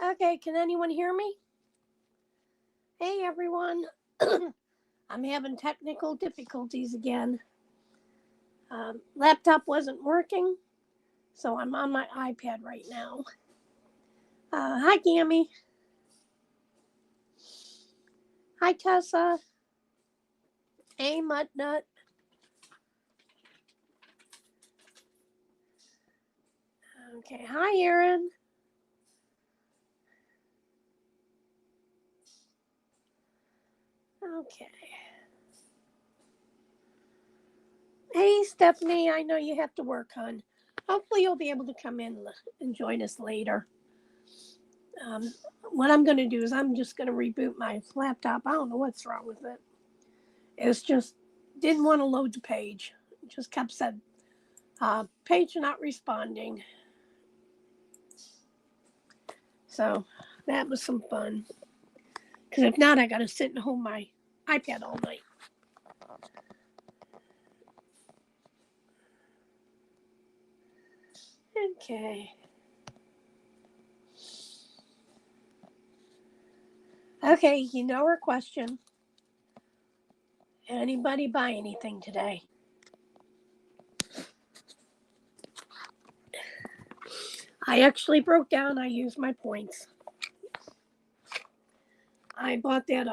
Okay, can anyone hear me? Hey everyone. I'm having technical difficulties again. Laptop wasn't working, so I'm on my iPad right now. Hi, Gammy. Hi, Tessa. Hey, MUTTNUTT. Okay, hi, Erin. Okay. Hey, Stephanie, I know you have to work, hon. Hopefully you'll be able to come in and join us later. What I'm going to do is I'm just going to reboot my laptop. I don't know what's wrong with it. It's just didn't want to load the page. It just kept said, page not responding. So that was some fun. Because if not, I got to sit and hold my iPad all night. Okay. Okay, you know our question. Anybody buy anything today? I actually broke down. I used my points. I bought that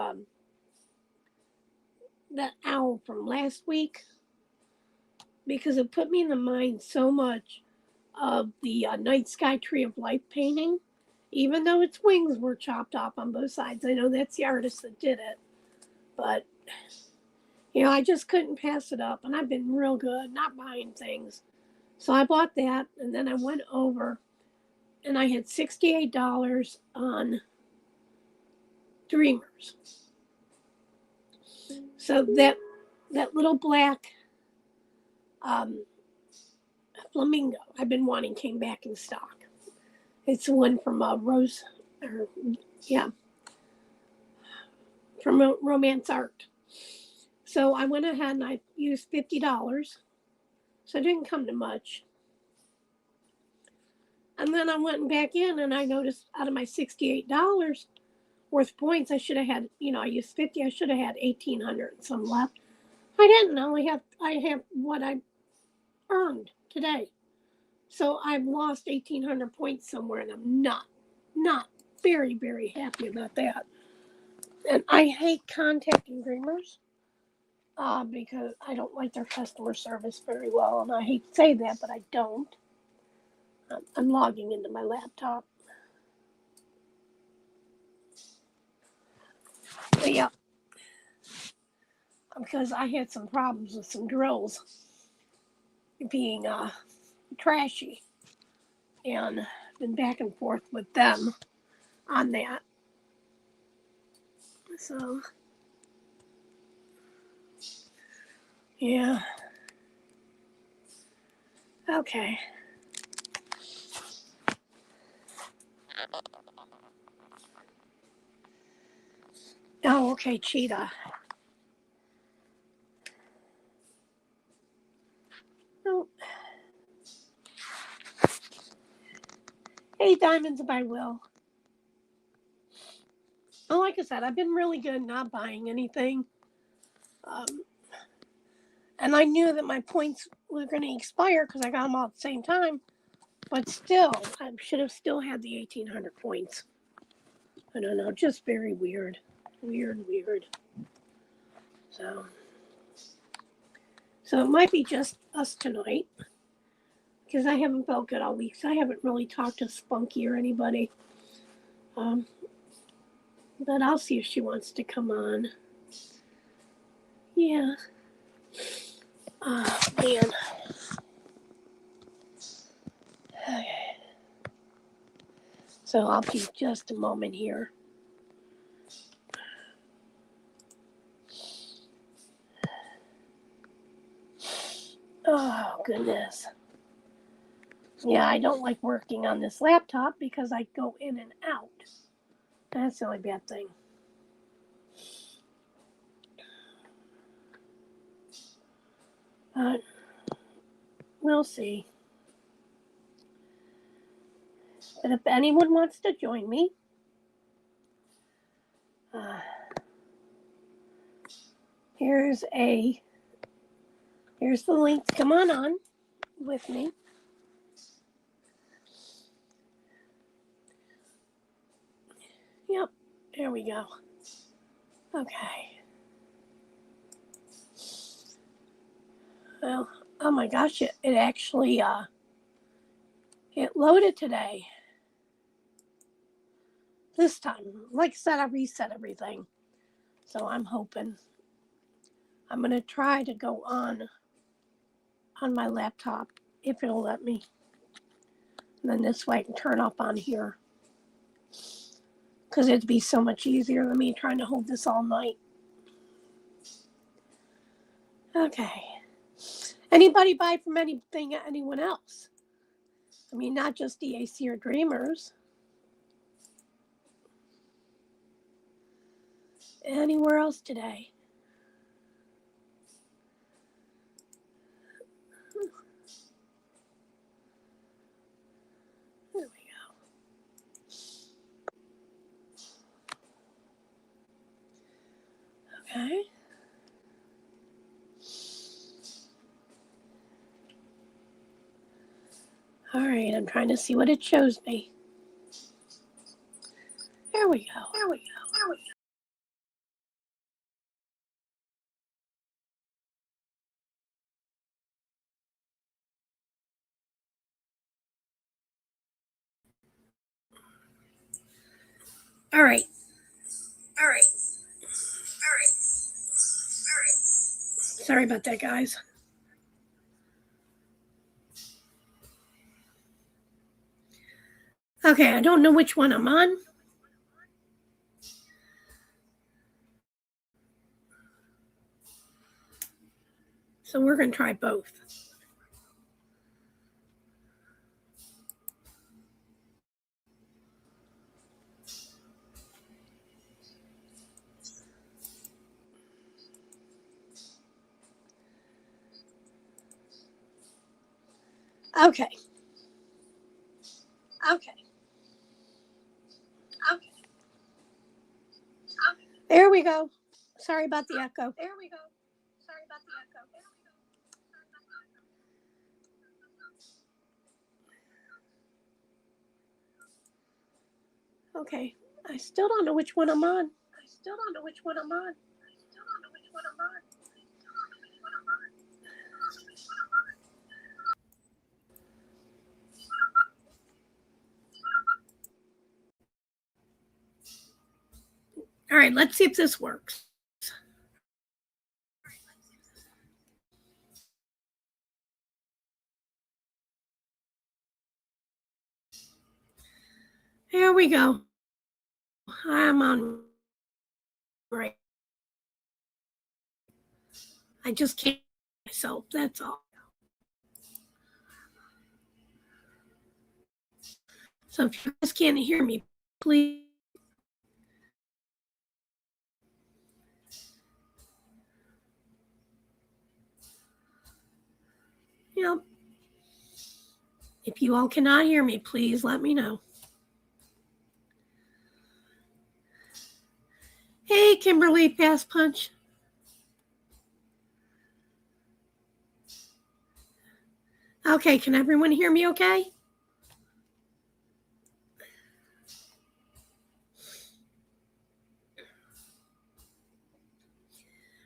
owl from last week because it put me in the mind so much of the Night Sky Tree of Life painting. Even though its wings were chopped off on both sides. I know that's the artist that did it. But, I just couldn't pass it up. And I've been real good not buying things. So I bought that. And then I went over and I had $68 on Dreamers. So that little black flamingo I've been wanting came back in stock. It's the one from from Romance Art. So I went ahead and I used $50. So it didn't come to much. And then I went back in and I noticed out of my $68 worth of points, I should have had, I used 50, I should have had 1,800 and some left. I didn't. I have what I earned today. So I've lost 1,800 points somewhere and I'm not very, very happy about that. And I hate contacting Dreamers because I don't like their customer service very well. And I hate to say that, but I don't. I'm logging into my laptop. But yeah, because I had some problems with some drills being trashy, and been back and forth with them on that. So, yeah. Okay. Oh, okay, Cheetah. Oh. Hey, Diamonds by Will. Oh, like I said, I've been really good not buying anything. And I knew that my points were going to expire because I got them all at the same time. But still, I should have still had the 1,800 points. I don't know, just very weird. Weird. So it might be just us tonight. Because I haven't felt good all week. So I haven't really talked to Spunky or anybody. But I'll see if she wants to come on. Yeah. Oh, man. Okay. So I'll be just a moment here. Oh, goodness. Yeah, I don't like working on this laptop because I go in and out. That's the only bad thing. But we'll see. But if anyone wants to join me, here's the link. Come on with me. Yep, there we go. Okay. Well, oh my gosh, it actually it loaded today. This time, like I said, I reset everything. So I'm hoping. I'm going to try to go on my laptop if it'll let me. And then this way I can turn off on here. Because it'd be so much easier than me trying to hold this all night. Okay. Anybody buy from anyone else? I mean, not just DAC or Dreamers. Anywhere else today? There we go. Okay. All right, I'm trying to see what it shows me. There we go. All right. Sorry about that, guys. Okay, I don't know which one I'm on. So we're going to try both. Okay. There we go. Sorry about the echo. Okay. I still don't know which one I'm on. All right, let's see if this works. Here we go. I'm on right. I just can't myself, that's all. So if you guys can't hear me, please. Yep. If you all cannot hear me, please let me know. Hey, Kimberly, Pass Punch. Okay, can everyone hear me okay?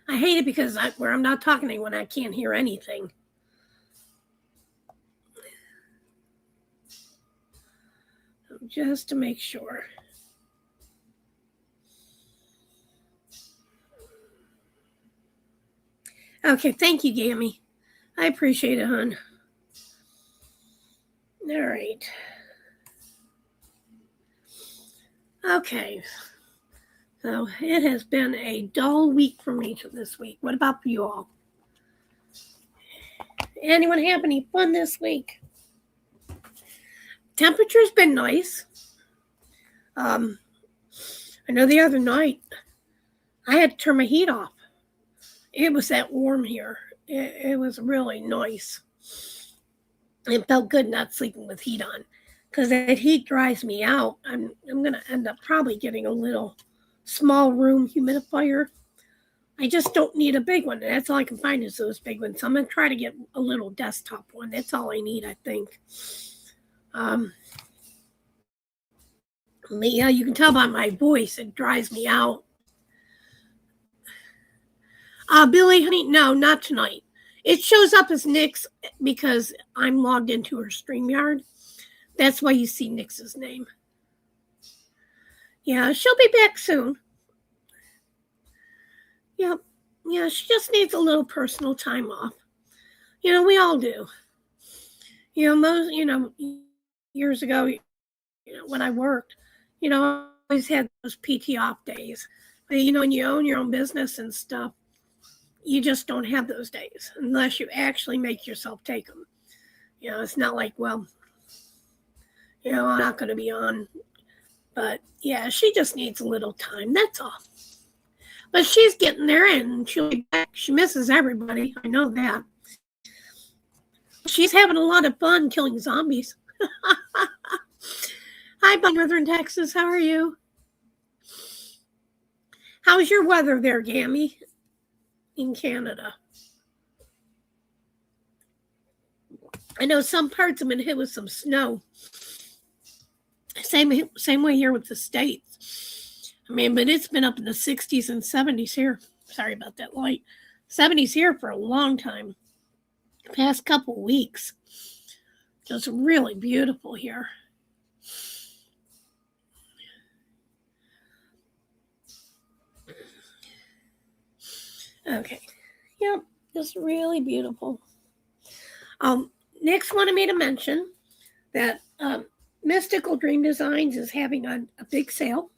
I hate it because where I'm not talking to anyone, I can't hear anything. So just to make sure. Okay, thank you, Gammy. I appreciate it, hon. All right. Okay. So it has been a dull week for me this week. What about for you all? Anyone have any fun this week? Temperature's been nice. I know the other night I had to turn my heat off. It was that warm here. It was really nice. It felt good not sleeping with heat on because that heat dries me out. I'm going to end up probably getting a little small room humidifier. I just don't need a big one. That's all I can find is those big ones. So I'm going to try to get a little desktop one. That's all I need, I think. Yeah, you can tell by my voice. It dries me out. Billie, honey, no, not tonight. It shows up as Nick's because I'm logged into her StreamYard. That's why you see Nix's name. Yeah, she'll be back soon. Yep. Yeah, she just needs a little personal time off. We all do. Years ago, when I worked, I always had those PT off days. But, when you own your own business and stuff, you just don't have those days unless you actually make yourself take them. It's not like, well, I'm not going to be on. But, yeah, she just needs a little time. That's all. But she's getting there, and she'll be back. She misses everybody. I know that. She's having a lot of fun killing zombies. Hi, Northern Texas. How are you? How's your weather there, Gammy, in Canada? I know some parts have been hit with some snow. Same way here with the States. But it's been up in the 60s and 70s here. Sorry about that light. 70s here for a long time. The past couple weeks. Just really beautiful here. Okay. Yep. Just really beautiful. Nick's wanted me to mention that Mystical Dream Designs is having a big sale.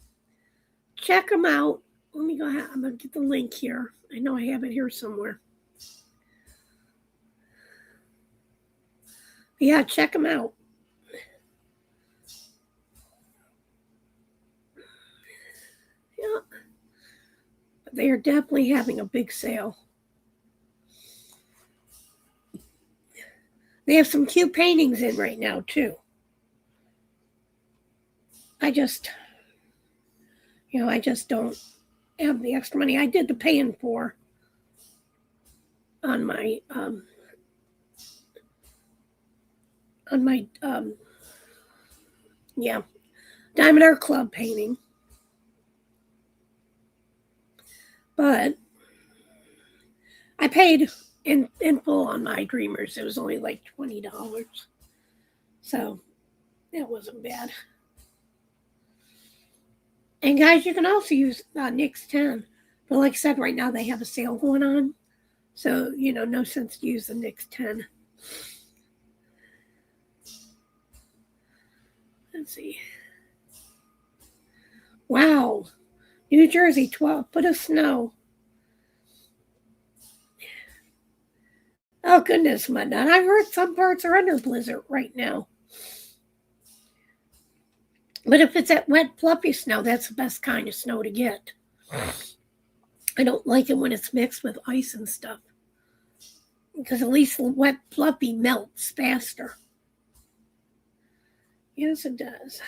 Check them out. Let me go ahead. I'm going to get the link here. I know I have it here somewhere. Yeah, check them out. Yeah. They are definitely having a big sale. They have some cute paintings in right now, too. I just don't have the extra money. I did the paying for on my Diamond Art Club painting. But I paid in full on my Dreamers. It was only like $20. So that wasn't bad. And guys, you can also use Nick's 10. But like I said, right now they have a sale going on. So, no sense to use the Nick's 10. Let's see. Wow. New Jersey, 12 foot of snow. Oh, goodness, MUTTNUTT. I heard some parts are under blizzard right now. But if it's that wet, fluffy snow, that's the best kind of snow to get. I don't like it when it's mixed with ice and stuff. Because at least the wet, fluffy melts faster. Yes, it does.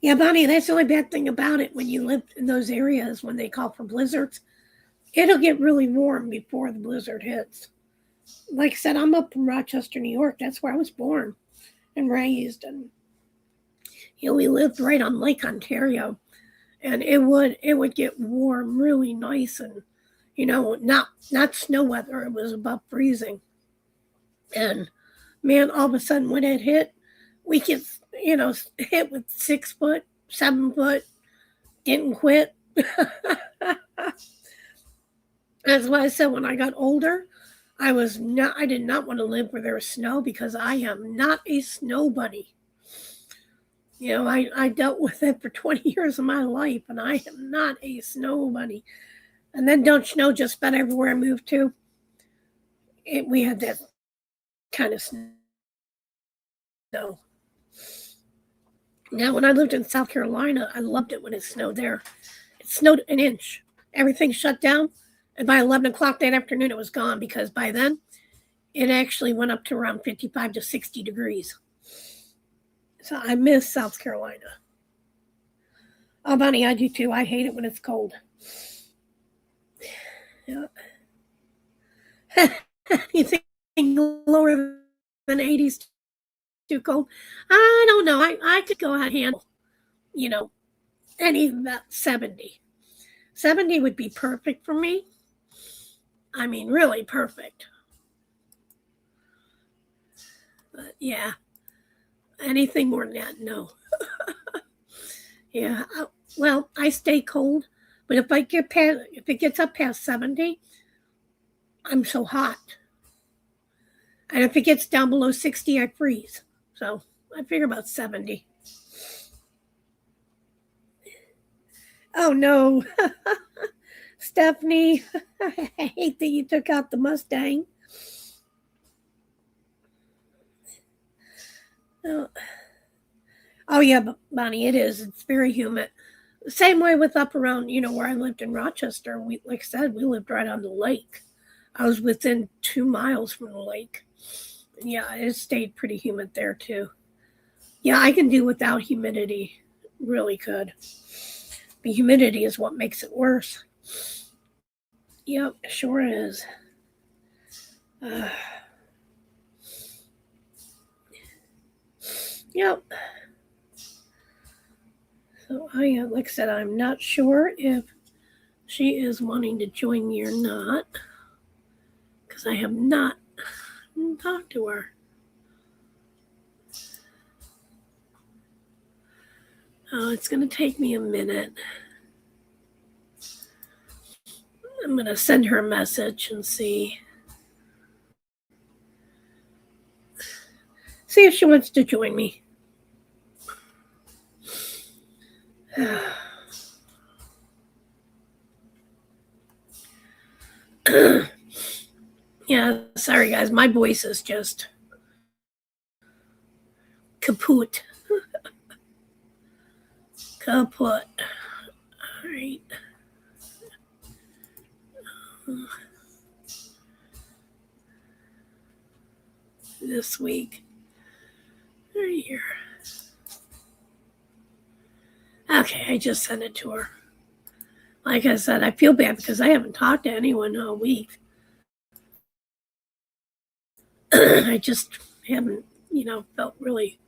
Yeah, Bonnie, that's the only bad thing about it when you live in those areas when they call for blizzards. It'll get really warm before the blizzard hits. Like I said, I'm up from Rochester, New York. That's where I was born and raised. And, we lived right on Lake Ontario. And it would get warm, really nice. And, not snow weather. It was above freezing. And, man, all of a sudden when it hit, we get, hit with 6 foot, 7 foot, didn't quit. That's why I said when I got older, I did not want to live where there was snow because I am not a snow bunny. I dealt with it for 20 years of my life, and I am not a snow bunny. And then don't you know, just about everywhere I moved to, we had that kind of snow. Now, when I lived in South Carolina, I loved it when it snowed there. It snowed an inch. Everything shut down. And by 11 o'clock that afternoon, it was gone because by then, it actually went up to around 55 to 60 degrees. So I miss South Carolina. Oh, Bonnie, I do too. I hate it when it's cold. Yeah. You think lower than 80s too cold? I don't know. I could go ahead and handle, anything about 70. 70 would be perfect for me. I mean, really perfect. But yeah, anything more than that, no. Yeah, well, I stay cold, but if it gets up past 70, I'm so hot. And if it gets down below 60, I freeze. So I figure about 70. Oh no, Stephanie, I hate that you took out the Mustang. Oh yeah, Bonnie, it is. It's very humid. Same way with up around, where I lived in Rochester. Like I said, we lived right on the lake. I was within 2 miles from the lake. Yeah, it stayed pretty humid there too. Yeah, I can do without humidity. Really could. The humidity is what makes it worse. Yep, sure is. Yep. So like I said, I'm not sure if she is wanting to join me or not, because I have not talked to her. Oh, it's going to take me a minute. I'm going to send her a message and see if she wants to join me. Yeah, sorry guys, my voice is just kaput. Kaput. All right. This week. Right here. Okay, I just sent it to her. Like I said, I feel bad because I haven't talked to anyone all week. I just haven't, felt really,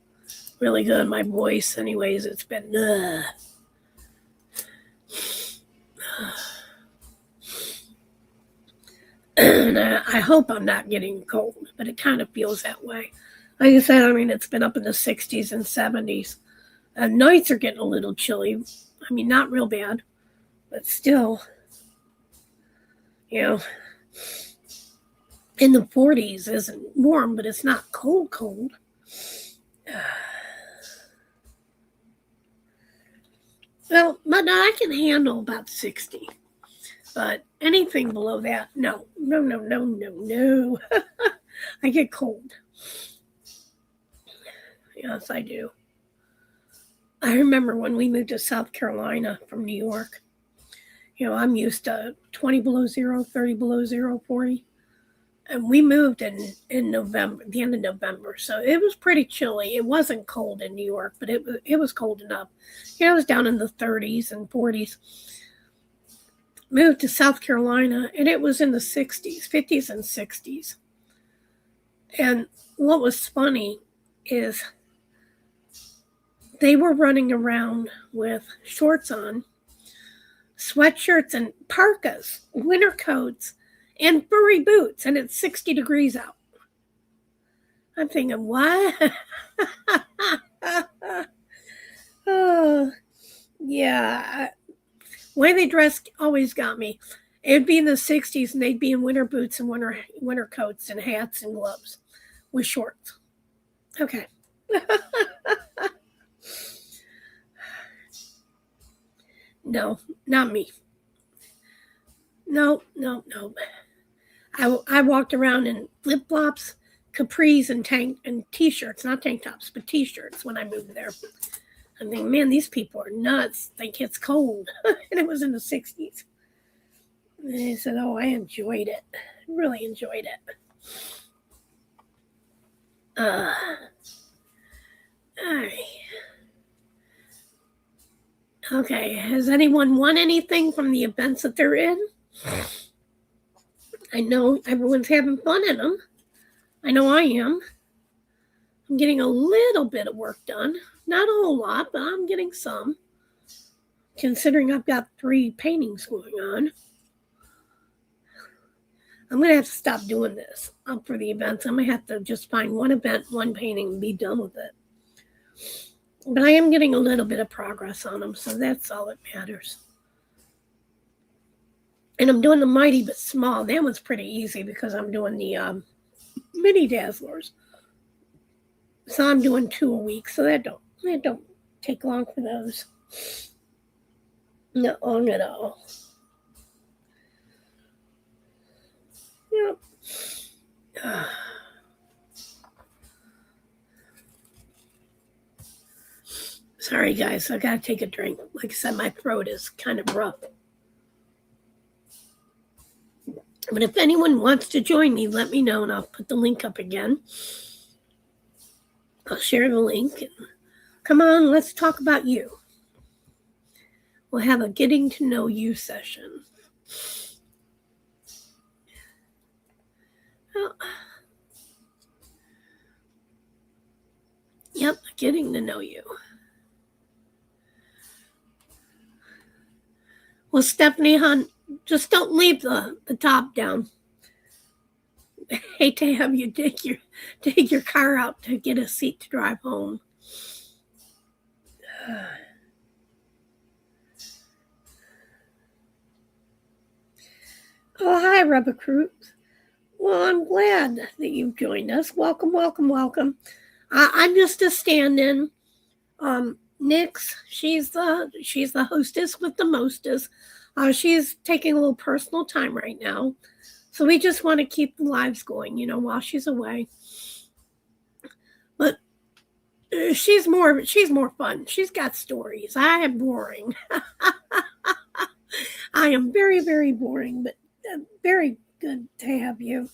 really good. My voice, anyways, it's been. And I hope I'm not getting cold, but it kind of feels that way. Like I said, I mean, it's been up in the 60s and 70s. Nights are getting a little chilly. I mean, not real bad, but still, in the 40s isn't warm, but it's not cold. Well, but I can handle about 60. But anything below that, no. I get cold. Yes, I do. I remember when we moved to South Carolina from New York. I'm used to 20 below zero, 30 below zero, 40. And we moved in November, the end of November. So it was pretty chilly. It wasn't cold in New York, but it was cold enough. It was down in the 30s and 40s. Moved to South Carolina, and it was in the 60s, 50s and 60s. And what was funny is they were running around with shorts on, sweatshirts and parkas, winter coats, and furry boots, and it's 60 degrees out. I'm thinking, what? Oh, yeah. The way they dressed always got me. It'd be in the 60s, and they'd be in winter boots and winter coats and hats and gloves with shorts. Okay. No, not me. No. I walked around in flip-flops, capris, and t-shirts, not tank tops, but t-shirts when I moved there. I mean, man, these people are nuts. Think it's cold. And it was in the 60s. And I said, oh, I enjoyed it. Really enjoyed it. All right. Okay, has anyone won anything from the events that they're in? I know everyone's having fun in them. I know I am. I'm getting a little bit of work done. Not a whole lot, but I'm getting some. Considering I've got 3 paintings going on. I'm going to have to stop doing this for the events. I'm going to have to just find one event, one painting, and be done with it. But I am getting a little bit of progress on them, so that's all that matters. And I'm doing the Mighty but Small. That one's pretty easy because I'm doing the mini dazzlers. So I'm doing 2 a week, so that don't take long for those. No, long at all. Yep. Sorry, guys. I gotta take a drink. Like I said, my throat is kind of rough. But if anyone wants to join me, let me know, and I'll put the link up again. I'll share the link. And come on, let's talk about you. We'll have a getting to know you session. Oh. Yep, getting to know you. Well, Stephanie, hon, just don't leave the top down. I hate to have you take your car out to get a seat to drive home. Oh, hi, Rubber Cruz. Well, I'm glad that you've joined us. Welcome, welcome, welcome. I'm just a stand-in. Nix, she's the hostess with the mostest. She's taking a little personal time right now. So we just want to keep the lives going, while she's away. But she's more fun. She's got stories. I am boring. I am very, very boring, but very good to have you.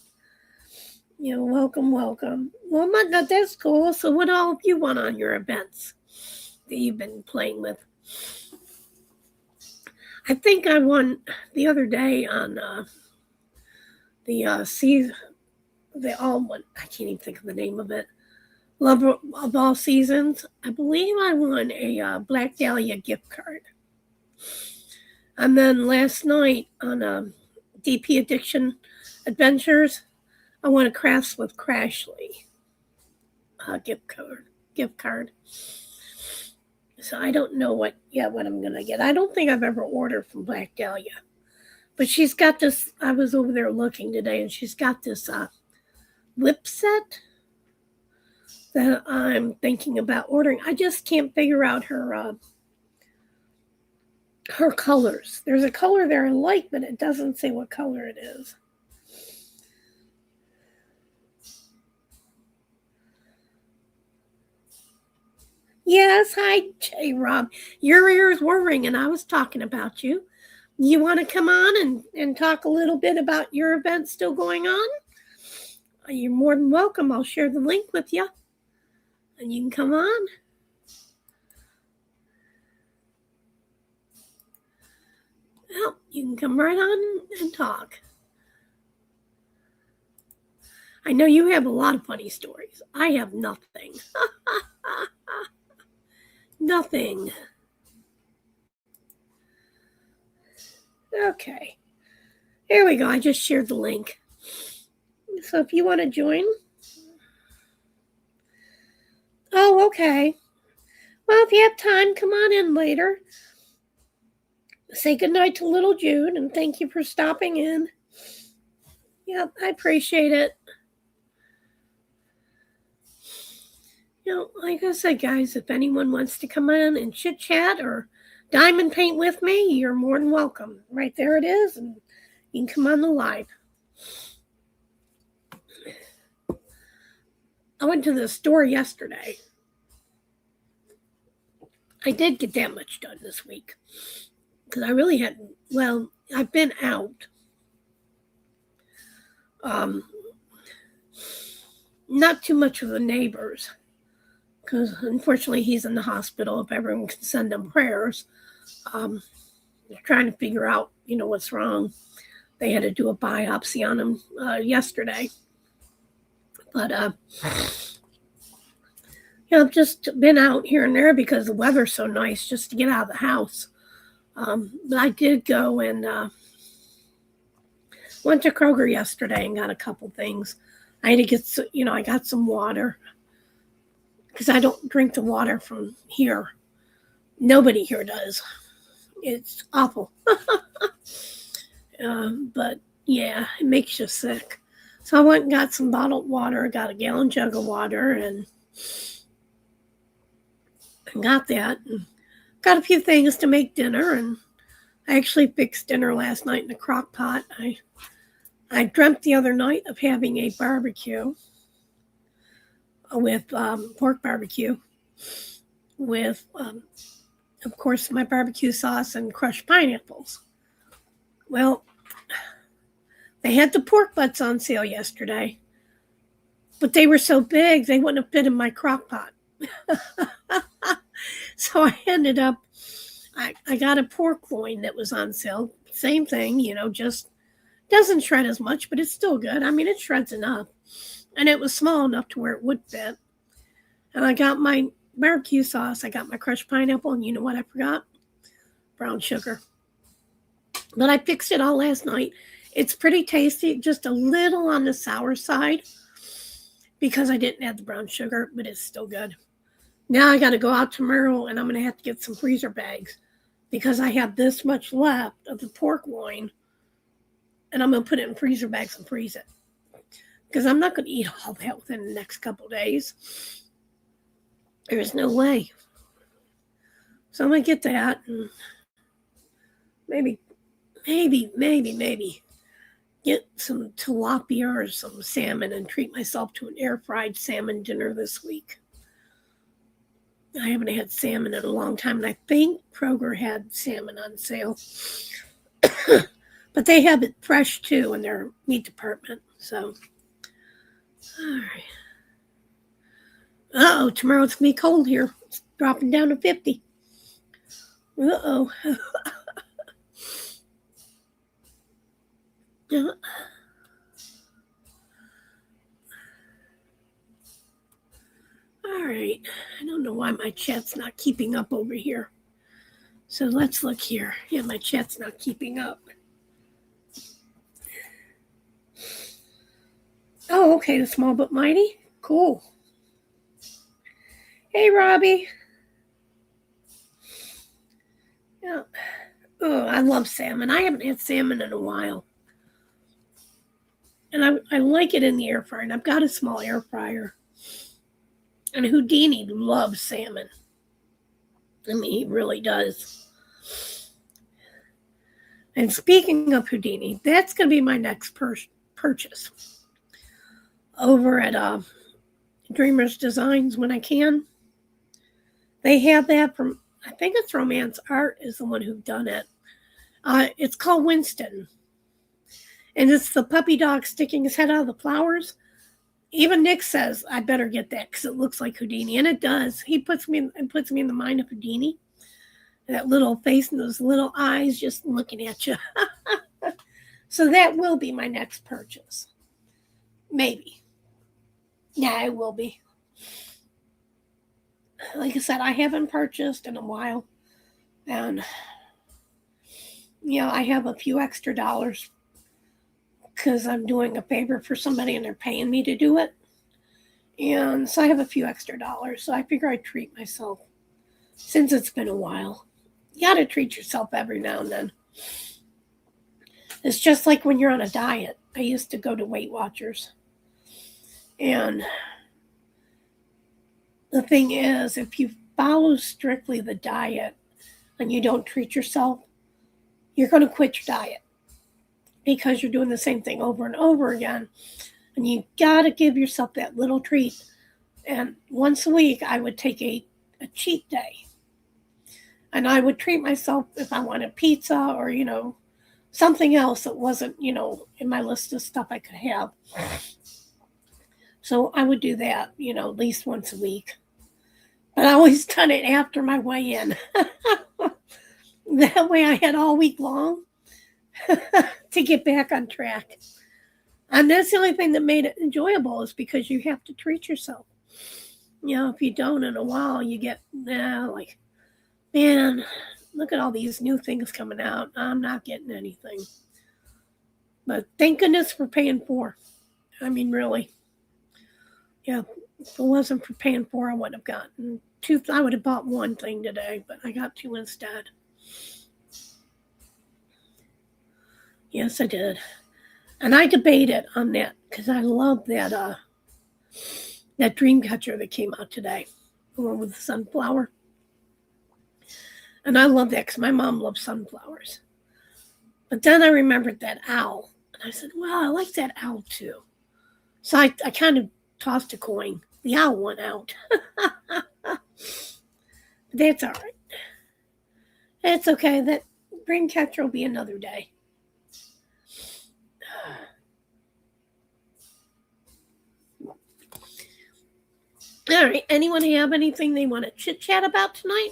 Welcome, welcome. Well, that's cool. So what all have you won on your events that you've been playing with? I think I won the other day on the all one. I can't even think of the name of it. Love of All Seasons. I believe I won a Black Dahlia gift card. And then last night on DP Addiction Adventures, I won a Crafts with Crashly gift card. So I don't know what I'm going to get. I don't think I've ever ordered from Black Dahlia. But she's got this, I was over there looking today, and she's got this whip set that I'm thinking about ordering. I just can't figure out her colors. There's a color there I like, but it doesn't say what color it is. Yes, hi, J-Rob. Your ears were ringing. I was talking about you. You want to come on and talk a little bit about your event still going on? You're more than welcome. I'll share the link with you. And you can come on. Well, you can come right on and talk. I know you have a lot of funny stories. I have nothing. Nothing. Okay. Here we go. I just shared the link. So if you want to join. Oh, okay. Well, if you have time, come on in later. Say goodnight to little Jude, and thank you for stopping in. Yep, I appreciate it. Like I said, guys, if anyone wants to come in and chit-chat or diamond paint with me, you're more than welcome. Right there it is, and you can come on the live. I went to the store yesterday. I did get that much done this week because I really hadn't. Well, I've been out. not too much of the neighbors, because unfortunately he's in the hospital. If everyone can send him prayers, they're trying to figure out, what's wrong. They had to do a biopsy on him yesterday. But, I've just been out here and there because the weather's so nice just to get out of the house. But I did go and went to Kroger yesterday and got a couple things. I had to get, I got some water because I don't drink the water from here. Nobody here does. It's awful. But yeah, it makes you sick. So I went and got some bottled water, got a gallon jug of water, and got that. And got a few things to make dinner, and I actually fixed dinner last night in a crock pot. I dreamt the other night of having a barbecue with pork barbecue with, of course, my barbecue sauce and crushed pineapples. Well, they had the pork butts on sale yesterday, but they were so big they wouldn't have fit in my crock pot. So I ended up, I got a pork loin that was on sale. Same thing, just doesn't shred as much, but it's still good. I mean, it shreds enough. And it was small enough to where it would fit. And I got my barbecue sauce. I got my crushed pineapple. And you know what I forgot? Brown sugar. But I fixed it all last night. It's pretty tasty. Just a little on the sour side because I didn't add the brown sugar, but it's still good. Now I got to go out tomorrow and I'm going to have to get some freezer bags because I have this much left of the pork loin. And I'm going to put it in freezer bags and freeze it. Because I'm not going to eat all that within the next couple of days. There's no way. So I'm going to get that. And maybe get some tilapia or some salmon and treat myself to an air-fried salmon dinner this week. I haven't had salmon in a long time. And I think Kroger had salmon on sale. But they have it fresh, too, in their meat department. So, all right. Uh-oh, tomorrow it's going to be cold here. It's dropping down to 50. Uh-oh. All right. I don't know why my chat's not keeping up over here. So let's look here. Yeah, my chat's not keeping up. Oh, okay, the Small But Mighty. Cool. Hey, Robbie. Yeah. Oh, I love salmon. I haven't had salmon in a while. And I like it in the air fryer. And I've got a small air fryer. And Houdini loves salmon. I mean, he really does. And speaking of Houdini, that's going to be my next purchase. Over at Dreamers Designs when I can. They have that from, I think it's Romance Art is the one who've done it. It's called Winston. And it's the puppy dog sticking his head out of the flowers. Even Nick says, I better get that because it looks like Houdini. And it does. He puts me in the mind of Houdini. That little face and those little eyes just looking at you. So that will be my next purchase. Maybe. Yeah, it will be. Like I said, I haven't purchased in a while. And, I have a few extra dollars because I'm doing a favor for somebody and they're paying me to do it. And so I have a few extra dollars. So I figure I'd treat myself since it's been a while. You got to treat yourself every now and then. It's just like when you're on a diet. I used to go to Weight Watchers. And the thing is, if you follow strictly the diet and you don't treat yourself, you're going to quit your diet because you're doing the same thing over and over again. And you got to give yourself that little treat. And once a week, I would take a cheat day. And I would treat myself if I wanted pizza or, something else that wasn't, in my list of stuff I could have. So I would do that, at least once a week. But I always done it after my weigh in. That way I had all week long to get back on track. And that's the only thing that made it enjoyable is because you have to treat yourself. If you don't in a while, you get, like, man, look at all these new things coming out. I'm not getting anything. But thank goodness for paying for. I mean, really. Yeah, if it wasn't for paying for, I wouldn't have gotten two. I would have bought one thing today, but I got two instead. Yes, I did. And I debated on that because I love that dream catcher that came out today, the one with the sunflower. And I love that because my mom loves sunflowers. But then I remembered that owl. And I said, well, I like that owl too. So I kind of tossed a coin. The owl went out. That's all right. It's okay. That dream catcher will be another day. All right. Anyone have anything they want to chit chat about tonight?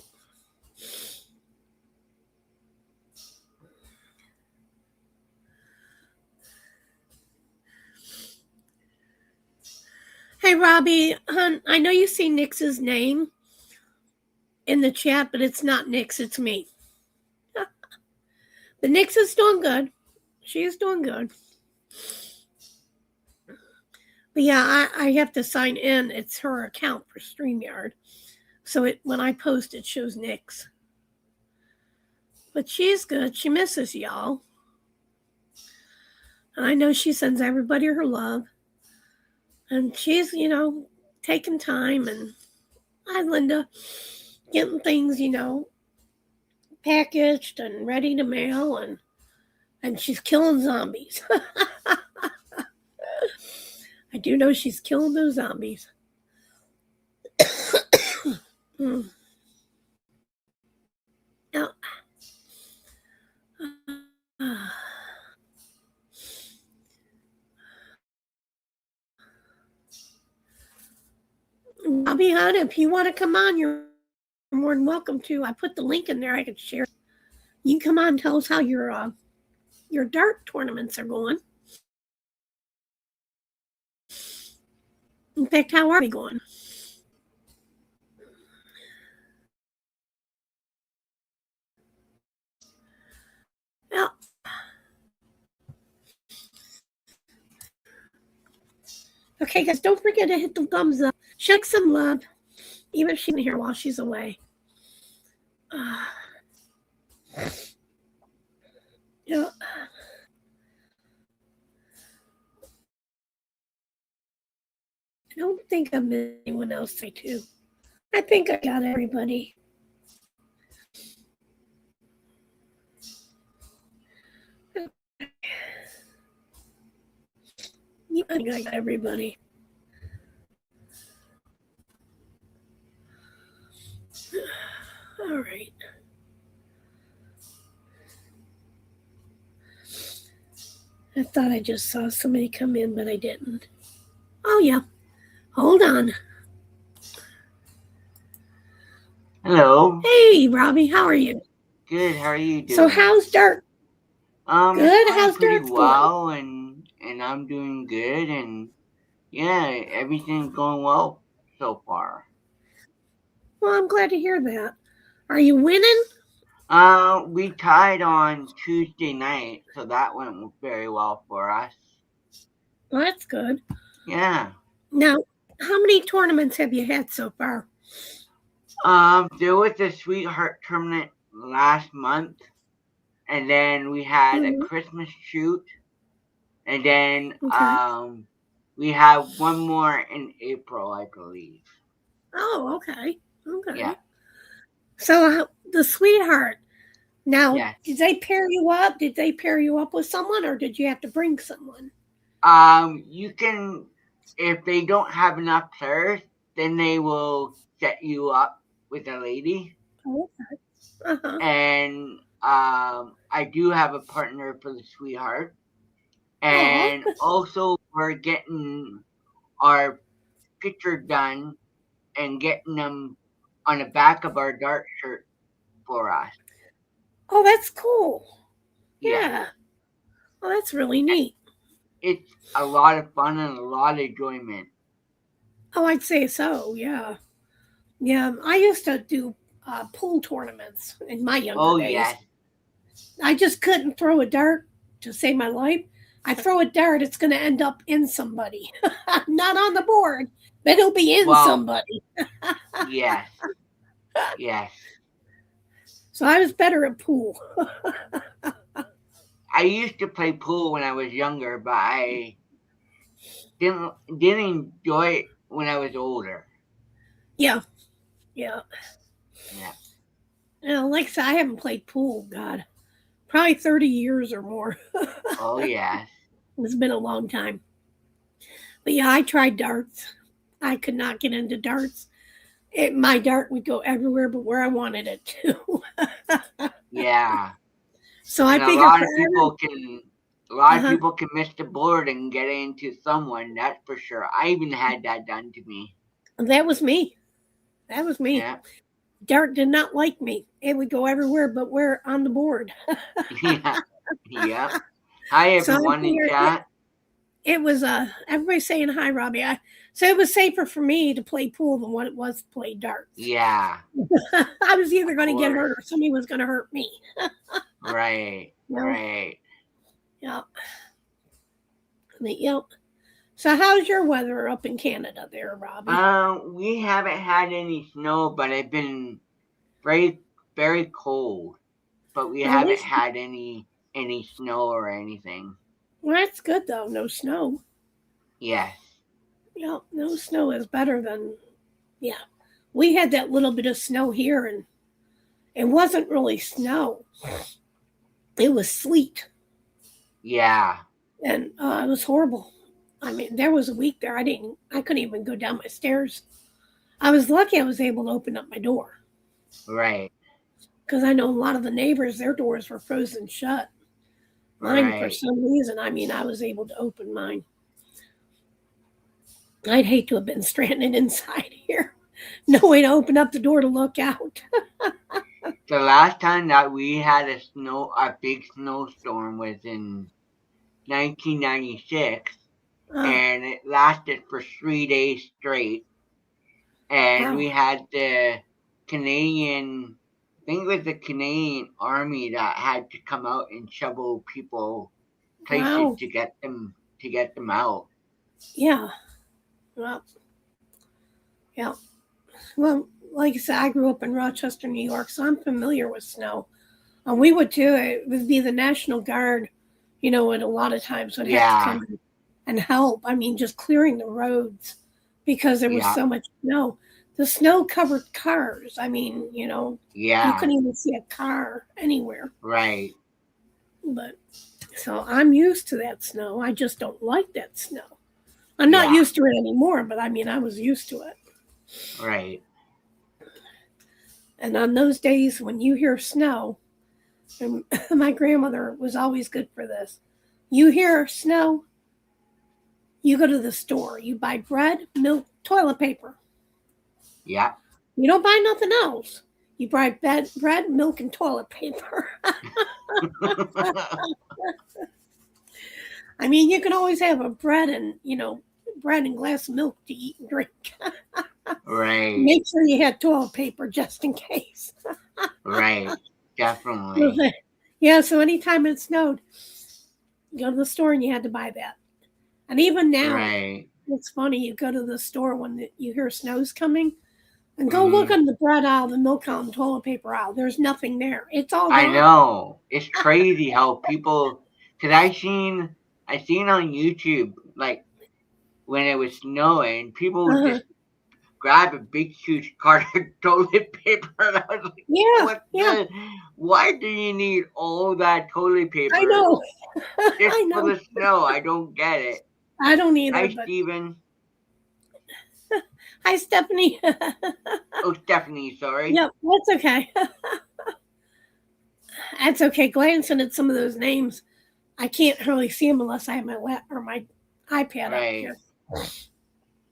Hey, Robbie, hon, I know you see Nix's name in the chat, but it's not Nix, it's me. But Nix is doing good. She is doing good. But yeah, I have to sign in. It's her account for StreamYard. So when I post, it shows Nix. But she's good. She misses y'all. And I know she sends everybody her love. And she's, taking time. And hi, Linda, getting things, packaged and ready to mail. And she's killing zombies. I do know she's killing those zombies. Now, Robbie Hunt, if you want to come on, you're more than welcome to. I put the link in there. I could share. You can come on and tell us how your dart tournaments are going. In fact, how are they going? Well, okay, guys, don't forget to hit the thumbs up. Check some love, even if she's in here while she's away. Yeah. I don't think I'm anyone else. I do. I think I got everybody. I think I got everybody. All right. I thought I just saw somebody come in, but I didn't. Oh, yeah. Hold on. Hello. Hey, Robbie, how are you? Good. How are you doing? So how's Dart? Good. How's Pretty Dart well, and I'm doing good, and yeah, everything's going well so far. Well, I'm glad to hear that. Are you winning? We tied on Tuesday night, so that went very well for us. Well, that's good. Yeah. Now, how many tournaments have you had so far? There was a sweetheart tournament last month, and then we had a Christmas shoot, and then we have one more in April, I believe. Oh, okay. Yeah. So the sweetheart. Now, Yes. did they pair you up? Did they pair you up with someone, or did you have to bring someone? You can, if they don't have enough players, then they will set you up with a lady. Okay. Uh-huh. And I do have a partner for the sweetheart. And also we're getting our picture done and getting them on the back of our dart shirt for us. Oh, that's cool. Yeah. Yeah. Oh, that's really neat. It's a lot of fun and a lot of enjoyment. Oh, I'd say so. Yeah. Yeah. I used to do pool tournaments in my younger days. Yes. I just couldn't throw a dart to save my life. I throw a dart, it's going to end up in somebody. Not on the board, but it'll be in somebody. Yes. Yes. So I was better at pool. I used to play pool when I was younger, but I didn't enjoy it when I was older. Yeah. Yeah. Yeah. Like I said, I haven't played pool, God, probably 30 years or more. Oh, yes. It's been a long time. But yeah, I tried darts. I could not get into darts. My dart would go everywhere but where I wanted it to. Yeah. So I figured a lot of people can miss the board and get into someone, that's for sure. I even had that done to me. That was me. Yeah. Dart did not like me. It would go everywhere but where on the board. Yeah. Hi, everyone in chat. It was everybody saying hi, Robbie. So it was safer for me to play pool than what it was to play darts. Yeah. I was either going to get hurt or somebody was going to hurt me. Right. Right. Yeah. Yep. So how's your weather up in Canada there, Robbie? We haven't had any snow, but it's been very, very cold. But we haven't had any snow or anything. Well, that's good though. No snow. Yes. Yeah, no snow is better than. Yeah, we had that little bit of snow here, and it wasn't really snow. It was sleet. Yeah. And it was horrible. I mean, there was a week there I couldn't even go down my stairs. I was lucky I was able to open up my door. Right. Because I know a lot of the neighbors, their doors were frozen shut. Mine, for some reason, I was able to open mine. I'd hate to have been stranded inside here. No way to open up the door to look out. The last time that we had a big snowstorm was in 1996, and it lasted for 3 days straight. And we had the Canadian, I think it was the Canadian Army that had to come out and shovel people places to get them out. Yeah. Well, yeah. Well, like I said, I grew up in Rochester, New York, so I'm familiar with snow. And we would too. It would be the National Guard, and a lot of times would have to come and help. I mean, just clearing the roads because there was so much snow. The snow covered cars. I mean, you couldn't even see a car anywhere. Right. But so I'm used to that snow. I just don't like that snow. I'm not used to it anymore, but I was used to it. Right. And on those days when you hear snow, and my grandmother was always good for this. You hear snow, you go to the store. You buy bread, milk, toilet paper. Yeah. You don't buy nothing else. You buy bread, milk, and toilet paper. I mean, you can always have a bread and glass of milk to eat and drink. Right. Make sure you had toilet paper just in case. Right. Definitely. Yeah, so anytime it snowed, you go to the store and you had to buy that. And even now, it's funny, you go to the store when you hear snow's coming and go look on the bread aisle, the milk aisle, and toilet paper aisle. There's nothing there. It's all gone. I know. It's crazy how people, because I seen on YouTube, like, when it was snowing, people would just grab a big, huge cart of toilet paper. And I was like, why do you need all that toilet paper? I know. Just for the snow. I don't get it. I don't either. Hi, Steven. Hi, Stephanie. Oh, Stephanie, sorry. Yep, that's okay. That's okay. Glancing at some of those names, I can't really see them unless I have my iPad up here.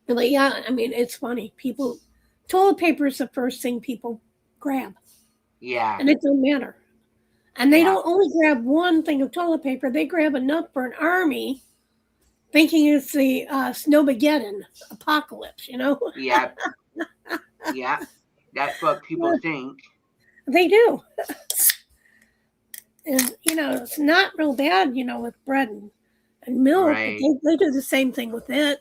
But yeah, I mean, it's funny. Toilet paper is the first thing people grab. Yeah. And it don't matter. And they Yeah. don't only grab one thing of toilet paper, they grab enough for an army, thinking it's the Snowmageddon apocalypse, Yeah. Yeah. That's what people think. They do. And, it's not real bad, with bread and milk, Right. but they do the same thing with it.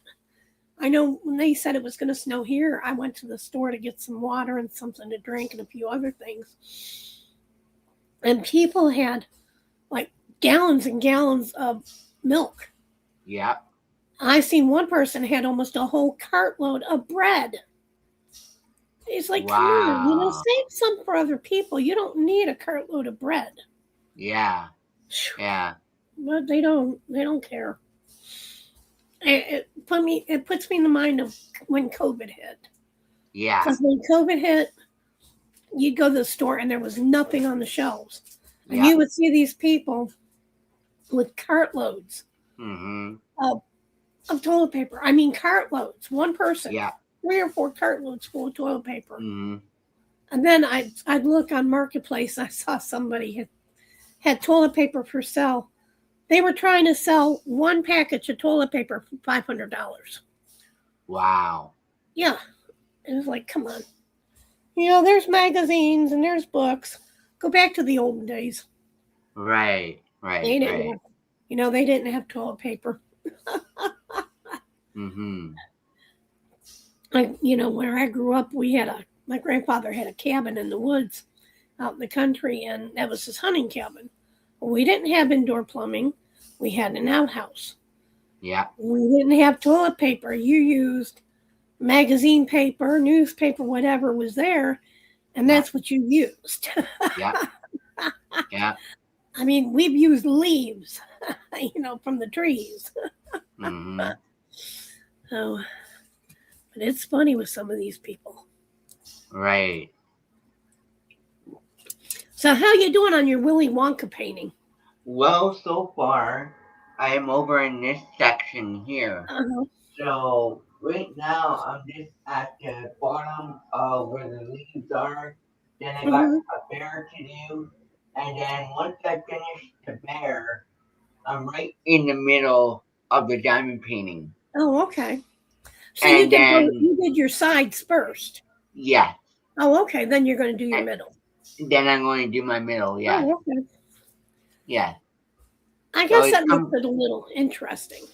I know when they said it was going to snow here, I went to the store to get some water and something to drink and a few other things. And people had like gallons and gallons of milk. Yeah. I seen one person had almost a whole cartload of bread. It's like, come on, save some for other people. You don't need a cartload of bread. Yeah. Yeah. But they don't care. It puts me in the mind of when COVID hit. Yeah. Because when COVID hit, you'd go to the store and there was nothing on the shelves. And you would see these people with cartloads of toilet paper. I mean, cartloads. One person. Yeah. 3 or 4 cartloads full of toilet paper. Mm-hmm. And then I'd look on Marketplace. I saw somebody had toilet paper for sale. They were trying to sell one package of toilet paper for $500. Wow. Yeah. It was like, come on. There's magazines and there's books. Go back to the olden days. Right. They didn't have toilet paper. Mm-hmm. Where I grew up, my grandfather had a cabin in the woods out in the country, and that was his hunting cabin. We didn't have indoor plumbing. We had an outhouse. Yeah. We didn't have toilet paper. You used magazine paper, newspaper, whatever was there, and that's what you used. Yeah. Yeah. I mean, we've used leaves, from the trees. Mm-hmm. So, but it's funny with some of these people. Right. So how you doing on your Willy Wonka painting? Well, so far, I am over in this section here. Uh-huh. So right now, I'm just at the bottom of where the leaves are. Then I got a bear to do. And then once I finish the bear, I'm right in the middle of the diamond painting. Oh, okay. So you did your sides first. Yeah. Oh, okay. Then you're going to do your middle. Then I'm going to do my middle, yeah. Oh, okay. Yeah. I guess that makes it a little interesting.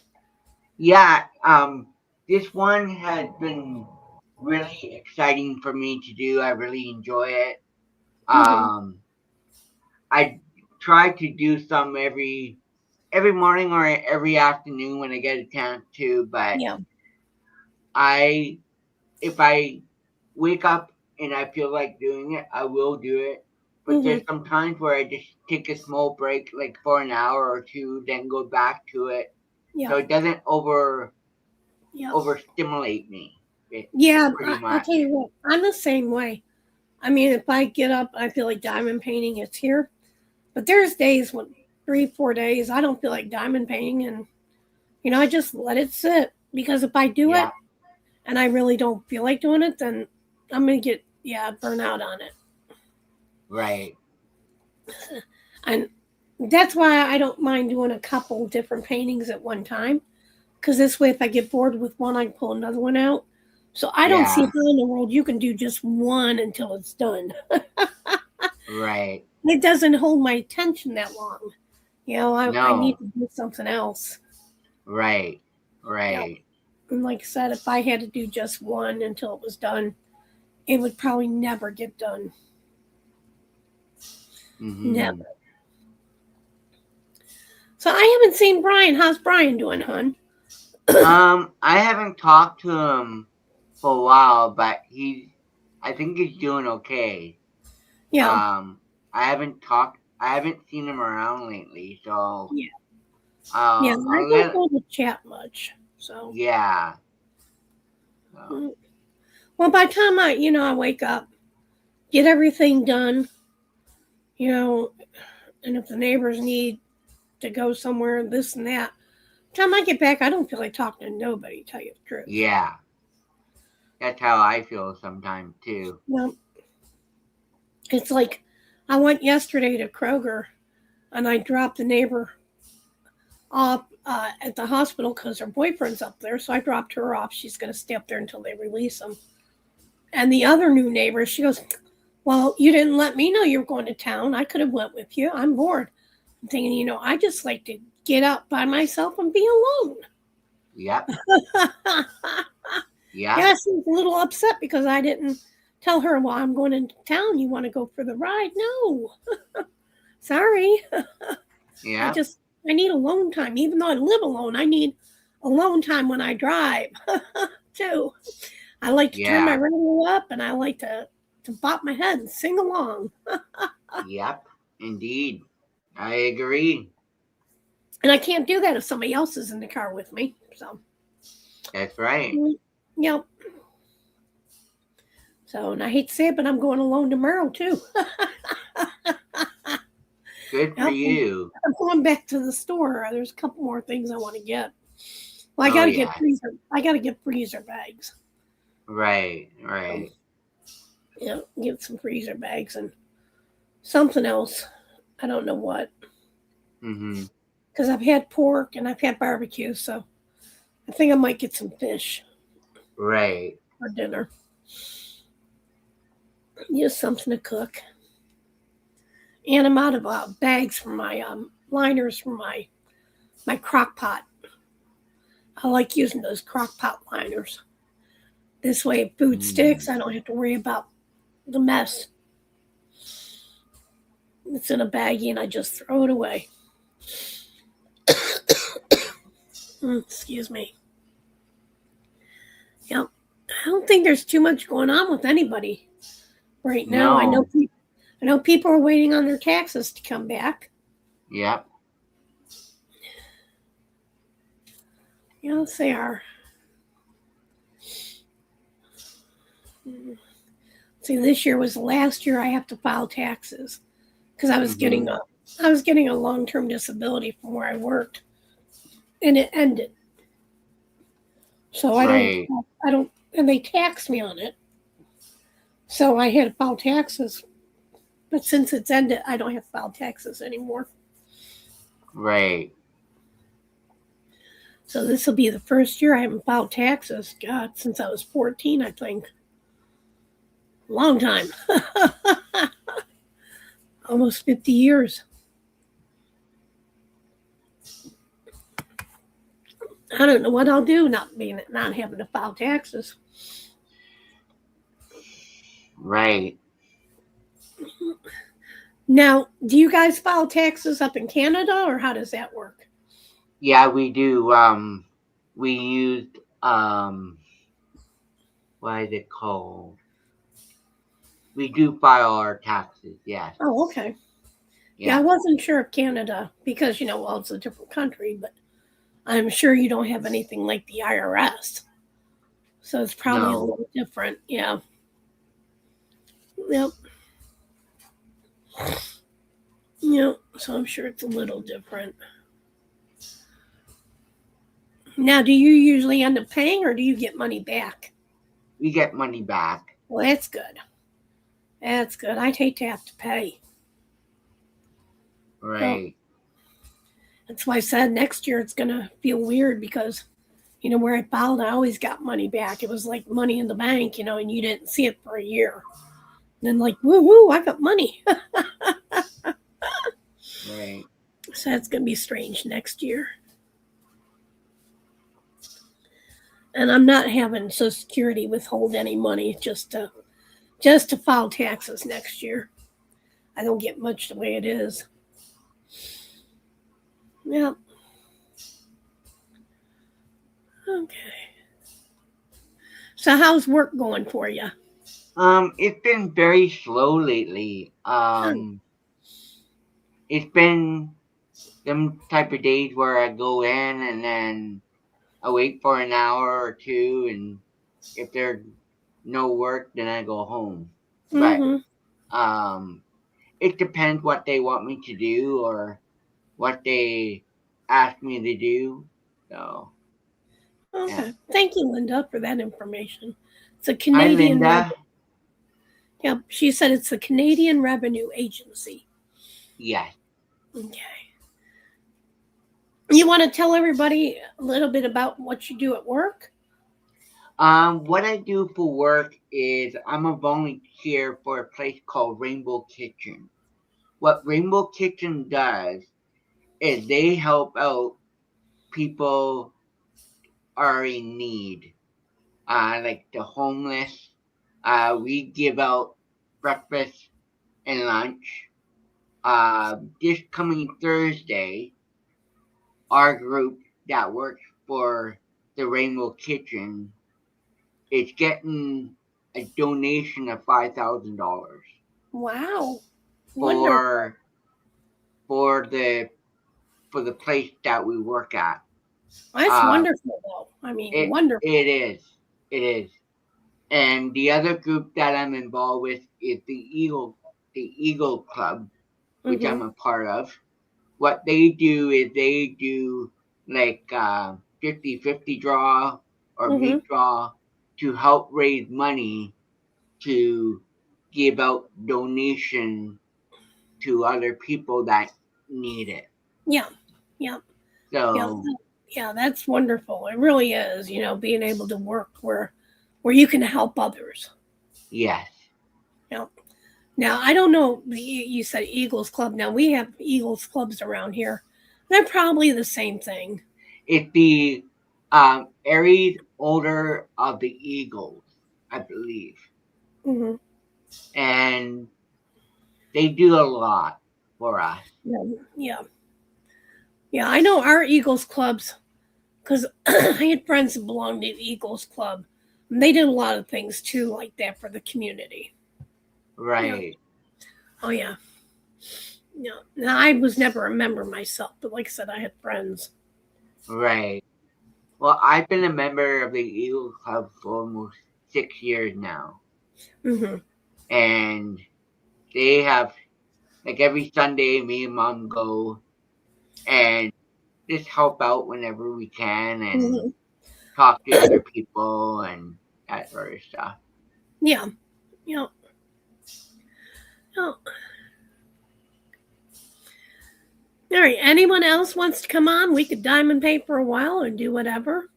Yeah. This one has been really exciting for me to do. I really enjoy it. I try to do some every morning or every afternoon when I get a chance to, but if I wake up and I feel like doing it, I will do it. But there's some times where I just take a small break, like for an hour or two, then go back to it. Yeah. So it doesn't overstimulate me. I'll tell you what, I'm the same way. I mean, if I get up, I feel like diamond painting, it's here. But there's days when 3-4 days I don't feel like diamond painting, and I just let it sit, because if I do it and I really don't feel like doing it, then I'm gonna get burn out on it. Right. And that's why I don't mind doing a couple different paintings at one time, because this way, if I get bored with one, I can pull another one out. So I don't see how in the world you can do just one until it's done. Right. It doesn't hold my attention that long. I need to do something else. Right. And like I said, if I had to do just one until it was done, it would probably never get done. Never. So I haven't seen Bryan. How's Bryan doing, hon? I haven't talked to him for a while, but I think he's doing okay. Yeah. I haven't seen him around lately, so I don't go to chat much, so yeah. So. Well, by the time I wake up, get everything done, and if the neighbors need to go somewhere, this and that, by the time I get back, I don't feel like talking to nobody, to tell you the truth. Yeah. That's how I feel sometimes too. Well, it's like I went yesterday to Kroger and I dropped the neighbor off at the hospital because her boyfriend's up there. So I dropped her off. She's going to stay up there until they release him. And the other new neighbor, she goes, well, you didn't let me know you were going to town. I could have went with you. I'm bored. I'm thinking, I just like to get out by myself and be alone. Yep. Yeah, she was a little upset because I didn't tell her, well, I'm going into town. You want to go for the ride? No. Sorry. Yeah. I need alone time. Even though I live alone, I need alone time when I drive too. I like to turn my radio up and I like to bop my head and sing along. Yep, indeed. I agree. And I can't do that if somebody else is in the car with me. So that's right. Yep. So, and I hate to say it, but I'm going alone tomorrow too. Good for you. I'm going back to the store. There's a couple more things I want to get. Well, I gotta get freezer. I gotta get freezer bags. Right. Get some freezer bags and something else. I don't know what. Because I've had pork and I've had barbecue, so I think I might get some fish. Right. For dinner. Just something to cook. And I'm out of bags for my liners for my crock pot. I like using those crock pot liners. This way, if food sticks, I don't have to worry about the mess. It's in a baggie and I just throw it away. Excuse me. Yep. I don't think there's too much going on with anybody right now. No. I know people are waiting on their taxes to come back. Yep. Yes, they are. See, this year was the last year I have to file taxes because I was getting a long-term disability from where I worked, and it ended. So I don't, and they taxed me on it. So I had to file taxes, but since it's ended, I don't have to file taxes anymore. Right. So this will be the first year I haven't filed taxes. God, since I was 14, I think. Long time. Almost 50 years. I don't know what I'll do not having to file taxes. Right. Now, do you guys file taxes up in Canada, or how does that work? Yeah, we do. We used what is it called? We do file our taxes, yes. Oh, okay. Yeah, I wasn't sure of Canada because, it's a different country, but I'm sure you don't have anything like the IRS. So it's probably a little different. Yeah. Yep. Yep. So I'm sure it's a little different. Now, do you usually end up paying or do you get money back? We get money back. Well, that's good. That's good. I'd hate to have to pay. Right. That's why I said next year it's going to feel weird because, where I filed, I always got money back. It was like money in the bank, and you didn't see it for a year. And then like, woo, I got money. Right. So that's going to be strange next year. And I'm not having Social Security withhold any money just to file taxes next year. I don't get much the way it is. Yep. Okay. So how's work going for you? It's been very slow lately. It's been them type of days where I go in and then I wait for an hour or two, and if there's no work, then I go home. But it depends what they want me to do or what they ask me to do. So okay. Yeah. Thank you, Linda, for that information. It's a Canadian. Hi, Linda. Yep, she said it's the Canadian Revenue Agency. Yes. Okay. You want to tell everybody a little bit about what you do at work? What I do for work is I'm a volunteer for a place called Rainbow Kitchen. What Rainbow Kitchen does is they help out people are in need, like the homeless. We give out breakfast and lunch. This coming Thursday, our group that works for the Rainbow Kitchen is getting a donation of $5,000. Wow. For for the for the place that we work at. That's wonderful, though. I mean, wonderful. It is. And the other group that I'm involved with is the Eagle Club, which I'm a part of. What they do is they do like 50-50 draw or meat draw to help raise money to give out donation to other people that need it. Yeah. So yeah, that's wonderful. It really is, being able to work where you can help others. Yes. Yeah. Now, I don't know, you said Eagles Club. Now, we have Eagles Clubs around here. They're probably the same thing. It's the Aries Order of the Eagles, I believe. And they do a lot for us. Yeah, I know our Eagles Clubs because I had friends that belonged to the Eagles Club. And they did a lot of things, too, like that for the community. Right. Oh, yeah. Yeah. Now, I was never a member myself, but like I said, I had friends. Right. Well, I've been a member of the Eagle Club for almost 6 years now. And they have, like every Sunday, me and Mom go and just help out whenever we can and talk to other people and that sort of stuff. Yeah. Oh. All right. Anyone else wants to come on? We could diamond paint for a while and do whatever.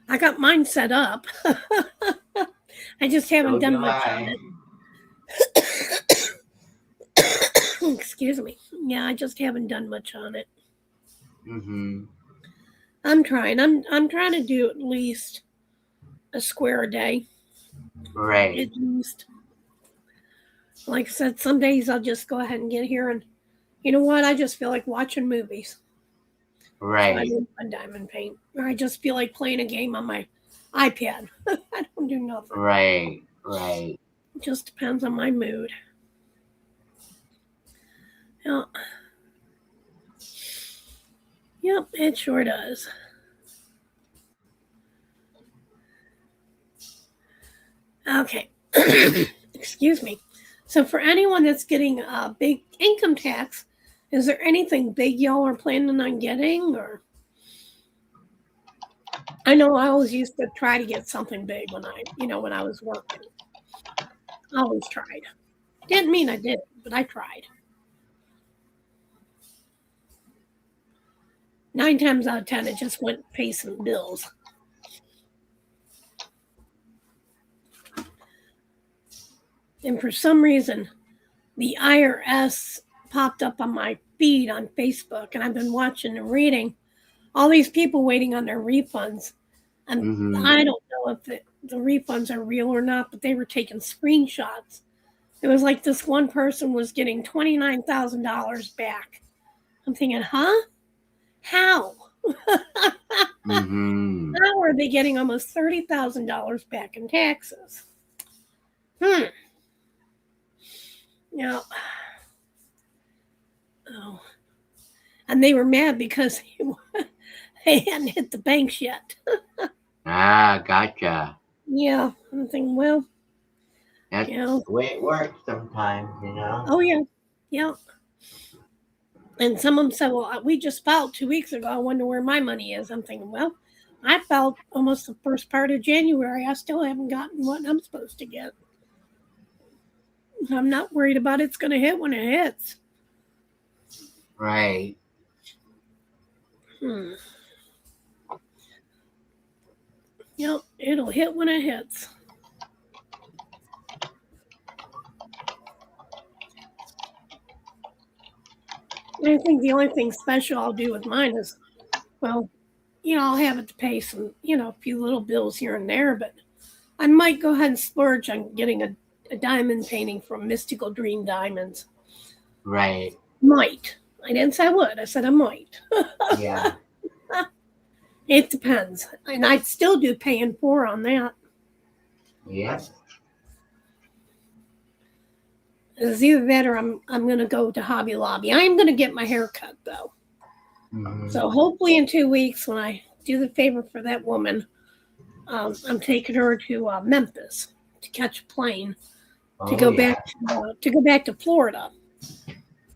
I got mine set up. I just haven't done much on it. Excuse me. Yeah, I just haven't done much on it. I'm trying. I'm trying to do at least a square a day. Right. At least. Like I said, some days I'll just go ahead and get here and you know what? I just feel like watching movies. Right. So I do a diamond paint. Or I just feel like playing a game on my iPad. I don't do nothing. Right. It just depends on my mood. Yeah. Yep, it sure does. Okay. Excuse me. So for anyone that's getting a big income tax, is there anything big y'all are planning on getting? Or I know I always used to try to get something big when I was working. I always tried. Didn't mean I did, but I tried. 9 times out of 10, it just went to pay some bills. And for some reason, the IRS popped up on my feed on Facebook, and I've been watching and reading all these people waiting on their refunds. And I don't know if the refunds are real or not, but they were taking screenshots. It was like this one person was getting $29,000 back. I'm thinking, huh? How? How are they getting almost $30,000 back in taxes? Now, and they were mad because they hadn't hit the banks yet. Gotcha. Yeah, I'm thinking, well, that's the way it works sometimes, Oh, yeah. And some of them said, well, we just filed 2 weeks ago. I wonder where my money is. I'm thinking, well, I felt almost the first part of January. I still haven't gotten what I'm supposed to get. I'm not worried about it's going to hit when it hits. Right. Yep, it'll hit when it hits. I think the only thing special I'll do with mine is, well, I'll have it to pay some, a few little bills here and there, but I might go ahead and splurge on getting a diamond painting from Mystical Dream Diamonds. Right. Might. I didn't say I would. I said I might. Yeah. It depends. And I'd still do paying for on that. Yeah. It's either that or I'm going to go to Hobby Lobby. I am going to get my hair cut, though. Mm-hmm. So hopefully in 2 weeks, when I do the favor for that woman, I'm taking her to Memphis to catch a plane to go back to Florida.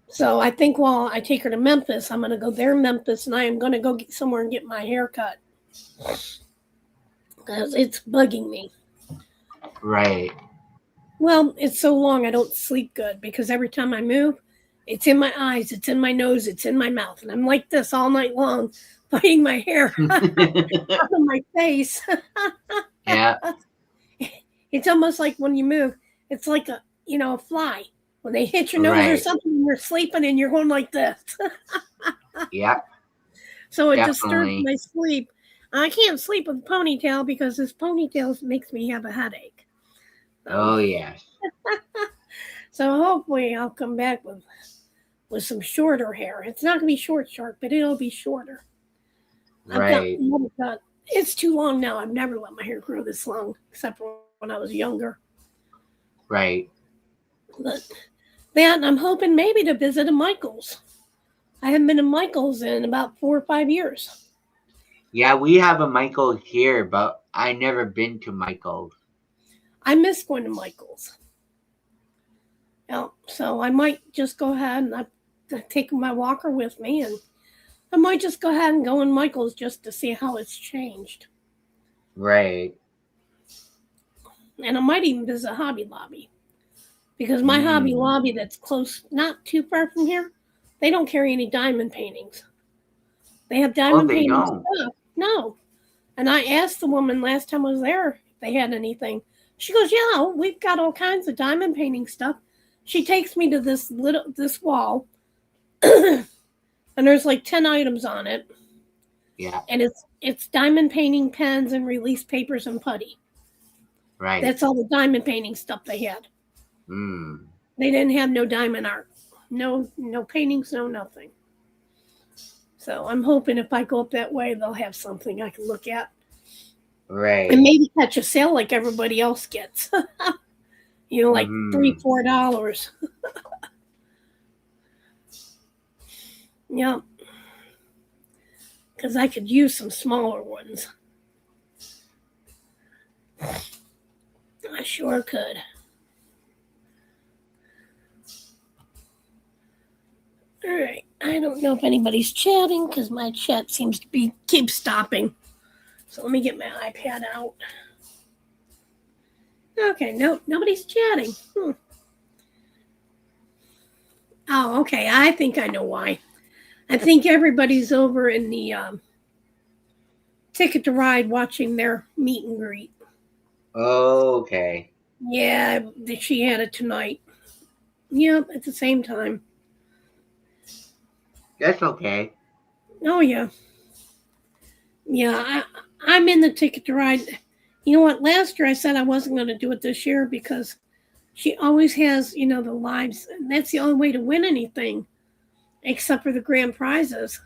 So I think while I take her to Memphis, I'm going to go there in Memphis, and I am going to go get somewhere and get my hair cut because it's bugging me. Right. Well, it's so long I don't sleep good because every time I move, it's in my eyes, it's in my nose, it's in my mouth, and I'm like this all night long, biting my hair out of my face. Yeah. It's almost like when you move, it's like a fly. When they hit your nose or something, and you're sleeping and you're going like this. Yeah. So it disturbs my sleep. I can't sleep with a ponytail because this ponytail makes me have a headache. Oh, yes. So hopefully I'll come back with some shorter hair. It's not going to be short, but it'll be shorter. Right. It's too long now. I've never let my hair grow this long, except for when I was younger. Right. But that, and I'm hoping maybe to visit a Michael's. I haven't been to Michael's in about 4 or 5 years. Yeah, we have a Michael's here, but I never been to Michael's. I miss going to Michael's. So I might just go ahead and I take my walker with me, and I might just go ahead and go in Michael's just to see how it's changed. Right. And I might even visit Hobby Lobby. Because my Hobby Lobby that's close, not too far from here, they don't carry any diamond paintings. They have diamond paintings stuff. No. And I asked the woman last time I was there if they had anything. She goes, yeah, we've got all kinds of diamond painting stuff. She takes me to this wall, and there's like 10 items on it. Yeah. And it's diamond painting pens and release papers and putty. Right. That's all the diamond painting stuff they had. They didn't have no diamond art, no paintings, no nothing. So I'm hoping if I go up that way, they'll have something I can look at. Right. And maybe catch a sale like everybody else gets. Like $3-4. Yep. Because I could use some smaller ones. I sure could. All right. I don't know if anybody's chatting because my chat seems to keep stopping. So let me get my iPad out. Okay, no, nobody's chatting. Oh, okay. I think I know why. I think everybody's over in the Ticket to Ride watching their meet and greet. Oh, okay. Yeah, she had it tonight. Yep, at the same time. That's okay. Oh, yeah. Yeah, I'm in the Ticket to Ride. You know what? Last year I said I wasn't going to do it this year because she always has, the lives. And that's the only way to win anything, except for the grand prizes,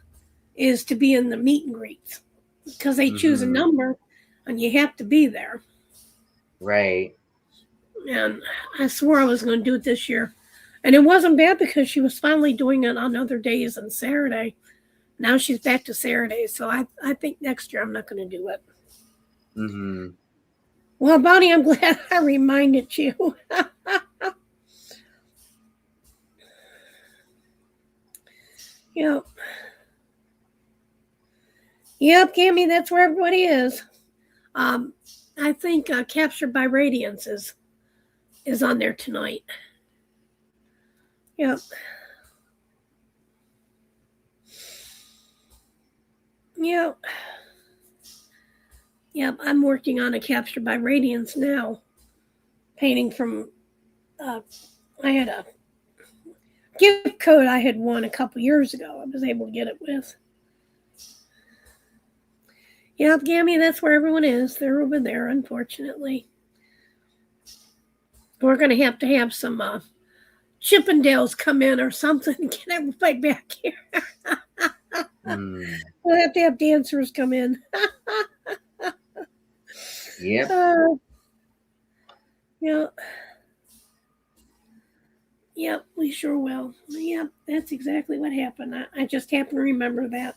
is to be in the meet and greets. Because they choose a number and you have to be there. Right. And I swore I was going to do it this year. And it wasn't bad because she was finally doing it on other days than Saturday. Now she's back to Saturday. So I think next year I'm not going to do it. Well, Bonnie, I'm glad I reminded you. Yep. Yep, Cammy, that's where everybody is. I think Captured by Radiance is on there tonight. Yep. Yep. Yep, I'm working on a Captured by Radiance now. Painting from, I had a gift code I had won a couple years ago. I was able to get it with. Yep, Gammy, that's where everyone is. They're over there, unfortunately. We're going to have some Chippendales come in or something to get everybody back here. We'll have to have dancers come in. Yep. Yep. Yep, we sure will. Yep, that's exactly what happened. I just happen to remember that.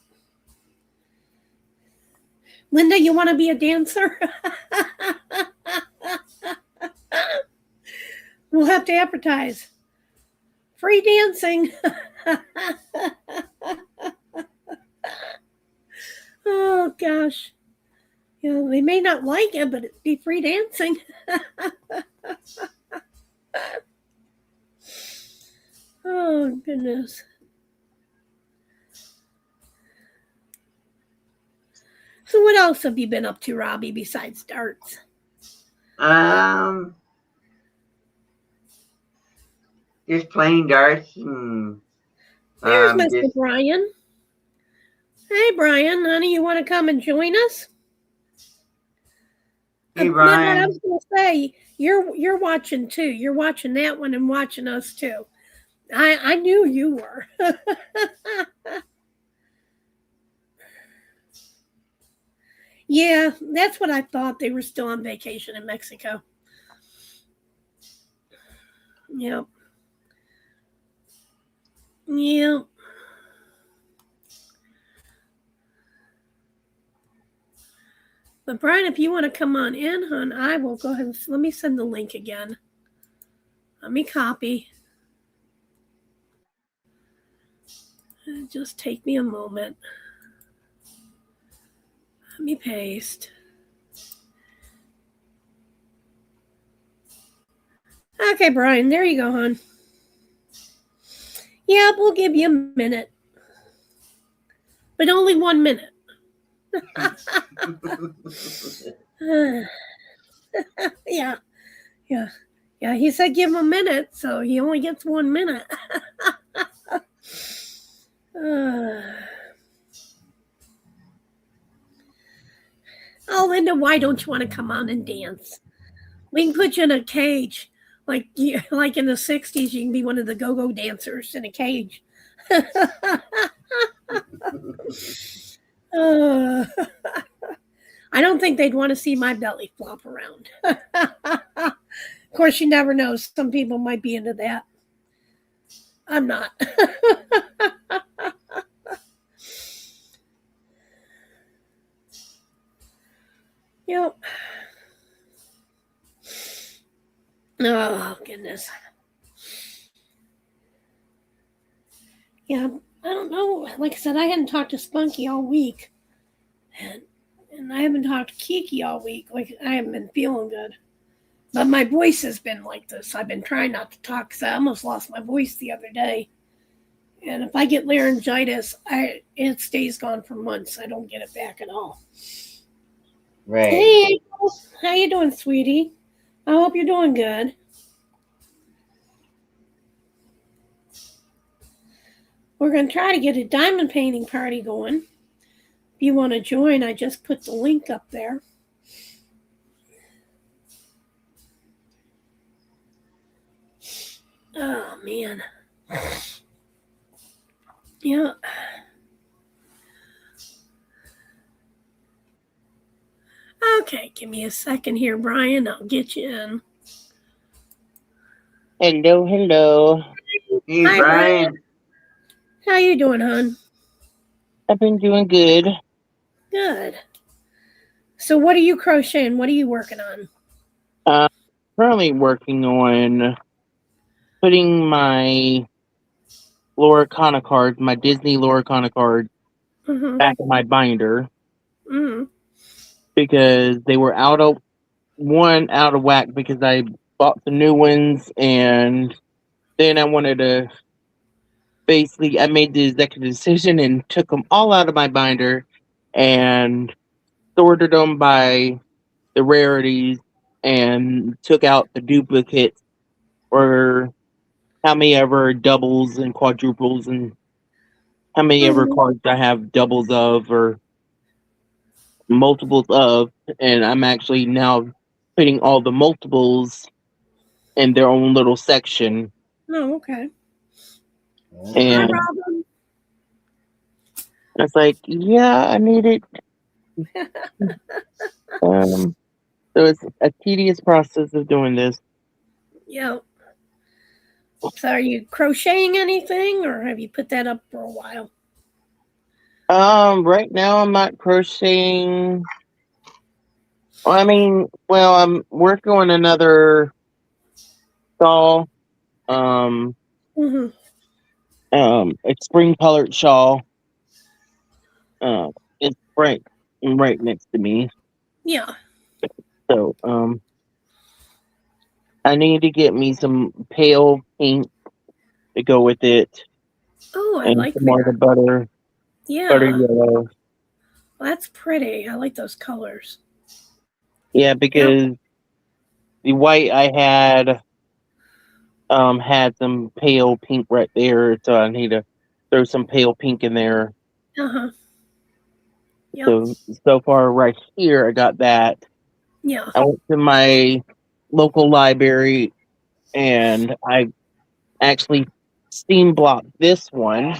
Linda, you want to be a dancer? We'll have to advertise. Free dancing. Oh, gosh. You know, they may not like it, but it'd be free dancing. Oh, goodness. So what else have you been up to, Robbie, besides darts? Just playing darts. There's Mr. Bryan. Hey, Bryan, honey, you want to come and join us? Hey, Bryan. I was going to say, you're watching too. You're watching that one and watching us too. I knew you were. Yeah, that's what I thought. They were still on vacation in Mexico. Yep. Yep. But Bryan, if you want to come on in, hon, I will go ahead and let me send the link again. Let me copy. Just take me a moment. Let me paste. Okay, Bryan, there you go, hon. Yeah, we'll give you a minute. But only 1 minute. Yeah. He said give him a minute, so he only gets 1 minute. Oh, Linda, why don't you want to come on and dance? We can put you in a cage, like in the 60s. You can be one of the go-go dancers in a cage. I don't think they'd want to see my belly flop around. Of course, you never know. Some people might be into that. I'm not. Yep. Oh, goodness. Yeah, I don't know. Like I said, I hadn't talked to Spunky all week. And I haven't talked to Kiki all week. Like, I haven't been feeling good. But my voice has been like this. I've been trying not to talk because I almost lost my voice the other day. And if I get laryngitis, it stays gone for months. I don't get it back at all. Right. Hey, how you doing, sweetie? I hope you're doing good. We're going to try to get a diamond painting party going. If you want to join, I just put the link up there. Oh, man. Yeah. Okay, give me a second here, Bryan. I'll get you in. Hello. Hey, Hi, Bryan. How you doing, hon? I've been doing good. Good. So what are you crocheting? What are you working on? Currently working on putting my Loricana card, my Disney Loricana card, back in my binder. Mm. because they were out of whack because I bought the new ones, and then I wanted to basically I made the executive decision and took them all out of my binder and sorted them by the rarities and took out the duplicates or how many ever doubles and quadruples and how many ever cards I have doubles of or multiples of, and I'm actually now putting all the multiples in their own little section. Oh, okay. And Hi, Robin. I was like, yeah, I need it. So it's a tedious process of doing this. Yeah. So are you crocheting anything, or have you put that up for a while? Right now I'm not crocheting. I mean, well, I'm working on another shawl. A spring colored shawl. It's right next to me. Yeah. So, I need to get me some pale pink to go with it. Oh, I And like some more of the butter Yeah. yellow. Well, that's pretty. I like those colors. Yeah, because the white I had some pale pink right there, so I need to throw some pale pink in there. Uh-huh. Yep. So far right here I got that. Yeah. I went to my local library and I actually steam blocked this one.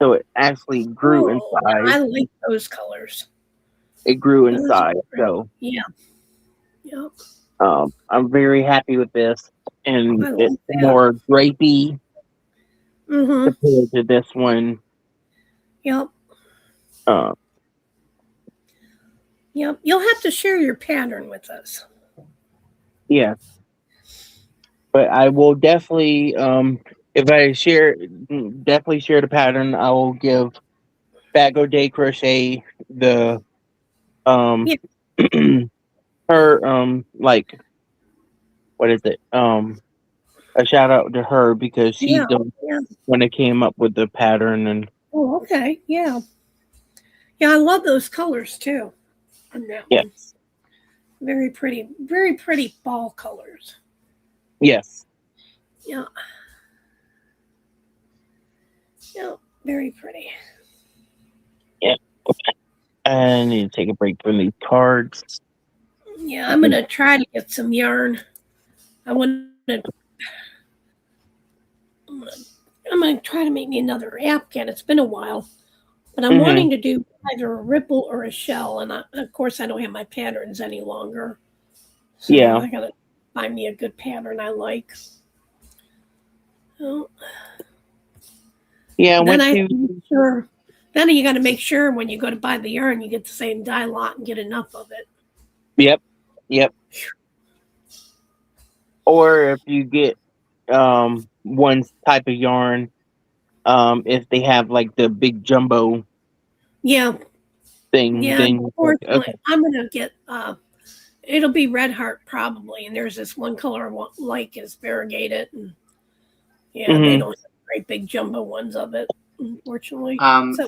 So it actually grew inside. I like those colors. It grew inside. So yeah. Yep. I'm very happy with this. And it's more grapey compared to this one. Yep. Yep. You'll have to share your pattern with us. Yeah. But I will definitely, if I definitely share the pattern, I will give Bag O' Day Crochet the, her, like, what is it? A shout out to her because she's the one that came up with the pattern. And oh, okay. Yeah. Yeah, I love those colors too. On that one. Very pretty fall colors. Yes. Yeah. Yeah, very pretty. Yeah. I need to take a break from these cards. Yeah, I'm gonna try to get some yarn. I'm gonna try to make me another afghan. It's been a while, but I'm wanting to do either a ripple or a shell, and of course I don't have my patterns any longer. So I gotta find me a good pattern I like. Oh. Yeah, then you got to make sure when you go to buy the yarn, you get the same dye lot and get enough of it. Yep. Or if you get one type of yarn, if they have like the big jumbo thing, then unfortunately, I'm gonna get it'll be Red Heart probably, and there's this one color I like is variegated, and they don't have great big jumbo ones of it, unfortunately.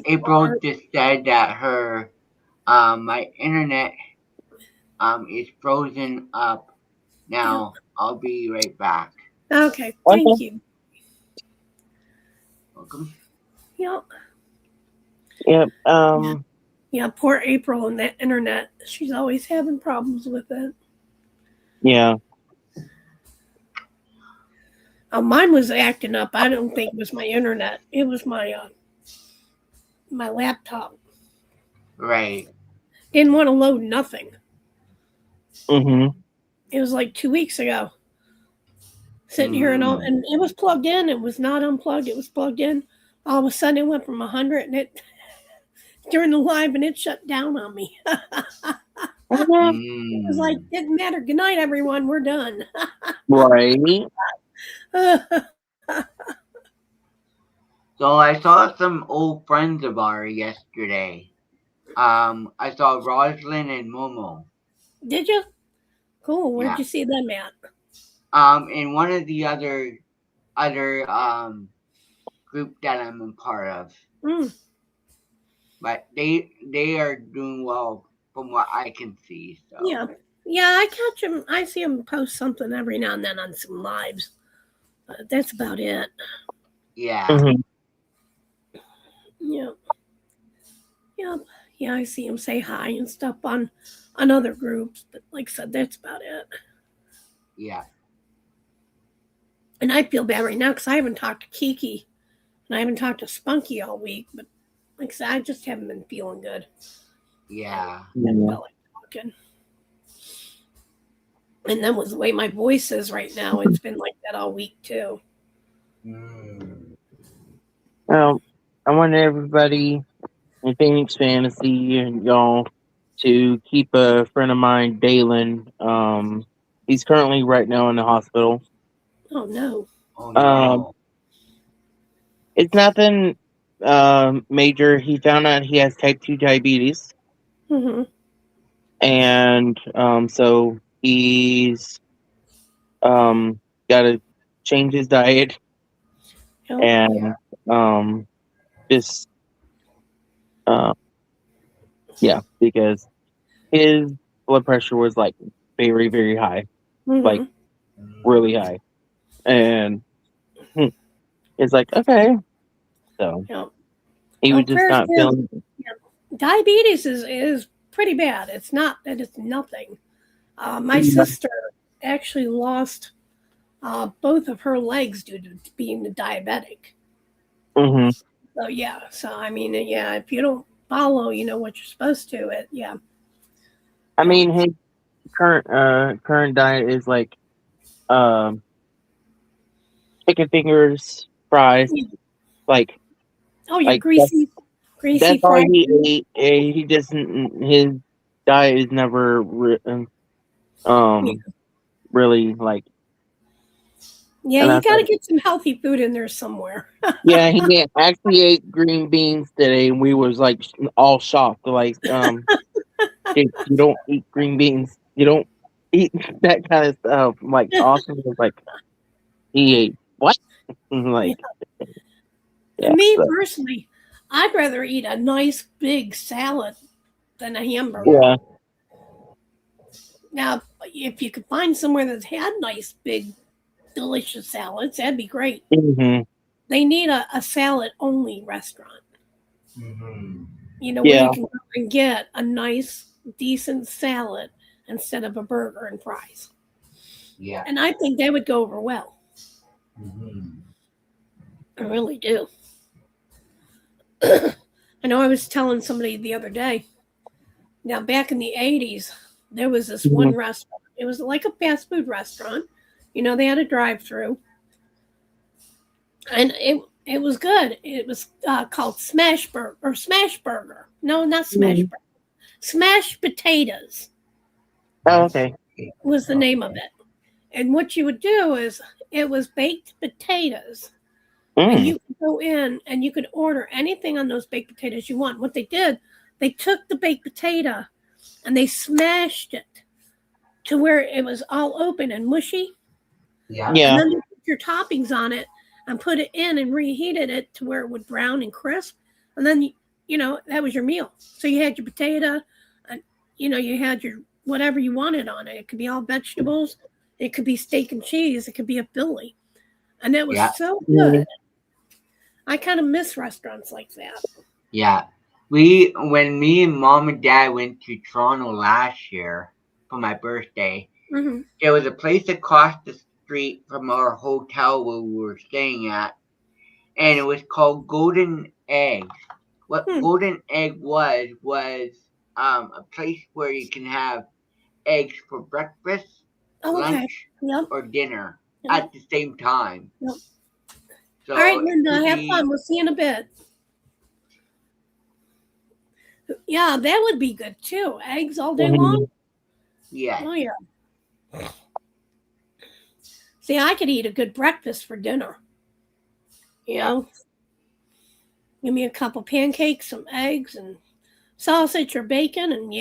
April just said that her my internet is frozen up now. I'll be right back. Okay, thank you. Welcome. Yep. Yeah, poor April and that internet. She's always having problems with it. Yeah. Mine was acting up. I don't think it was my internet. It was my my laptop. Right. Didn't want to load nothing. It was like 2 weeks ago. Sitting here and it was plugged in. It was not unplugged. It was plugged in. All of a sudden, it went from 100 and it during the live and it shut down on me. It was like, didn't matter. Good night, everyone. We're done. Right. So I saw some old friends of ours yesterday. I saw Rosalind and Momo. Did you? Cool. Where'd Yeah. you see them at? In one of the other group that I'm a part of. But they are doing well from what I can see. So yeah, I catch them. I see them post something every now and then on some lives, but that's about it. Yeah. Mm-hmm. Yeah. I see them say hi and stuff on other groups, but like I said, that's about it. Yeah. And I feel bad right now because I haven't talked to Kiki and I haven't talked to Spunky all week, but like I said, I just haven't been feeling good. Yeah. I haven't felt like talking. And then with the way my voice is right now, it's been like that all week too. Well, I want everybody in Phoenix Fantasy and y'all to keep a friend of mine, Dalen. He's currently right now in the hospital. Oh no. Oh no. It's nothing major. He found out he has type 2 diabetes. Mm-hmm. And so he's got to change his diet and just because his blood pressure was like very, very high, like really high, and it's like okay, so he was just not feeling. Diabetes is pretty bad. It's not that it's nothing. My sister actually lost both of her legs due to being a diabetic. Mm-hmm. So I mean, if you don't follow, what you're supposed to, I mean, his current diet is like chicken fingers, fries, like greasy that's all fried. he ate. He doesn't. His diet is never really like. Yeah, you got to get some healthy food in there somewhere. Yeah, he actually ate green beans today, and we was like all shocked. Like, you don't eat green beans. You don't eat that kind of stuff. Like, Austin was like, he ate what? Like, Me personally, I'd rather eat a nice big salad than a hamburger. Yeah. Now, if you could find somewhere that had nice big delicious salads, that'd be great. Mm-hmm. They need a salad only restaurant. Mm-hmm. Where you can go and get a nice, decent salad instead of a burger and fries. Yeah. And I think that would go over well. Mm-hmm. I really do. I know I was telling somebody the other day. Now, back in the 80s, there was this one restaurant. It was like a fast food restaurant. They had a drive-through. And it was good. It was called Smash Burger. No, not Smash Burger. Smash Potatoes. Oh, okay. Was the name of it. And what you would do is it was baked potatoes. And you could go in and you could order anything on those baked potatoes you want. What they did, they took the baked potato and they smashed it to where it was all open and mushy. Yeah. And then you put your toppings on it and put it in and reheated it to where it would brown and crisp. And then, that was your meal. So you had your potato and, you had your whatever you wanted on it. It could be all vegetables. It could be steak and cheese. It could be a fillet. And that was so good. I kind of miss restaurants like that. Yeah. When me and Mom and Dad went to Toronto last year for my birthday, there was a place across the street from our hotel where we were staying at, and it was called Golden Egg. What Golden Egg was a place where you can have eggs for breakfast, lunch, or dinner at the same time. Yep. So all right, Linda, have fun. We'll see you in a bit. Yeah, that would be good too. Eggs all day long? Yeah. Oh, yeah. See, I could eat a good breakfast for dinner. Give me a couple pancakes, some eggs, and sausage or bacon, and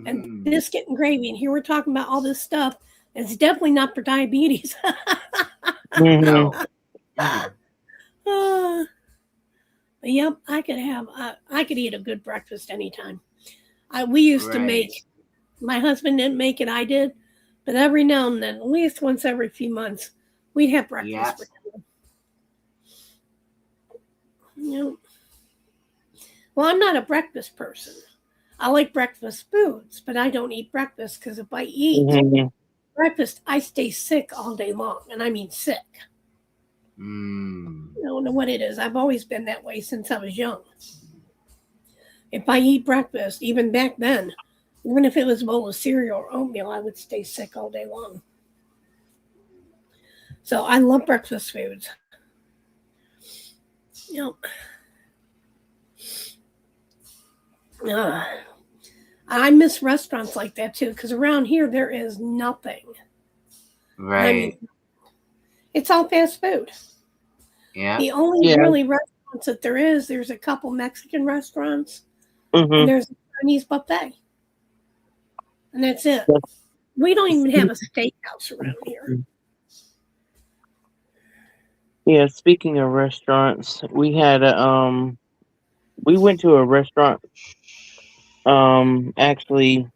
and biscuit and gravy. And here we're talking about all this stuff. It's definitely not for diabetes. No. Yep, I could eat a good breakfast anytime. We used to make, my husband didn't make it, I did, but every now and then, at least once every few months, we'd have breakfast for dinner. Yep. Well, I'm not a breakfast person. I like breakfast foods, but I don't eat breakfast because if I eat breakfast, I stay sick all day long, and I mean sick. I don't know what it is. I've always been that way since I was young. If I eat breakfast, even back then, even if it was a bowl of cereal or oatmeal, I would stay sick all day long. So I love breakfast foods. Yep. I miss restaurants like that too, because around here there is nothing. Right. I mean, it's all fast food. Yeah. The only really restaurants that there's a couple Mexican restaurants, and there's a Chinese buffet, and that's it. We don't even have a steakhouse around here. Yeah, speaking of restaurants, we had we went to a restaurant actually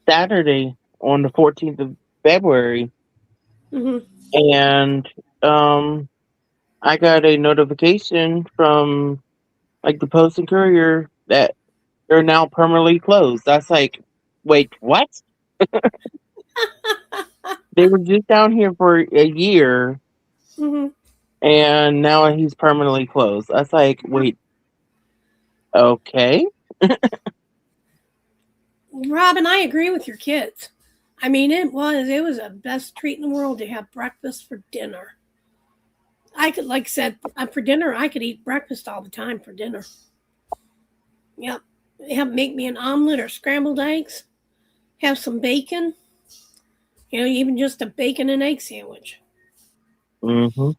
Saturday on the 14th of February. And I got a notification from like the Post and Courier that they're now permanently closed. That's like, wait, what? They were just down here for a year, and now he's permanently closed. That's like, wait, okay. Robin, I agree with your kids. I mean, it was the best treat in the world to have breakfast for dinner. I could, like I said, for dinner, I could eat breakfast all the time for dinner. Yep. Make me an omelet or scrambled eggs. Have some bacon. Even just a bacon and egg sandwich. Oh.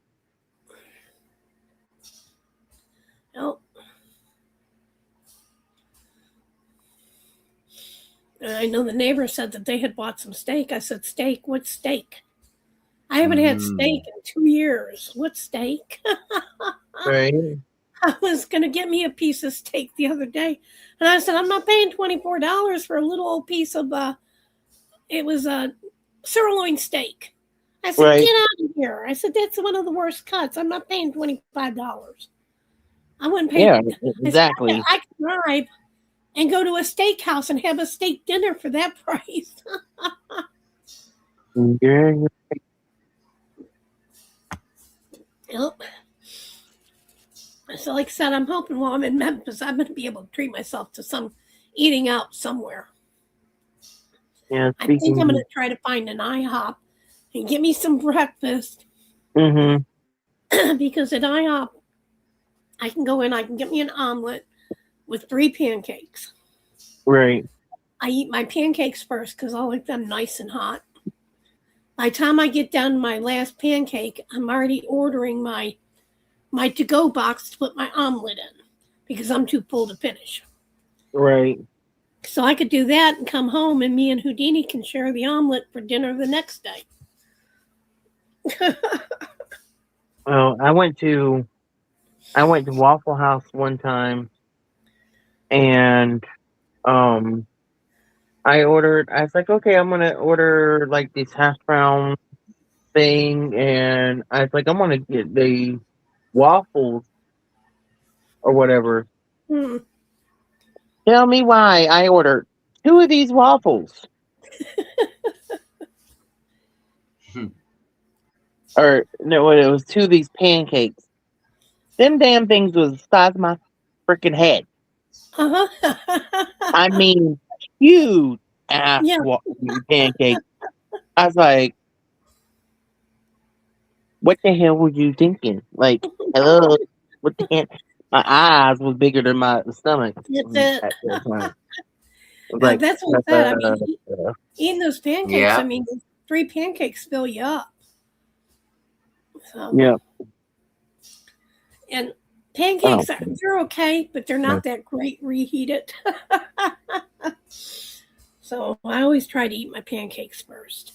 I know the neighbor said that they had bought some steak. I said, steak? What steak? I haven't had steak in 2 years. What steak? Right. I was going to get me a piece of steak the other day. And I said, I'm not paying $24 for a little old piece of, it was a sirloin steak. I said, get out of here. I said, that's one of the worst cuts. I'm not paying $25. I wouldn't pay. Yeah, exactly. I can drive and go to a steakhouse and have a steak dinner for that price. Yeah. Yep. So like I said, I'm hoping while I'm in Memphis, I'm going to be able to treat myself to some eating out somewhere. Yeah, I think I'm going to try to find an IHOP and get me some breakfast. Because at IHOP, I can go in, I can get me an omelet with 3 pancakes. Right. I eat my pancakes first because I like them nice and hot. By the time I get down to my last pancake, I'm already ordering my to-go box to put my omelet in because I'm too full to finish. Right. So I could do that and come home, and me and Houdini can share the omelet for dinner the next day. Well, I went to Waffle House one time, and I was like, okay, I'm gonna order like this hash brown thing, and I was like, I'm gonna get the waffles or whatever. Tell me why I ordered 2 of these waffles. Or no, it was 2 of these pancakes. Them damn things was the size of my freaking head. I mean, huge ass pancakes. I was like, what the hell were you thinking? Like, hello, what the hell? My eyes was bigger than my stomach. That's what I said. I mean, eating those pancakes, I mean, 3 pancakes fill you up. So, yeah. And Pancakes, they're okay, but they're not that great reheated. So I always try to eat my pancakes first.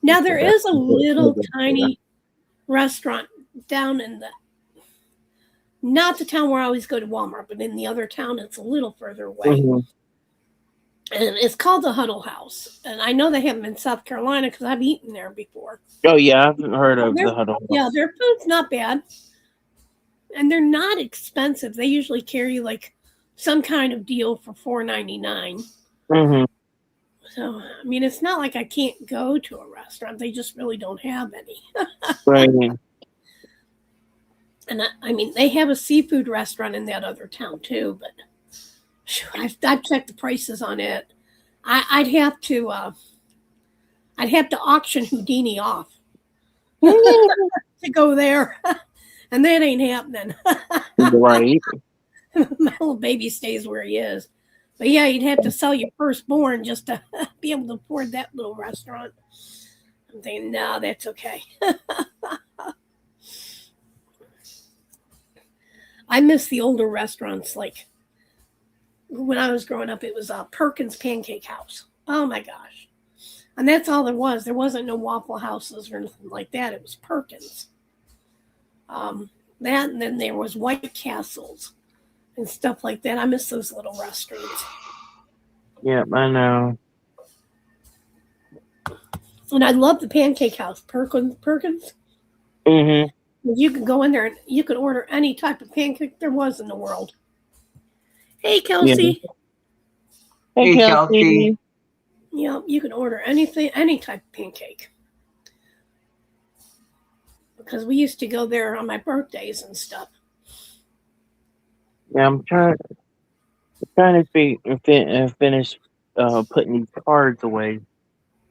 Now there is a little tiny restaurant down in not the town where I always go to Walmart, but in the other town, it's a little further away. Mm-hmm. And it's called the Huddle House. And I know they have them in South Carolina because I've eaten there before. Oh, yeah, I haven't heard of the Huddle House. Yeah, their food's not bad. And they're not expensive. They usually carry like some kind of deal for $4.99. Mm-hmm. So, I mean, it's not like I can't go to a restaurant. They just really don't have any. Right. And I mean, they have a seafood restaurant in that other town too, but I've checked the prices on it. I'd have to auction Houdini off to go there, and that ain't happening. Right. My little baby stays where he is, but yeah, you'd have to sell your firstborn just to be able to afford that little restaurant. I'm thinking, no, that's okay. I miss the older restaurants. Like when I was growing up, it was Perkins Pancake House. Oh my gosh. And that's all there was. There wasn't no Waffle Houses or anything like that. It was Perkins. That, and then there was White Castles and stuff like that. I miss those little restaurants. Yep, I know. And I love the Pancake House. Perkins. Mm-hmm. You could go in there and you could order any type of pancake there was in the world. Hey, Kelsey. Yeah. Hey, Kelsey. Yeah, you can order anything, any type of pancake. Because we used to go there on my birthdays and stuff. Yeah, I'm trying to finish putting these cards away.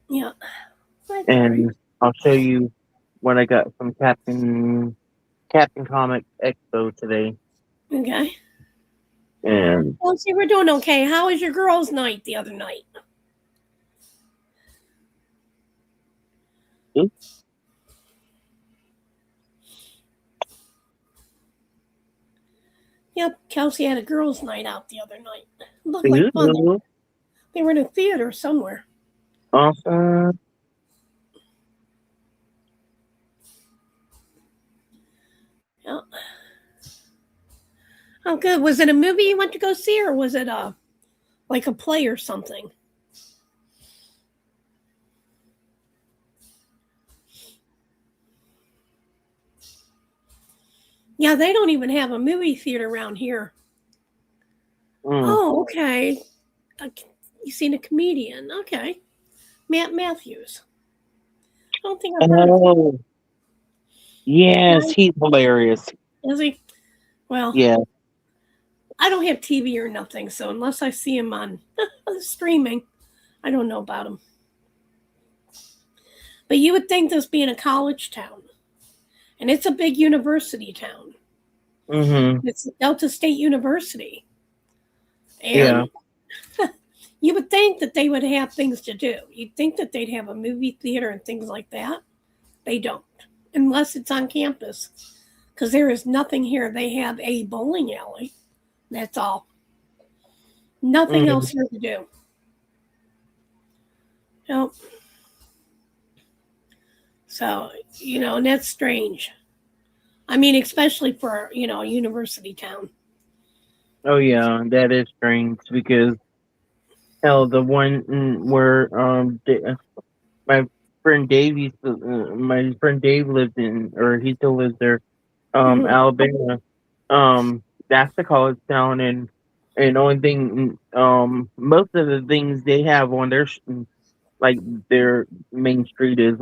Yeah. And I'll show you what I got from Captain Comic Expo today. Okay. And Well, see, we're doing okay. How was your girls' night the other night? Yep, Kelsey had a girls' night out the other night. It looked like fun. They were in a theater somewhere. Awesome. Yep. Oh, good. Was it a movie you went to go see, or was it like a play or something? Yeah, they don't even have a movie theater around here. Oh, okay. You seen a comedian? Okay, Matt Matthews. I don't think I've heard of him. Yes, he's hilarious. Is he? Well, yeah. I don't have TV or nothing, so unless I see him on streaming, I don't know about him. But you would think this being a college town, and it's a big university town. Mm-hmm. It's Delta State University. And you would think that they would have things to do. You'd think that they'd have a movie theater and things like that. They don't, unless it's on campus. Because there is nothing here. They have a bowling alley. That's all. Nothing else here to do. Nope. So, and that's strange. I mean, especially for, a university town. Oh, yeah, that is strange because, hell, the one where my friend Dave lived in, or he still lives there, Alabama. That's the college town, and only thing, most of the things they have on their main street is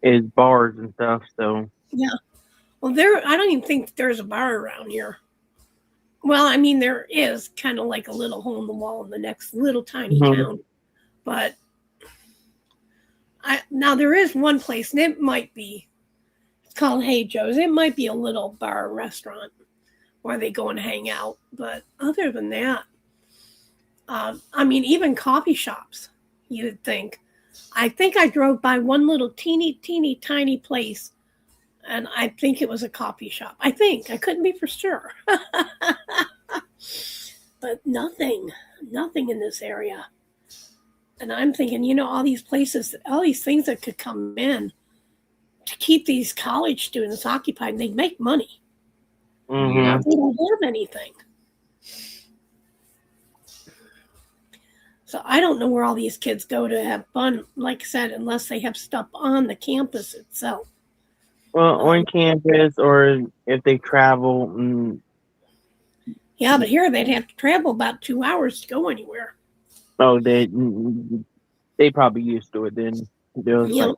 is bars and stuff. So yeah, well, I don't even think there's a bar around here. Well, I mean, there is kind of like a little hole in the wall in the next little tiny town, but now there is one place, and it might be. It's called Hey Joe's. It might be a little bar restaurant where they go and hang out. But other than that, I mean, even coffee shops, you'd think. I think I drove by one little teeny tiny place, and I think it was a coffee shop. I think. I couldn't be for sure. But nothing in this area. And I'm thinking, all these places, all these things that could come in to keep these college students occupied, and they make money. Mm-hmm. They don't have anything. So I don't know where all these kids go to have fun, like I said, unless they have stuff on the campus itself. Well, on campus, or if they travel. Yeah, but here they'd have to travel about 2 hours to go anywhere. Oh, they probably used to it then. Like,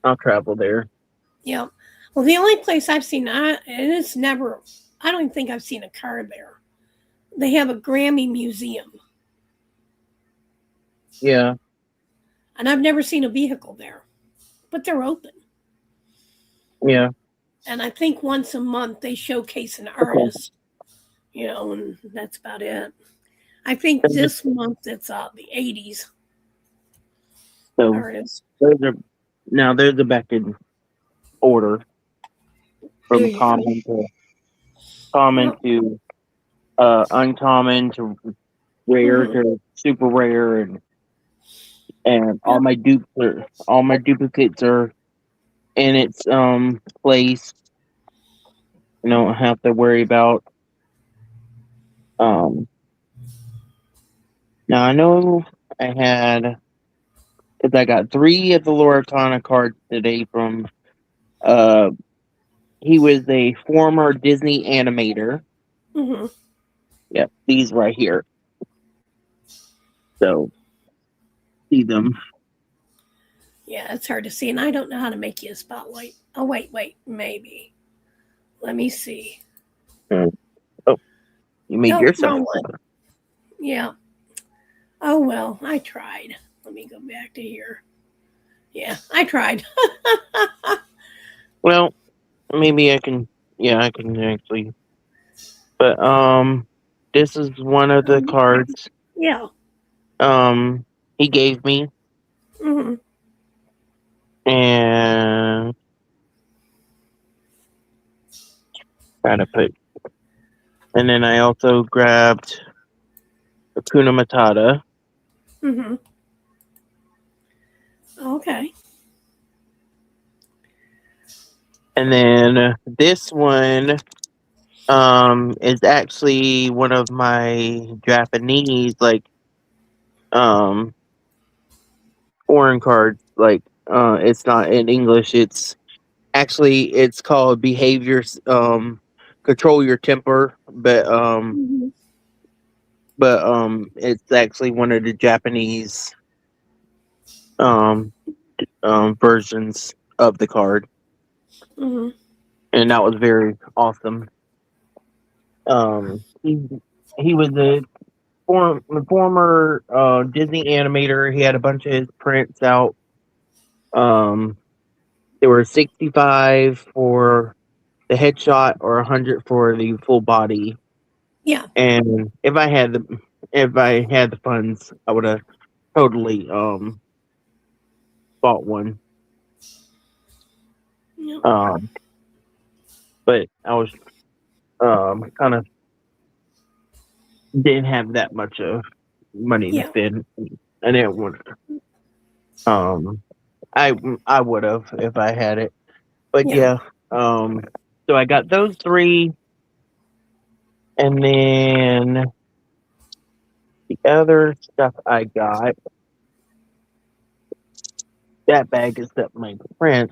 I'll travel there. Yeah. Well, the only place I've seen, and it's never, I don't even think I've seen a car there. They have a Grammy museum. Yeah. And I've never seen a vehicle there, but they're open. Yeah. And I think once a month they showcase an artist, and that's about it. I think this month it's the 80s artists. There's a back in order from common to uncommon to rare to super rare, and all my duplicates are in its place. I don't have to worry about. Now I know I had, because I got 3 of the Loracana cards today from. He was a former Disney animator. Mm-hmm. Yep, these right here. So, see them. Yeah, it's hard to see, and I don't know how to make you a spotlight. Oh, wait, maybe. Let me see. Oh, you made yourself. Yeah. Oh, well, I tried. Let me go back to here. Yeah, I tried. Well, maybe I can. Yeah, I can actually. But this is one of the cards. Yeah. He gave me. Mm-hmm. And gotta put. And then I also grabbed Hakuna Matata. Mm-hmm. Okay. And then this one is actually one of my Japanese foreign cards. It's not in English. It's called Behaviors Control Your Temper, but it's actually one of the Japanese versions of the card. Mm-hmm. And that was very awesome. He was a former Disney animator. He had a bunch of his prints out. There were 65 for the headshot or 100 for the full body. Yeah. And if I had the funds, I would have totally bought one. Yeah. But I was kind of didn't have that much of money to spend. I didn't want to. I would have if I had it. But yeah. So I got those 3, and then the other stuff I got, that bag is up my print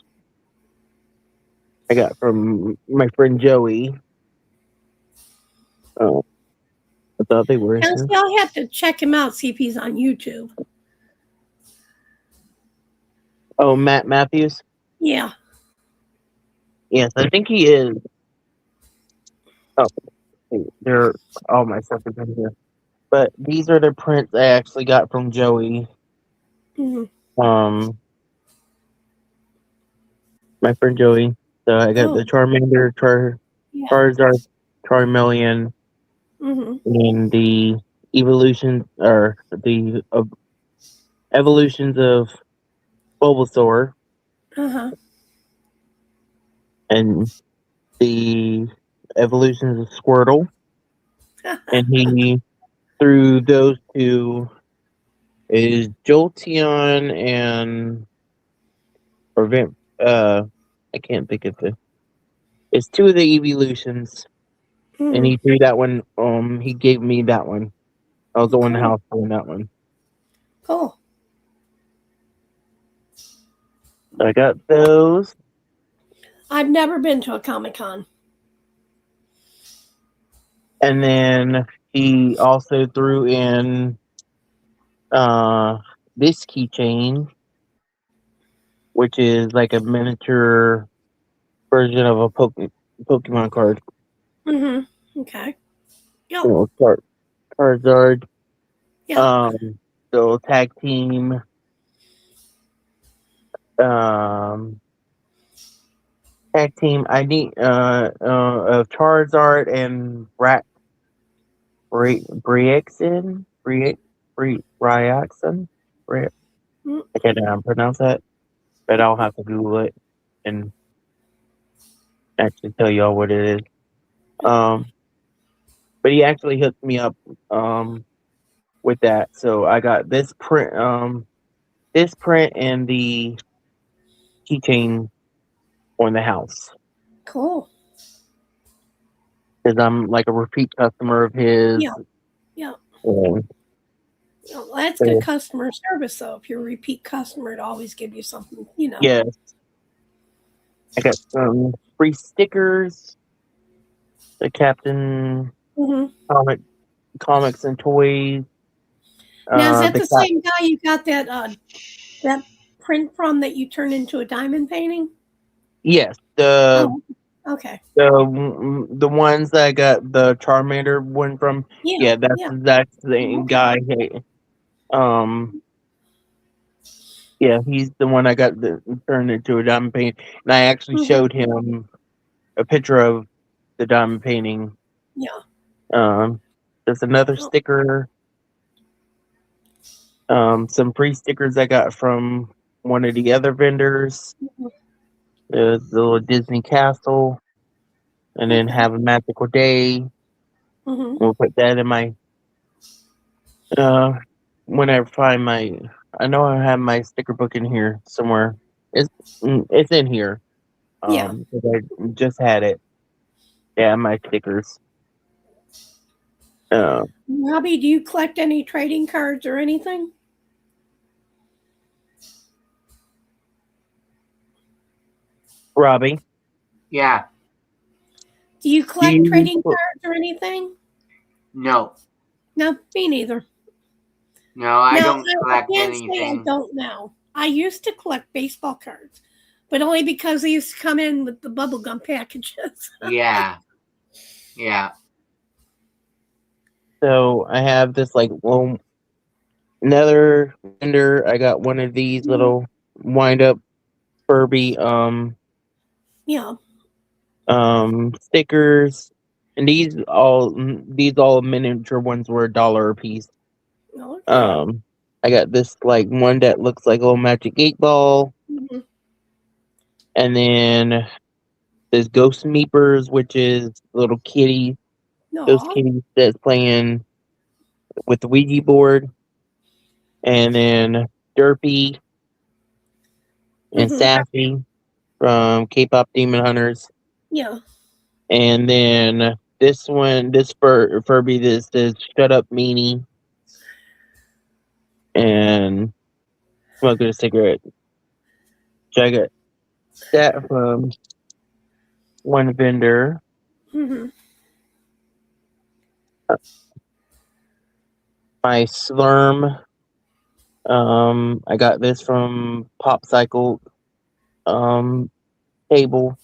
I got from my friend Joey. Oh, I thought they were. I'll have to check him out, see if he's on YouTube. Oh, Matt Matthews? Yeah. Yes, I think he is. Oh, they're all my stuff is in here. But these are the prints I actually got from Joey. Mm-hmm. My friend Joey. So I got the Charmander, Charizard, Charmeleon, and the evolutions of Bulbasaur, Uh-huh. and the evolutions of Squirtle, and he threw those two is Jolteon and or I can't think of the. It's two of the evolutions, and he threw that one. He gave me that one. I was the one in the house doing that one. Cool. I got those. I've never been to a Comic-Con. And then he also threw in this keychain, which is like a miniature version of a Pokemon card. Mm-hmm. Okay. Yep. Charizard. Yeah. So tag team. Tag team. I need of Charizard and Bryaxon. Bryaxon. I can't pronounce that, but I'll have to Google it and actually tell y'all what it is. But he actually hooked me up with that, so I got this print and the keychain on the house. Cool. Because I'm like a repeat customer of his. Yeah. Well, that's good customer service, though. If you're a repeat customer, it always give you something, Yes. I got some free stickers. The Captain Comics and Toys. Now, is that the same guy you got that print from that you turned into a diamond painting? Yes. Okay. The ones that I got the Charmander one from. Yeah, that's the guy. Yeah, he's the one I got turned into a diamond painting, and I actually showed him a picture of the diamond painting. Yeah. There's another sticker. Some free stickers I got from one of the other vendors. The little Disney castle, and then Have a Magical Day. We'll put that in my. When I find I know I have my sticker book in here somewhere. It's in here. I just had it. Yeah, my stickers. Robbie, do you collect any trading cards or anything? Robbie? Yeah. Do you collect trading cards or anything? No. No, me neither. No, I don't collect anything. I don't know. I used to collect baseball cards, but only because they used to come in with the bubblegum packages. Yeah. So I have this another vendor. I got one of these little wind up Furby stickers, and these all miniature ones were $1 a piece. Okay. I got this one that looks like a little Magic 8-Ball, and then there's Ghost Meepers, which is little kitty. Those kitties that's playing with the Ouija board, and then Derpy and Sassy from K-pop Demon Hunters. Yeah. And then this Furby, this says "Shut Up, Meanie," and smoking a cigarette. So I got that from one vendor. My Slurm. I got this from Pop Cycle table.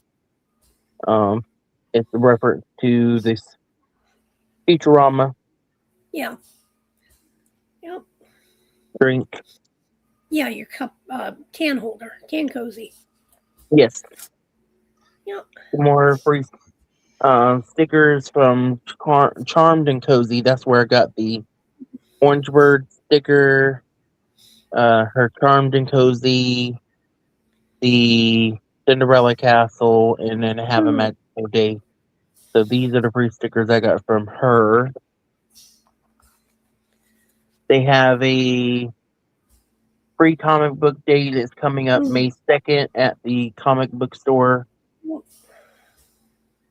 It's a reference to this Futurama. Yeah. Yep. Drink. Yeah, your cup can holder, can cozy. Yes. Yep. More free stickers from Charmed and Cozy. That's where I got the Orange Bird sticker. Her Charmed and Cozy the Cinderella Castle, and then Have a Magical Day. So these are the free stickers I got from her. They have a free comic book day that's coming up May 2nd at the comic book store.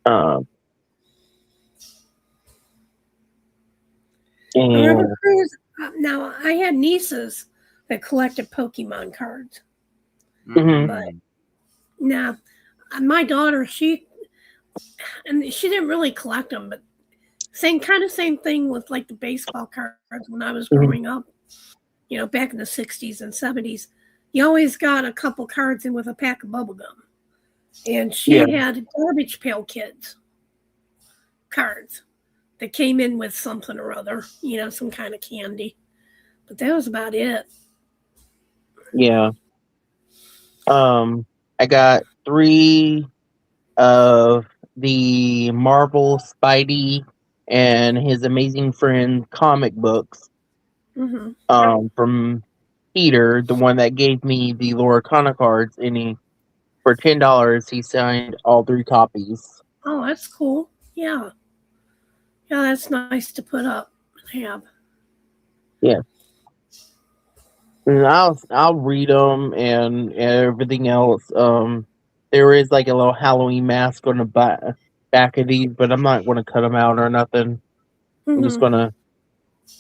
Now, I had nieces that collected Pokemon cards. But now, my daughter, she didn't really collect them, but same thing with like the baseball cards when I was growing up. You know, back in the 60s and 70s, you always got a couple cards in with a pack of bubble gum. And she had Garbage Pail Kids cards that came in with something or other, you know, some kind of candy. But that was about it. Yeah. I got 3 of the Marvel Spidey and His Amazing Friend comic books. From Peter, the one that gave me the Lorcana cards, and for $10 he signed all 3 copies. Oh, that's cool. Yeah. Yeah, that's nice to put up and have. Yeah. And I'll read them and everything else. There is like a little Halloween mask on the back of these, but I'm not going to cut them out or nothing. I'm just going to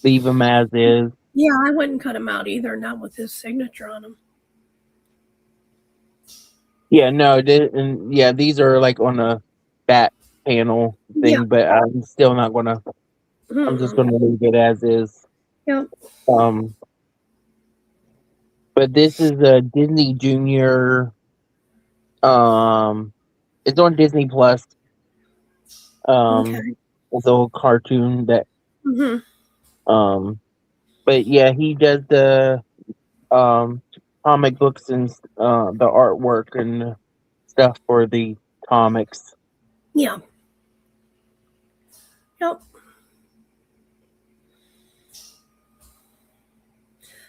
leave them as is. Yeah, I wouldn't cut them out either, not with his signature on them. Yeah, no, these are like on a back panel thing, but I'm still not going to. I'm just going to leave it as is. Yep. But this is a Disney Junior. It's on Disney Plus. It's a little cartoon that. But yeah, he does the comic books and the artwork and stuff for the comics. Yeah. Yep.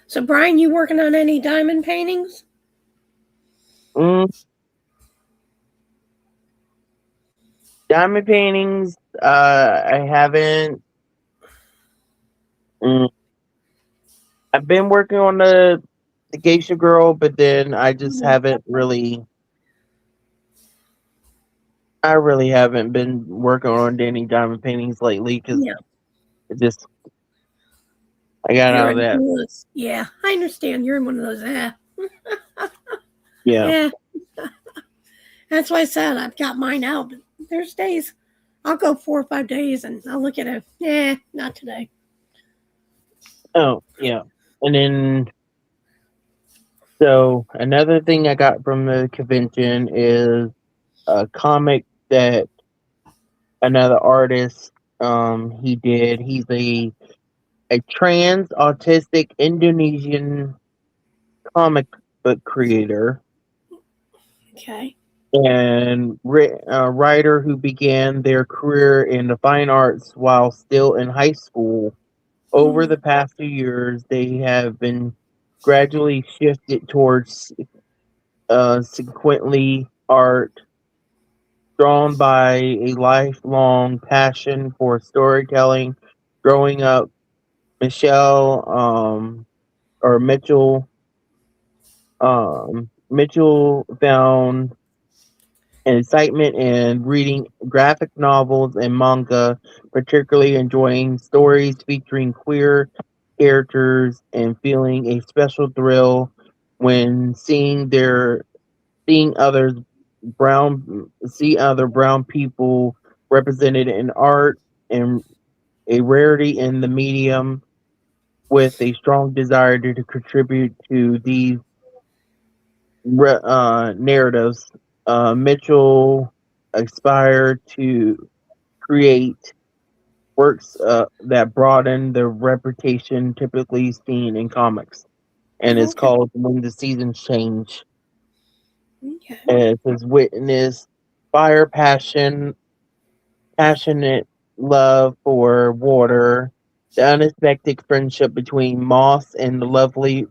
So, Brian, you working on any diamond paintings? Diamond paintings, I haven't. I've been working on the Geisha Girl, but then I just haven't really. I really haven't been working on any diamond paintings lately because it just. I got out of that. Yeah, I understand. You're in one of those. Yeah. That's why I said I've got mine out. But there's days I'll go 4 or 5 days and I'll look at it. Not today. Oh, yeah. And then, so another thing I got from the convention is a comic that another artist he did. He's a trans autistic Indonesian comic book creator. Okay. And writer who began their career in the fine arts while still in high school. Over the past few years, they have been gradually shifted towards sequentially art, drawn by a lifelong passion for storytelling. Growing up, Mitchell found an excitement in reading graphic novels and manga, particularly enjoying stories featuring queer characters and feeling a special thrill when seeing other brown people represented in art, and a rarity in the medium, with a strong desire to contribute to these narratives. Mitchell aspired to create works that broaden the reputation typically seen in comics, and it's called When the Seasons Change. Okay. And it says witness passionate love for water, the unexpected friendship between Moss and a lovely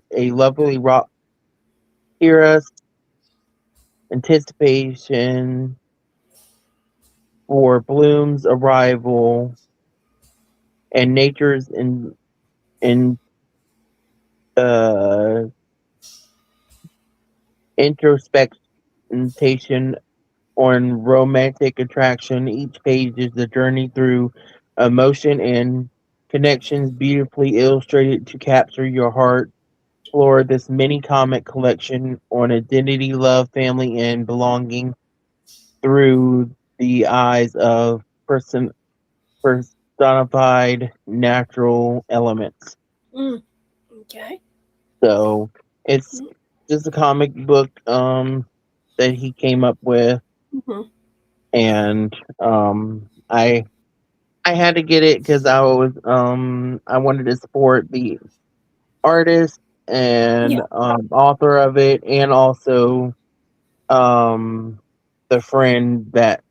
rock Kira anticipation for Bloom's arrival and nature's in uh, introspection on romantic attraction. Each page is a journey through emotion and connections, beautifully illustrated to capture your heart. Explore this mini comic collection on identity, love, family, and belonging through the eyes of personified natural elements. Okay. So it's just a comic book that he came up with, and I had to get it because I wanted to support the artist and author of it, and also the friend that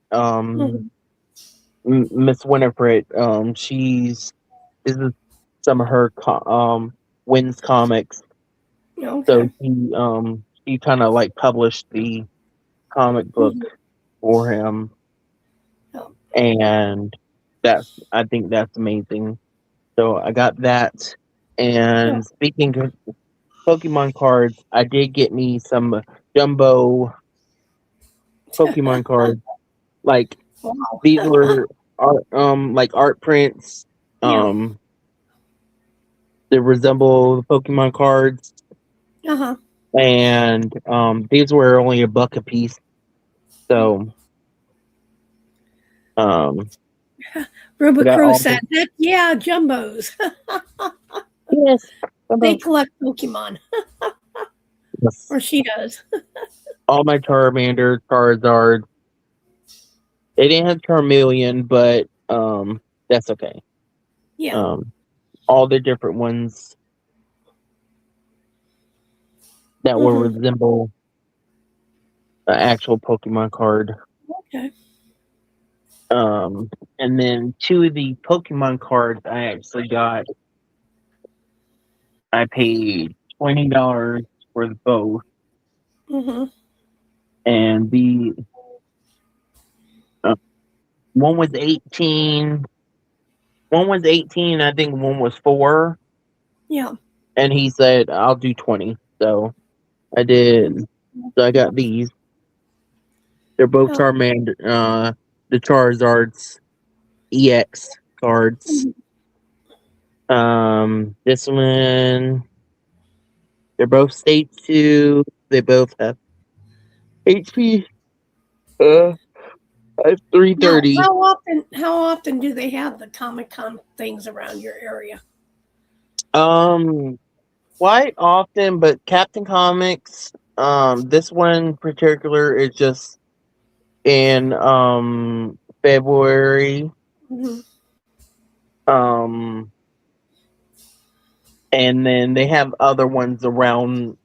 Miss Winifred. This is some of her Wins comics. Okay. So she kind of like published the comic book for him, and I think that's amazing. So I got that. And speaking of Pokemon cards, I did get me some jumbo Pokemon cards. Like these were art prints. That resemble the Pokemon cards. And these were only $1 a piece. So Rubicru said, "Heck yeah, jumbos." Yes. They collect Pokemon. Yes. Or she does. All my Charmander, Charizard. They didn't have Charmeleon, but that's okay. Yeah. All the different ones that will resemble an actual Pokemon card. Okay. And then 2 of the Pokemon cards I actually got, I paid $20 for both. And the one was 18. One was 18. I think one was 4. Yeah. And he said, "I'll do 20." So I did. So I got these. They're both Charmander, the Charizard's EX cards. This one, they're both stage 2. They both have HP 330. How often do they have the Comic-Con things around your area? Quite often, but Captain Comics, this one in particular is just in February. And then they have other ones around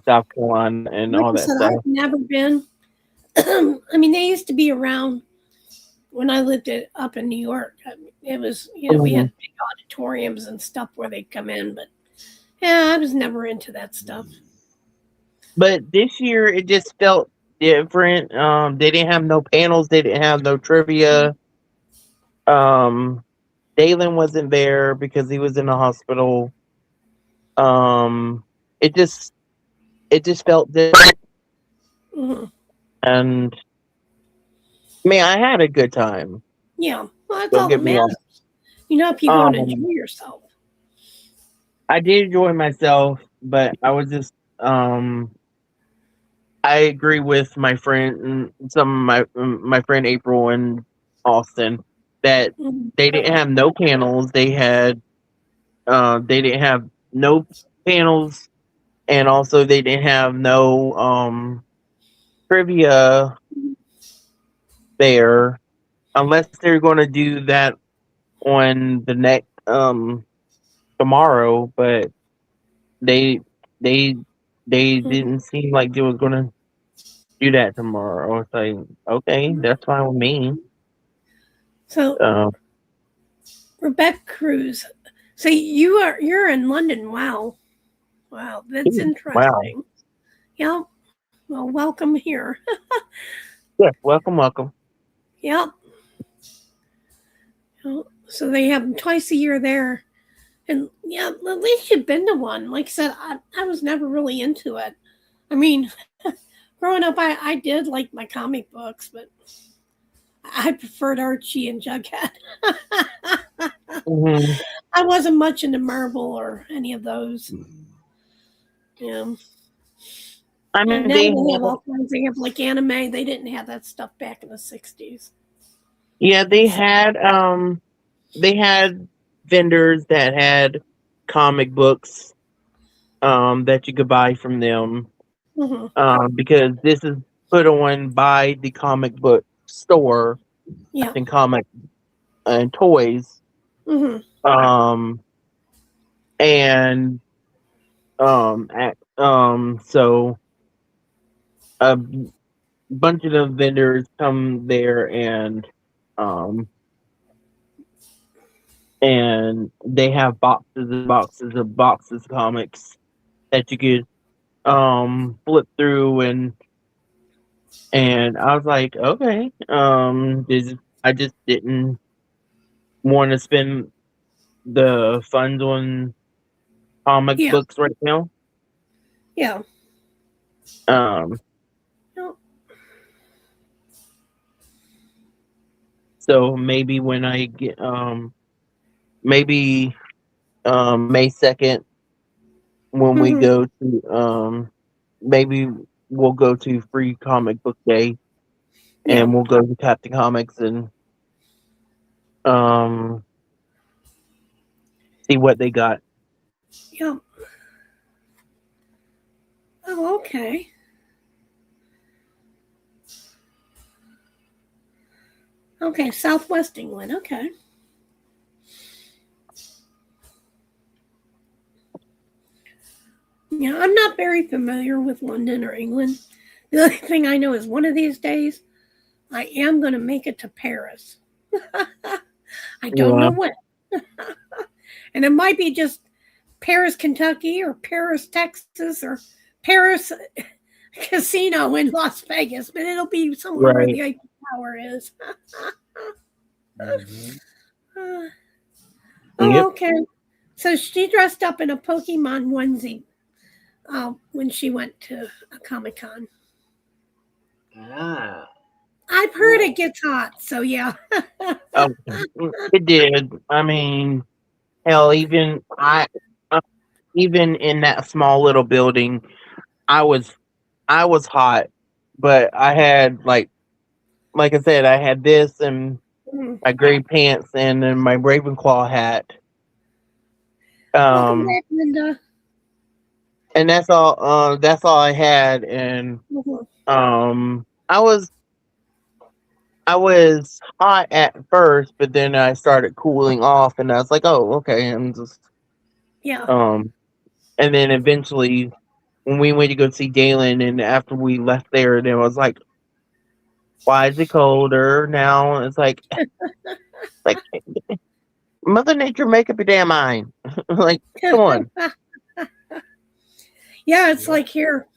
South Carolina and like all that stuff. I've never been. I mean, they used to be around when I lived up in New York. I mean, it was, we had big auditoriums and stuff where they'd come in, but I was never into that stuff. But this year it just felt different. They didn't have no panels. They didn't have no trivia. Dalen wasn't there because he was in the hospital. It just felt different. And I mean, I had a good time. Yeah, well, that's all that matters. If you're going to enjoy yourself. I did enjoy myself, but I was just I agree with my friend, some of my friend April and Austin, that they didn't have no panels. They didn't have no panels, and also they didn't have no trivia there, unless they're going to do that on the next tomorrow. But they didn't seem like they was going to do that tomorrow. I was like, okay, that's fine with me. So Rebecca Cruz. So you're in London. Wow, that's interesting. Wow. Yeah. Well, welcome here. Yeah, welcome. Yep. So they have them twice a year there. And yeah, at least you've been to one. Like I said, I was never really into it. I mean, growing up, I did like my comic books, but I preferred Archie and Jughead. Mm-hmm. I wasn't much into Marvel or any of those. Yeah. I mean, And now they have all kinds. They have like anime. They didn't have that stuff back in the 60s. yeah, they had vendors that had comic books that you could buy from them because this is put on by the comic book store Yeah. and comic and toys. And so a bunch of the vendors come there um and they have boxes and boxes of comics that you could flip through, and I was like, okay, I just didn't want to spend the funds on comic books right now. Yeah. So maybe when I get maybe May 2nd when we go to maybe we'll go to Free Comic Book Day and we'll go to Captain Comics and see what they got. Yeah. Oh, okay. Okay, Southwest England. Okay. Yeah, I'm not very familiar with London or England. The only thing I know is one of these days I am going to make it to Paris. I don't know when. And it might be just Paris, Kentucky, or Paris, Texas, or Paris Casino in Las Vegas, but it'll be somewhere where the Eiffel Tower is. Okay. So she dressed up in a Pokemon onesie when she went to a Comic-Con. I've heard it gets hot, so yeah. It did. I mean, hell, even in that small little building, I was hot, but I had like I said, I had this and my gray pants and then my Ravenclaw hat. Welcome back, Linda. And that's all. That's all I had, and I was hot at first, but then I started cooling off, and I was like, oh, okay, I'm just and then eventually, when we went to go see Galen, and after we left there, then I was like, why is it colder now? It's like Mother Nature, make up your damn mind. Like, come on. Yeah, it's like here.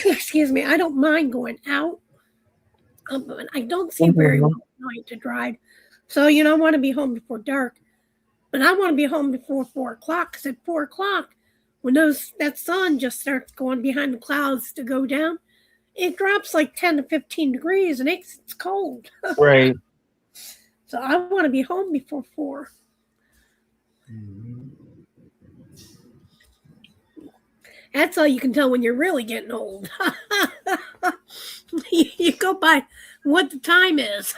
Excuse me. I don't mind going out. I don't see very well at night to drive. So, I want to be home before dark. But I want to be home before 4 o'clock, because at 4 o'clock, when that sun just starts going behind the clouds to go down, it drops like 10 to 15 degrees and it's cold. Right. So I want to be home before 4. That's all you can tell when you're really getting old. You go by what the time is.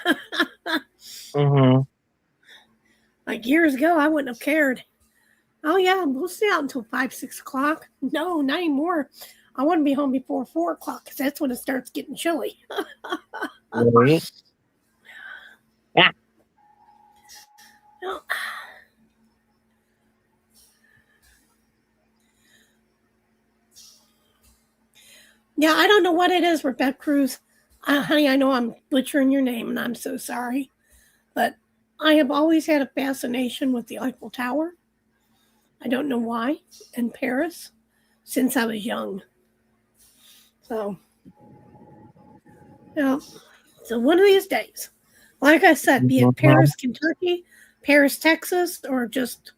Like years ago, I wouldn't have cared. Oh yeah, we'll stay out until 5, 6 o'clock. No, not anymore. I want to be home before 4 o'clock because that's when it starts getting chilly. Right. Yeah. No. Yeah, I don't know what it is, Rebecca Cruz. Honey, I know I'm butchering your name, and I'm so sorry. But I have always had a fascination with the Eiffel Tower. I don't know why, in Paris, since I was young. So, yeah. So one of these days, like I said, be it Paris, Kentucky, Paris, Texas, or just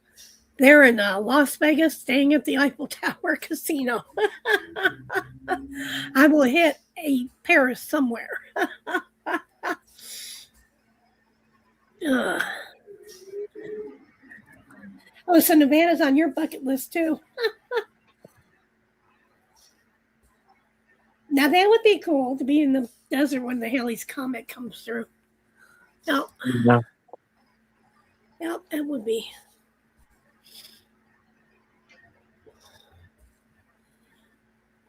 there in Las Vegas, staying at the Eiffel Tower Casino, I will hit a Paris somewhere. Oh, so Nevada's on your bucket list too. Now that would be cool to be in the desert when the Halley's Comet comes through. No. Yeah. Yep, it would be.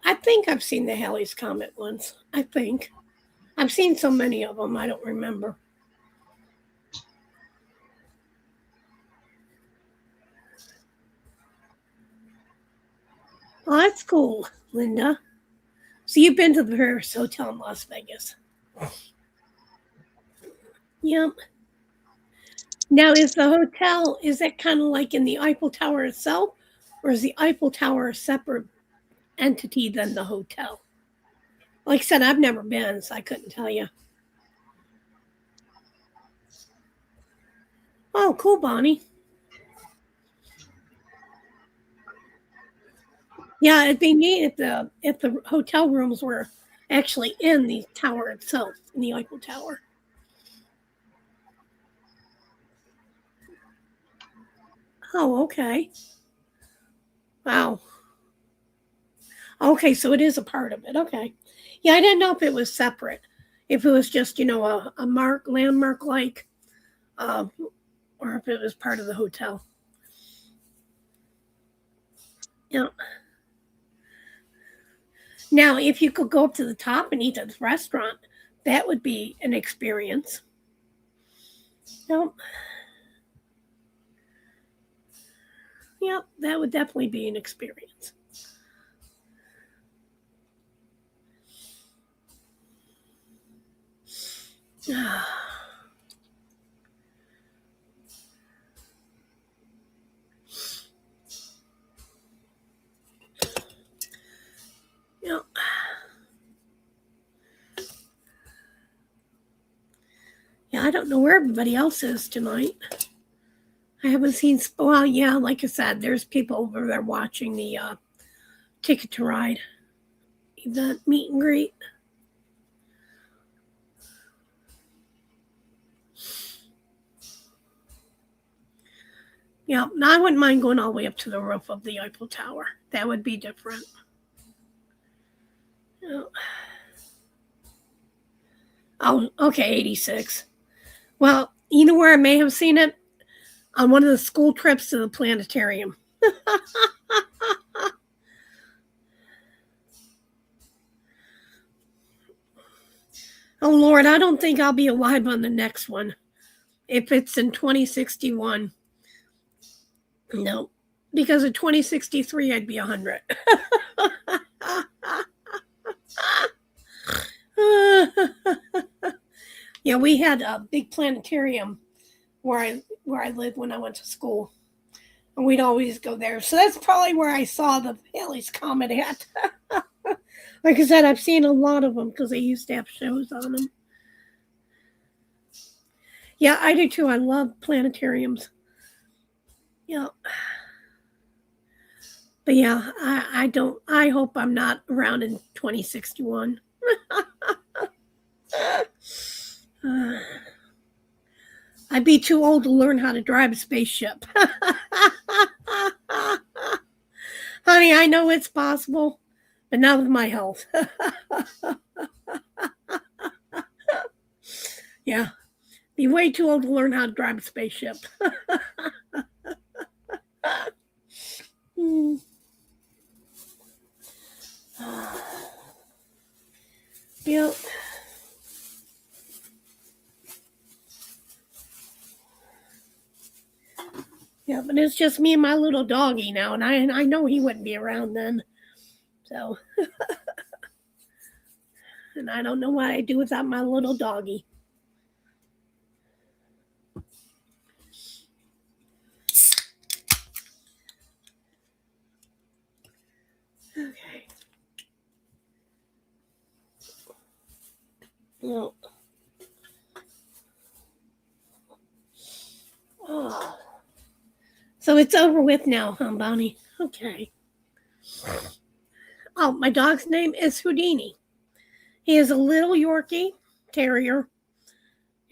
I think I've seen the Halley's Comet once. I think. I've seen so many of them, I don't remember. Oh, that's cool, Linda. So you've been to the Paris Hotel in Las Vegas. Yep. Now, is the hotel, is that kind of like in the Eiffel Tower itself? Or is the Eiffel Tower a separate entity than the hotel? Like I said, I've never been, so I couldn't tell you. Oh, cool, Bonnie. Yeah, it'd be neat if the hotel rooms were actually in the tower itself, in the Eiffel Tower. Oh, okay. Wow. Okay, so it is a part of it. Okay. Yeah, I didn't know if it was separate. If it was just, a landmark like, or if it was part of the hotel. Yeah. Now, if you could go up to the top and eat at the restaurant, that would be an experience. Yep. Yep, that would definitely be an experience. Yep. Yeah, I don't know where everybody else is tonight. I haven't seen, well, yeah, like I said, there's people over there watching the Ticket to Ride event meet and greet. Yeah, now I wouldn't mind going all the way up to the roof of the Eiffel Tower. That would be different. Oh, okay, 86. Well, you know where I may have seen it? On one of the school trips to the planetarium. Oh, Lord, I don't think I'll be alive on the next one. If it's in 2061. No, because in 2063, I'd be 100. Yeah, we had a big planetarium where I lived when I went to school. And we'd always go there. So that's probably where I saw the Halley's Comet at. Like I said, I've seen a lot of them because they used to have shows on them. Yeah, I do too. I love planetariums. Yeah. But yeah, I hope I'm not around in 2061. I'd be too old to learn how to drive a spaceship. Honey, I know it's possible, but not with my health. Yeah, be way too old to learn how to drive a spaceship. Yep. Yeah, but it's just me and my little doggy now, and I know he wouldn't be around then. So, and I don't know what I'd do without my little doggy. Okay. No. Oh. So it's over with now, huh, Bonnie? Okay. Oh, my dog's name is Houdini. He is a little Yorkie terrier,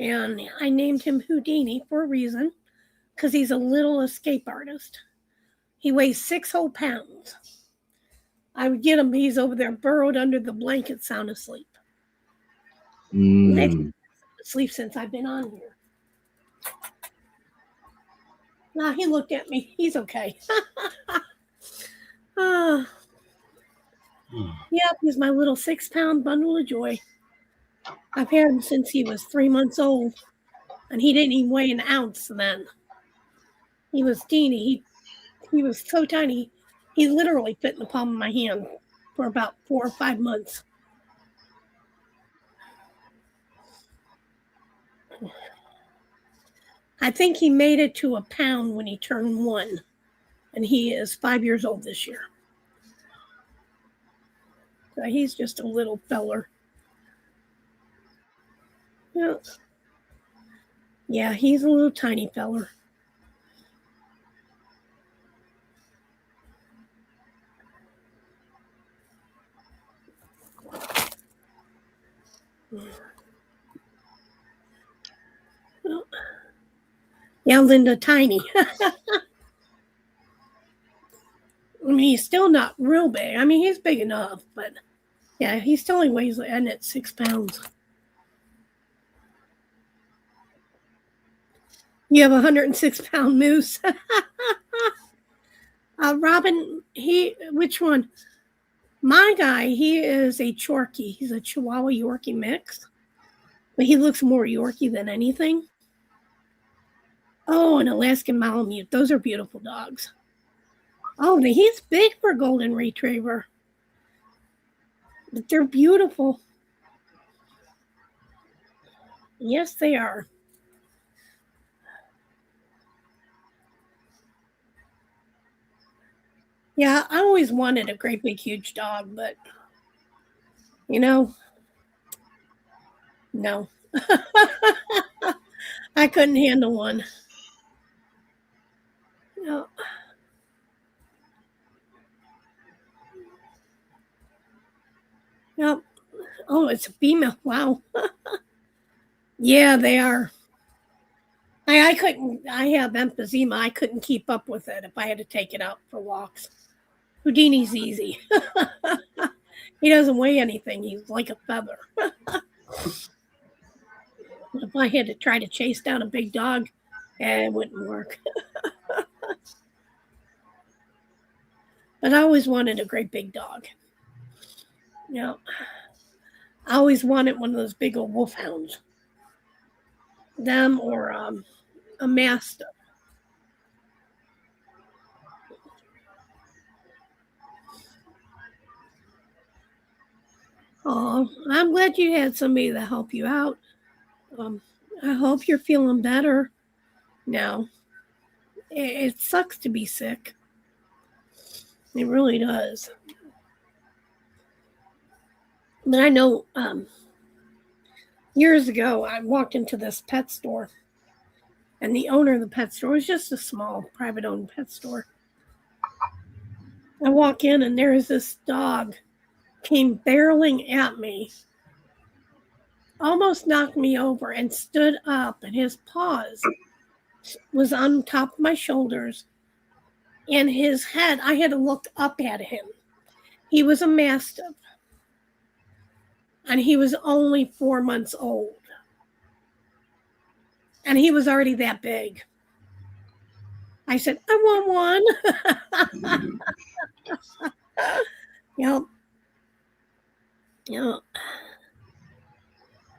and I named him Houdini for a reason, because he's a little escape artist. He weighs 6 whole pounds. I would get him, he's over there burrowed under the blanket, sound asleep. They've asleep since I've been on here. Nah, he looked at me. He's okay. Yep, he's my little 6-pound bundle of joy. I've had him since he was 3 months old, and he didn't even weigh an ounce then. He was teeny. He was so tiny, he literally fit in the palm of my hand for about 4 or 5 months. I think he made it to a pound when he turned 1, and he is 5 years old this year. So he's just a little feller. Yeah, he's a little tiny feller. Yeah, Linda, tiny. I mean, he's still not real big. I mean, he's big enough, but yeah, he still only weighs at 6 pounds. You have a 106-pound moose. Robin, which one? My guy, he is a Chorky. He's a Chihuahua Yorkie mix, but he looks more Yorkie than anything. Oh, an Alaskan Malamute. Those are beautiful dogs. Oh, he's big for a golden retriever. But they're beautiful. Yes, they are. Yeah, I always wanted a great big huge dog, but no. I couldn't handle one. No. Yep. Oh, it's a female. Wow. Yeah, they are. I couldn't. I have emphysema. I couldn't keep up with it if I had to take it out for walks. Houdini's easy. He doesn't weigh anything. He's like a feather. If I had to try to chase down a big dog, it wouldn't work. But I always wanted a great big dog. I always wanted one of those big old wolfhounds. Them or a mastiff. Oh, I'm glad you had somebody to help you out. I hope you're feeling better now. It sucks to be sick. It really does. But I know years ago, I walked into this pet store, and the owner of the pet store was just a small private-owned pet store. I walk in, and there's this dog came barreling at me, almost knocked me over, and stood up, and his paws was on top of my shoulders, and his head, I had to look up at him. He was a mastiff, and he was only 4 months old, and he was already that big. I said, I want one. Yep.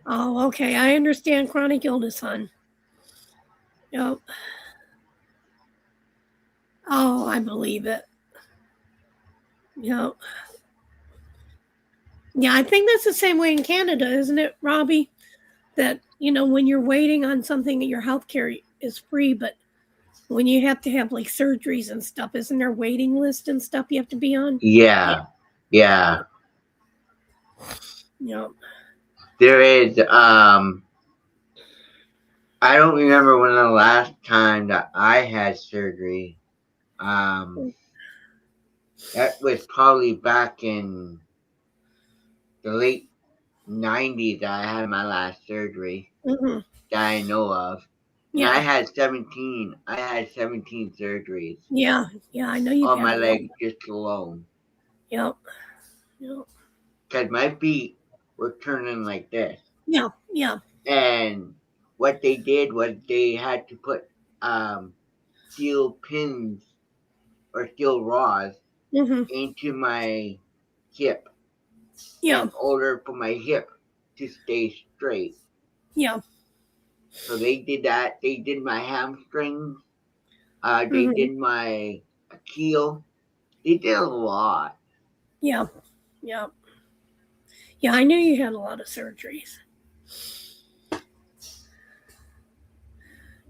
Oh, okay. I understand chronic illness, hon. Yep. Oh, I believe it. Yep. Yeah, I think that's the same way in Canada, isn't it, Robbie? That, when you're waiting on something, your health care is free, but when you have to have like surgeries and stuff, isn't there a waiting list and stuff you have to be on? Yeah. Yep. There is, I don't remember when the last time that I had surgery. That was probably back in the late 90s that I had my last surgery that I know of. And Yeah. I had 17 surgeries. Yeah, I know you've on had my a leg lot. just alone. Yep. Because my feet were turning like this. Yeah. And what they did was they had to put steel pins or steel rods into my hip in order for my hip to stay straight. Yeah. So they did that. They did my hamstrings. They did my Achilles. They did a lot. Yeah. I knew you had a lot of surgeries.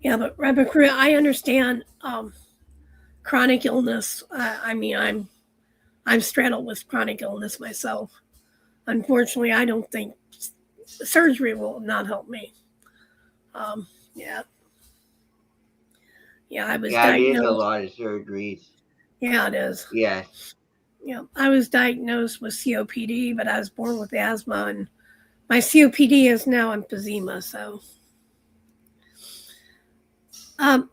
Yeah, but Rebecca, I understand chronic illness. I mean, I'm straddled with chronic illness myself. Unfortunately, I don't think surgery will not help me. Yeah, I was diagnosed. It is a lot of surgeries. Yeah, it is. Yes. Yeah, I was diagnosed with COPD, but I was born with asthma, and my COPD is now emphysema. So,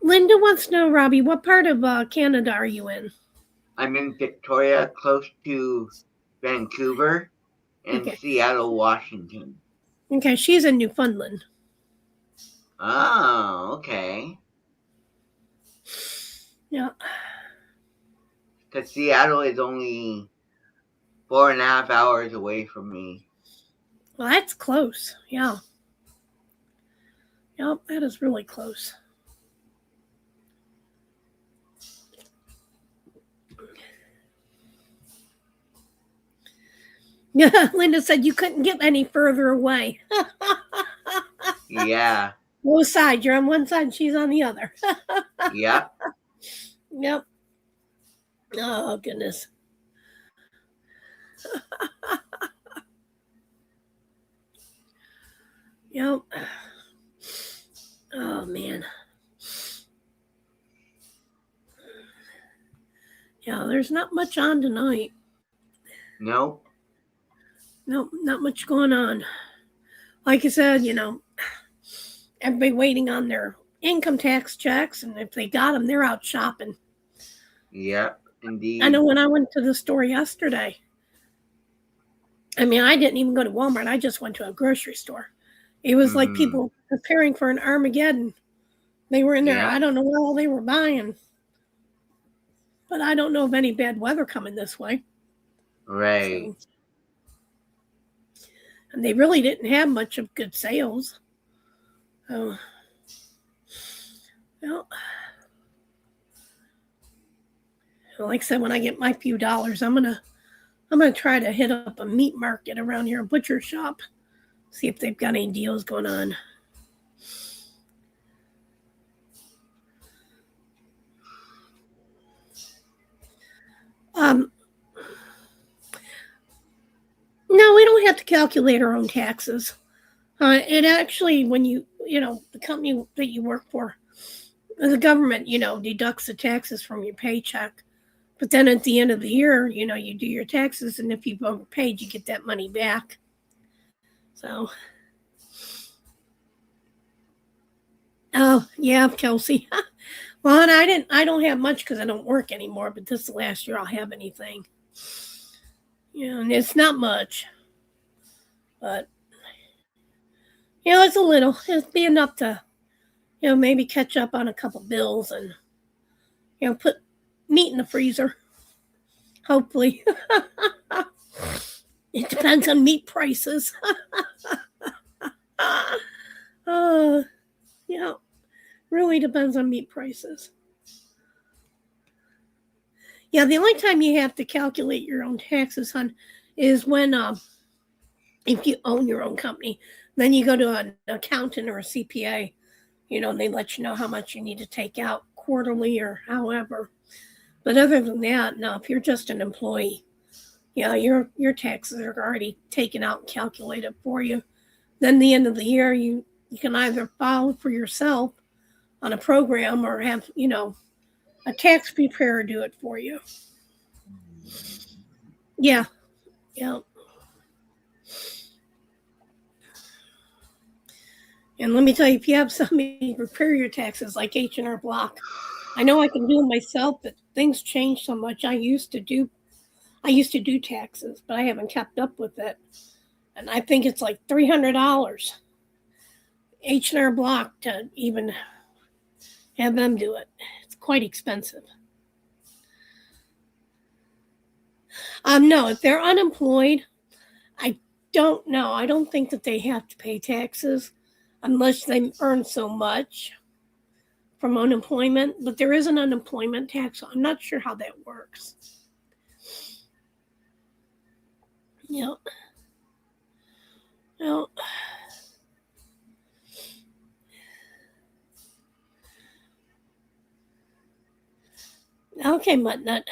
Linda wants to know, Robbie, what part of Canada are you in? I'm in Victoria, close to Vancouver, and Seattle, Washington. Okay, she's in Newfoundland. Oh, okay. Yeah. Because Seattle is only 4.5 hours away from me. Well, that's close. Yeah. Yep, that is really close. Yeah, Linda said you couldn't get any further away. Yeah. Both sides. You're on one side and she's on the other. Yep. Yep. Oh, goodness. Yep. Oh, man. Yeah, there's not much on tonight. Nope. Nope, not much going on. Like I said, everybody waiting on their income tax checks, and if they got them, they're out shopping. Yep, indeed. I know when I went to the store yesterday, I mean, I didn't even go to Walmart. I just went to a grocery store. It was like people preparing for an Armageddon. They were in there. I don't know what all they were buying. But I don't know of any bad weather coming this way. Right. So, and they really didn't have much of good sales. Oh. Well, like I said, when I get my few dollars, I'm gonna try to hit up a meat market around here, a butcher shop, see if they've got any deals going on. No, we don't have to calculate our own taxes. It actually, when the company that you work for, the government, deducts the taxes from your paycheck. But then at the end of the year, you do your taxes, and if you've overpaid, you get that money back. So, oh yeah, Kelsey. Well, and I don't have much because I don't work anymore. But this is the last year I'll have anything. And it's not much, but it's a little. It'll be enough to, maybe catch up on a couple bills and, put meat in the freezer. Hopefully. It depends on meat prices. Really depends on meat prices. Yeah, the only time you have to calculate your own taxes, hon, is when if you own your own company. Then you go to an accountant or a CPA, and they let you know how much you need to take out quarterly or however. But other than that, no, if you're just an employee, your taxes are already taken out and calculated for you. then the end of the year, you can either file for yourself on a program or have, a tax preparer do it for you. Yeah. Yeah. And let me tell you, if you have somebody prepare your taxes like H&R Block, I know I can do them myself, but things change so much. I used to do taxes, but I haven't kept up with it. And I think it's like $300 H&R Block to even have them do it. It's quite expensive. No, if they're unemployed, I don't know. I don't think that they have to pay taxes unless they earn so much from unemployment. But there is an unemployment tax. So I'm not sure how that works. Yeah. Well, okay, MUTTNUTT.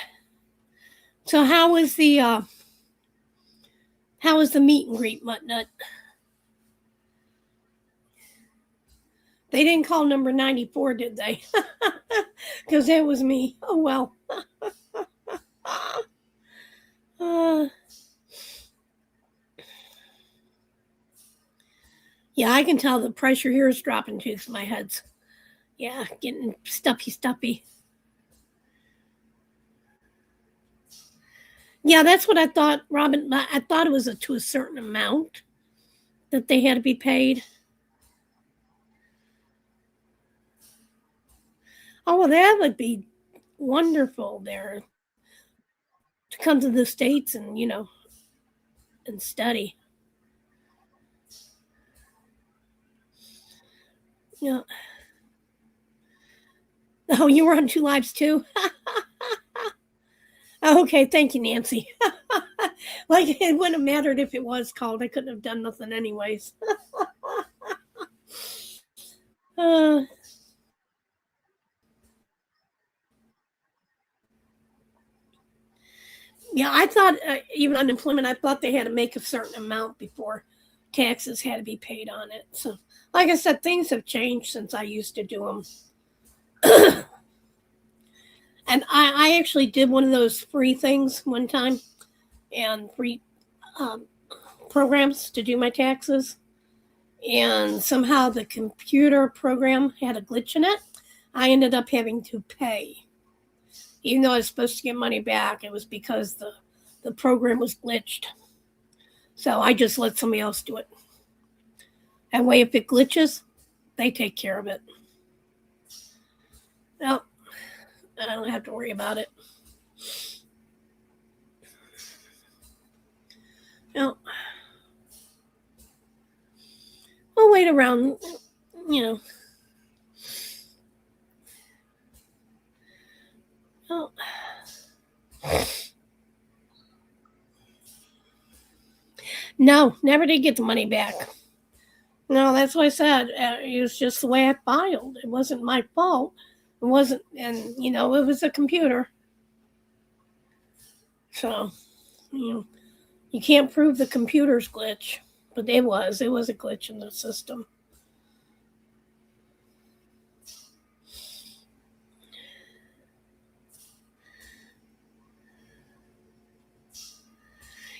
So how was the meet and greet, MUTTNUTT? They didn't call number 94, did they? Because that was me. Oh, well. Yeah, I can tell the pressure here is dropping too, because my head's, getting stuffy. Yeah, that's what I thought, Robin. I thought it was to a certain amount that they had to be paid. Oh, well, that would be wonderful there to come to the States and, and study. Yeah. Oh, you were on 2 Lives too? Okay, thank you, Nancy. Like, it wouldn't have mattered if it was called. I couldn't have done nothing anyways. Yeah, I thought even unemployment, I thought they had to make a certain amount before taxes had to be paid on it. So, like I said, things have changed since I used to do them. And I actually did one of those free things one time, and free programs to do my taxes. And somehow the computer program had a glitch in it. I ended up having to pay. Even though I was supposed to get money back, it was because the program was glitched. So I just let somebody else do it. That way, if it glitches, they take care of it. Well, I don't have to worry about it. No. We'll wait around, Oh. No, never did get the money back. No, that's what I said. It was just the way I filed. It wasn't my fault. It wasn't, and, it was a computer. So, you can't prove the computer's glitch, but it was a glitch in the system.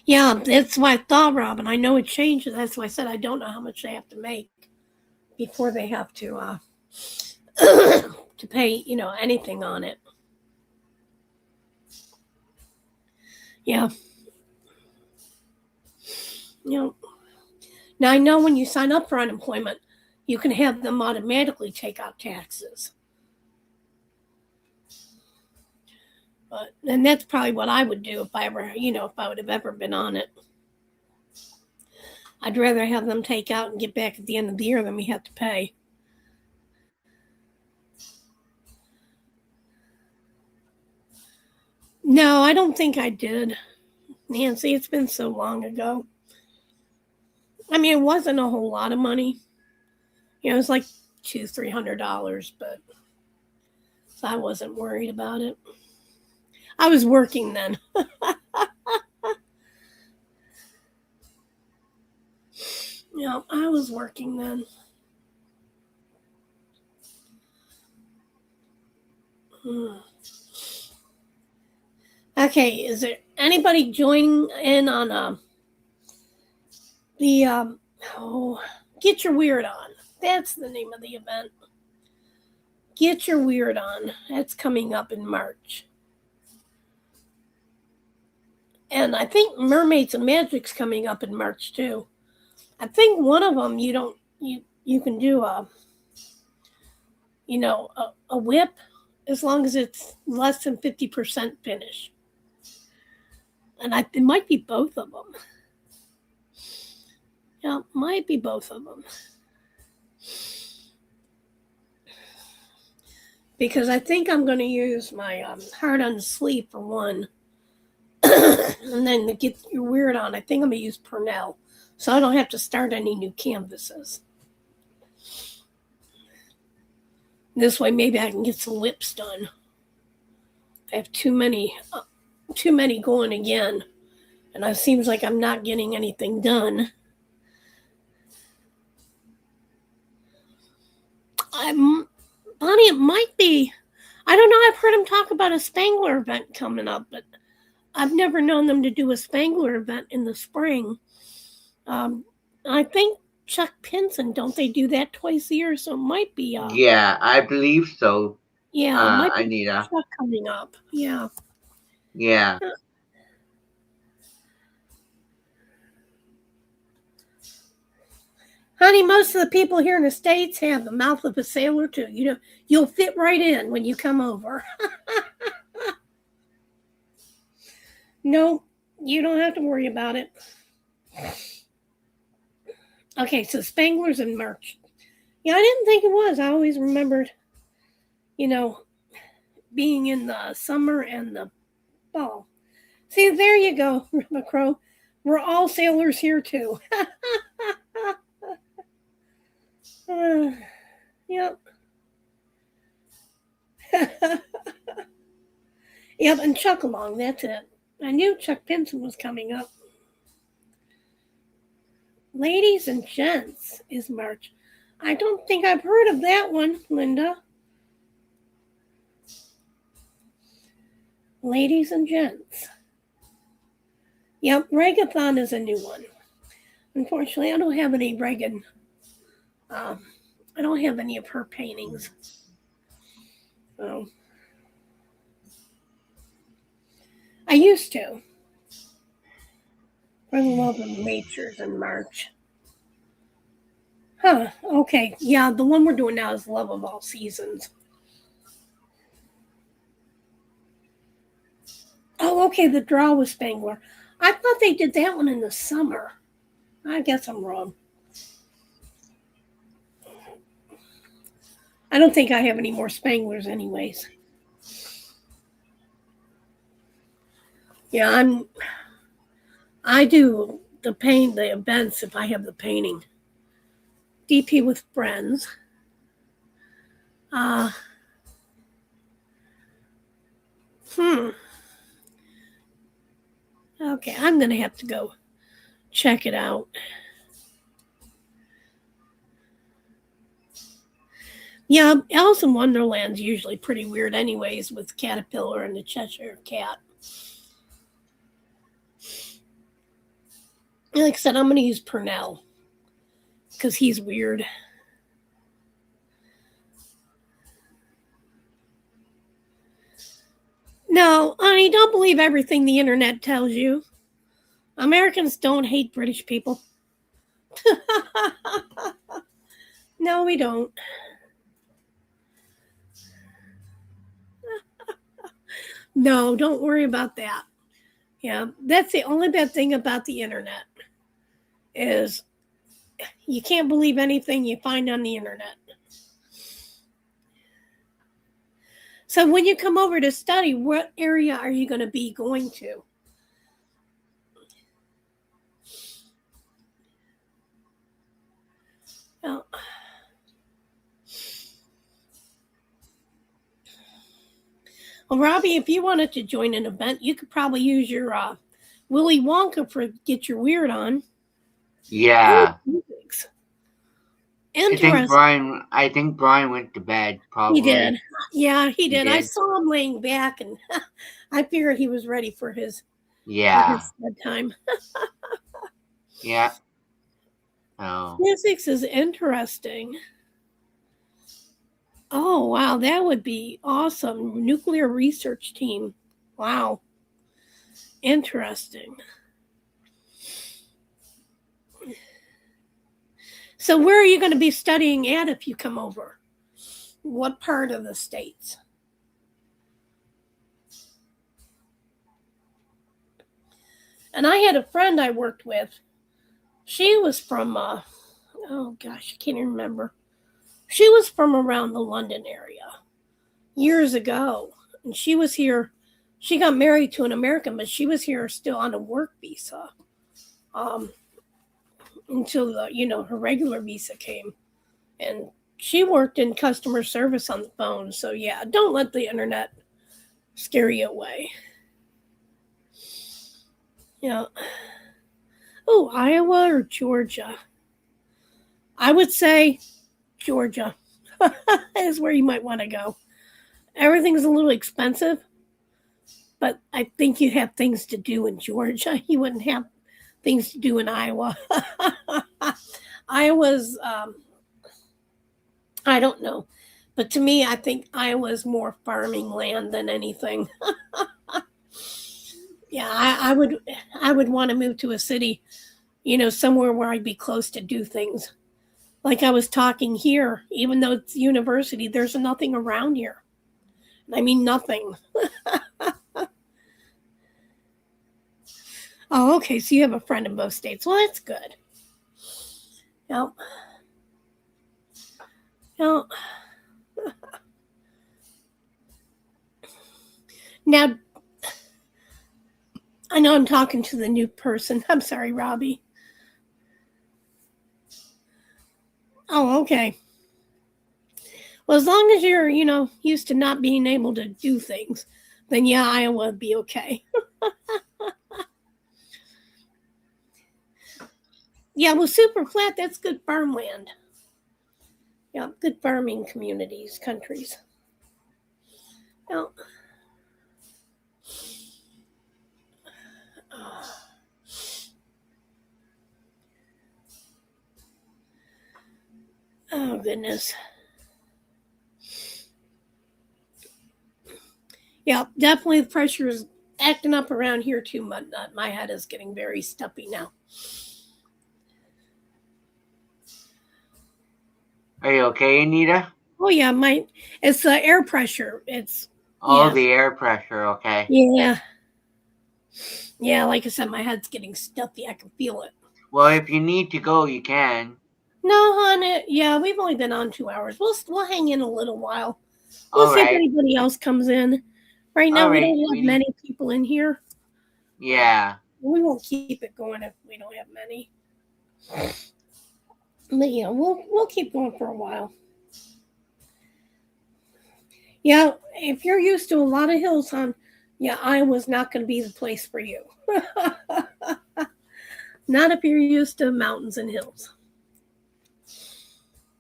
Yeah, that's what I thought, Robin. I know it changes. That's why I said I don't know how much they have to make before they have to to pay, anything on it. Yeah. Now I know when you sign up for unemployment, you can have them automatically take out taxes. And that's probably what I would do if I ever, if I would have ever been on it. I'd rather have them take out and get back at the end of the year than we have to pay. No, I don't think I did, Nancy. It's been so long ago. I mean, it wasn't a whole lot of money. It was like $200-300, but so I wasn't worried about it. I was working then. I those working then? Okay, is there anybody joining in on the Get Your Weird On? That's the name of the event. Get Your Weird On. That's coming up in March. And I think Mermaids and Magic's coming up in March too. I think one of them you can do a whip as long as it's less than 50% finish. And it might be both of them. Yeah, it might be both of them. Because I think I'm going to use my Hard on Sleep for one. And then to Get Your Weird On, I think I'm going to use Purnell. So I don't have to start any new canvases. This way maybe I can get some whips done. I have too many going again. And it seems like I'm not getting anything done. Bonnie, it might be. I don't know. I've heard him talk about a Spangler event coming up, but I've never known them to do a Spangler event in the spring. I think Chuck Pinson, don't they do that twice a year? So it might be. Yeah, I believe so. Yeah, it might be Anita. Chuck coming up. Yeah. Yeah. Honey, most of the people here in the States have the mouth of a sailor too. You'll fit right in when you come over. No, you don't have to worry about it. Okay, so Spangler's in March. Yeah, I didn't think it was. I always remembered, being in the summer and the fall. See, there you go, Rima Crow. We're all sailors here too. Yep. Yep, and Chuck along, that's it. I knew Chuck Pinson was coming up. Ladies and Gents is March. I don't think I've heard of that one, Linda. Ladies and Gents. Yep, Regathon is a new one. Unfortunately, I don't have any Regan. I don't have any of her paintings. So I used to. For the Love of Nature's in March. Huh, okay. Yeah, the one we're doing now is Love of All Seasons. Oh, okay, the Draw with Spangler. I thought they did that one in the summer. I guess I'm wrong. I don't think I have any more Spanglers anyways. Yeah, I do the events if I have the painting. DP with friends. Okay, I'm going to have to go check it out. Yeah, Alice in Wonderland's usually pretty weird anyways with Caterpillar and the Cheshire Cat. Like I said, I'm going to use Purnell because he's weird. No, honey, don't believe everything the internet tells you. Americans don't hate British people. No, we don't. No, don't worry about that. Yeah, that's the only bad thing about the internet is you can't believe anything you find on the internet. So when you come over to study, what area are you going to be going to? Well, Robbie, if you wanted to join an event, you could probably use your Willy Wonka for Get Your Weird On. Yeah. Interesting. I think Bryan went to bed, probably. He did. Yeah, he did. I did? saw him laying back, and I figured he was ready for his Yeah. bedtime. Yeah. Oh. Physics is interesting. Oh, wow. That would be awesome. Nuclear research team. Wow. Interesting. So where are you going to be studying at if you come over? What part of the States? And I had a friend I worked with. She was from, oh gosh, I can't even remember. She was from around the London area years ago. And she was here. She got married to an American, but she was here still on a work visa until her regular visa came. And she worked in customer service on the phone. So yeah, don't let the internet scare you away. Yeah. Oh, Iowa or Georgia? I would say Georgia is where you might want to go. Everything's a little expensive, but I think you'd have things to do in Georgia. You wouldn't have things to do in Iowa. Iowa's, I don't know. But to me, I think Iowa's more farming land than anything. Yeah, I would want to move to a city, somewhere where I'd be close to do things. Like I was talking here, even though it's university, there's nothing around here. I mean, nothing. Oh, okay. So you have a friend in both states. Well, that's good. Yep. Yep. Now, I know I'm talking to the new person. I'm sorry, Robbie. Oh, okay. Well, as long as you're, used to not being able to do things, then yeah, Iowa would be okay. Yeah, well, super flat, that's good farmland. Yeah, good farming communities, countries. Yeah. Oh, goodness. Yeah, definitely the pressure is acting up around here too, MUTTNUTT. My head is getting very stuffy now. Are you okay, Anita? Oh, yeah, it's the air pressure. It's the air pressure, okay. Yeah. Yeah, like I said, my head's getting stuffy. I can feel it. Well, if you need to go, you can. No, hon. Yeah, we've only been on 2 hours. We'll hang in a little while. We'll see if anybody else comes in. Right now, we don't have many people in here. Yeah. We won't keep it going if we don't have many. But yeah, we'll keep going for a while. Yeah, if you're used to a lot of hills, hon, yeah, Iowa's not going to be the place for you. Not if you're used to mountains and hills.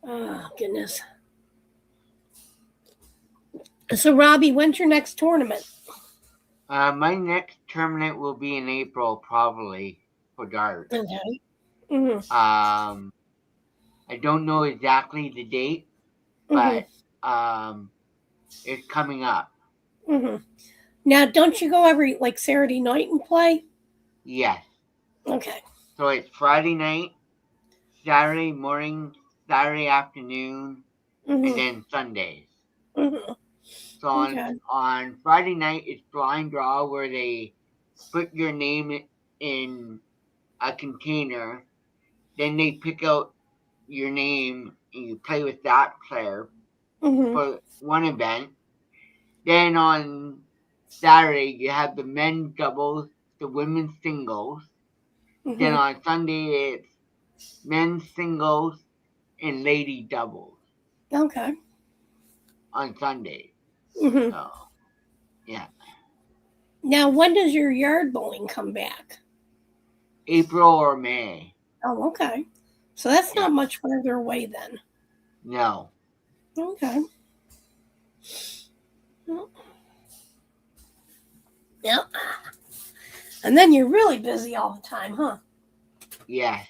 Oh, goodness. So, Robbie, when's your next tournament? My next tournament will be in April, probably, for darts. Okay. Mm-hmm. I don't know exactly the date, but it's coming up. Mm-hmm. Now, don't you go every, Saturday night and play? Yes. Okay. So it's Friday night, Saturday morning, Saturday afternoon, and then Sundays. Mm-hmm. So on Friday night, it's blind draw where they put your name in a container. Then they pick out your name and you play with that player for one event. Then on Saturday, you have the men's doubles, the women's singles. Then on Sunday, it's men's singles and lady doubles. Okay. On Sunday. So, yeah. Now, when does your yard bowling come back? April or May. Oh, okay. So that's not much further away then. No. Okay. Yep. And then you're really busy all the time, huh? Yes.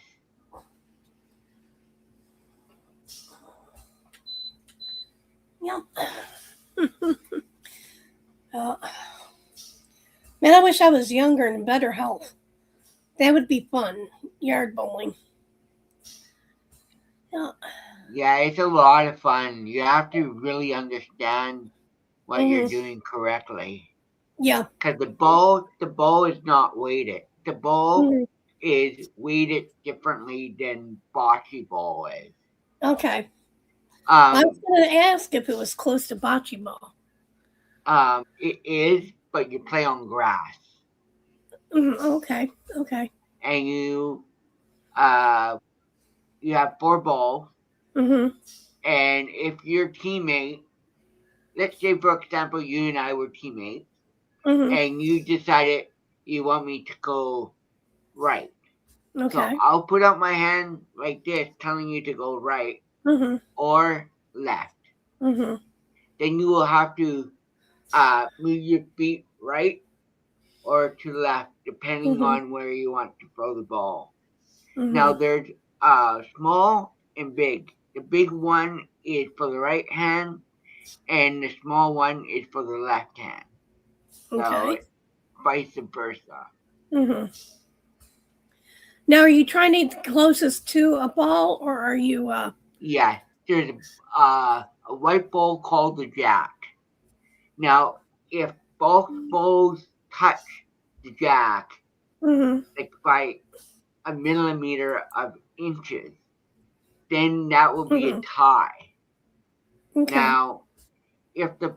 Yep. Man, I wish I was younger and in better health. That would be fun. Yard bowling. Yeah. Yeah, it's a lot of fun. You have to really understand what you're doing correctly. Yeah. Because the ball is not weighted. The ball is weighted differently than bocce ball is. Okay. I was going to ask if it was close to bocce ball. It is, but you play on grass. Okay. And you have 4 balls. And if your teammate, let's say for example, you and I were teammates, and you decided you want me to go right. Okay. So I'll put out my hand like this, telling you to go right or left. Then you will have to move your feet right or to left, depending on where you want to throw the ball. Now there's small and big. The big one is for the right hand, and the small one is for the left hand. So it's vice versa. Now, are you trying to get closest to a ball, or are you? Yeah, there's a white ball called the jack. Now, if both balls touch the jack, like by a millimeter of inches, then that will be a tie. Okay. Now, if the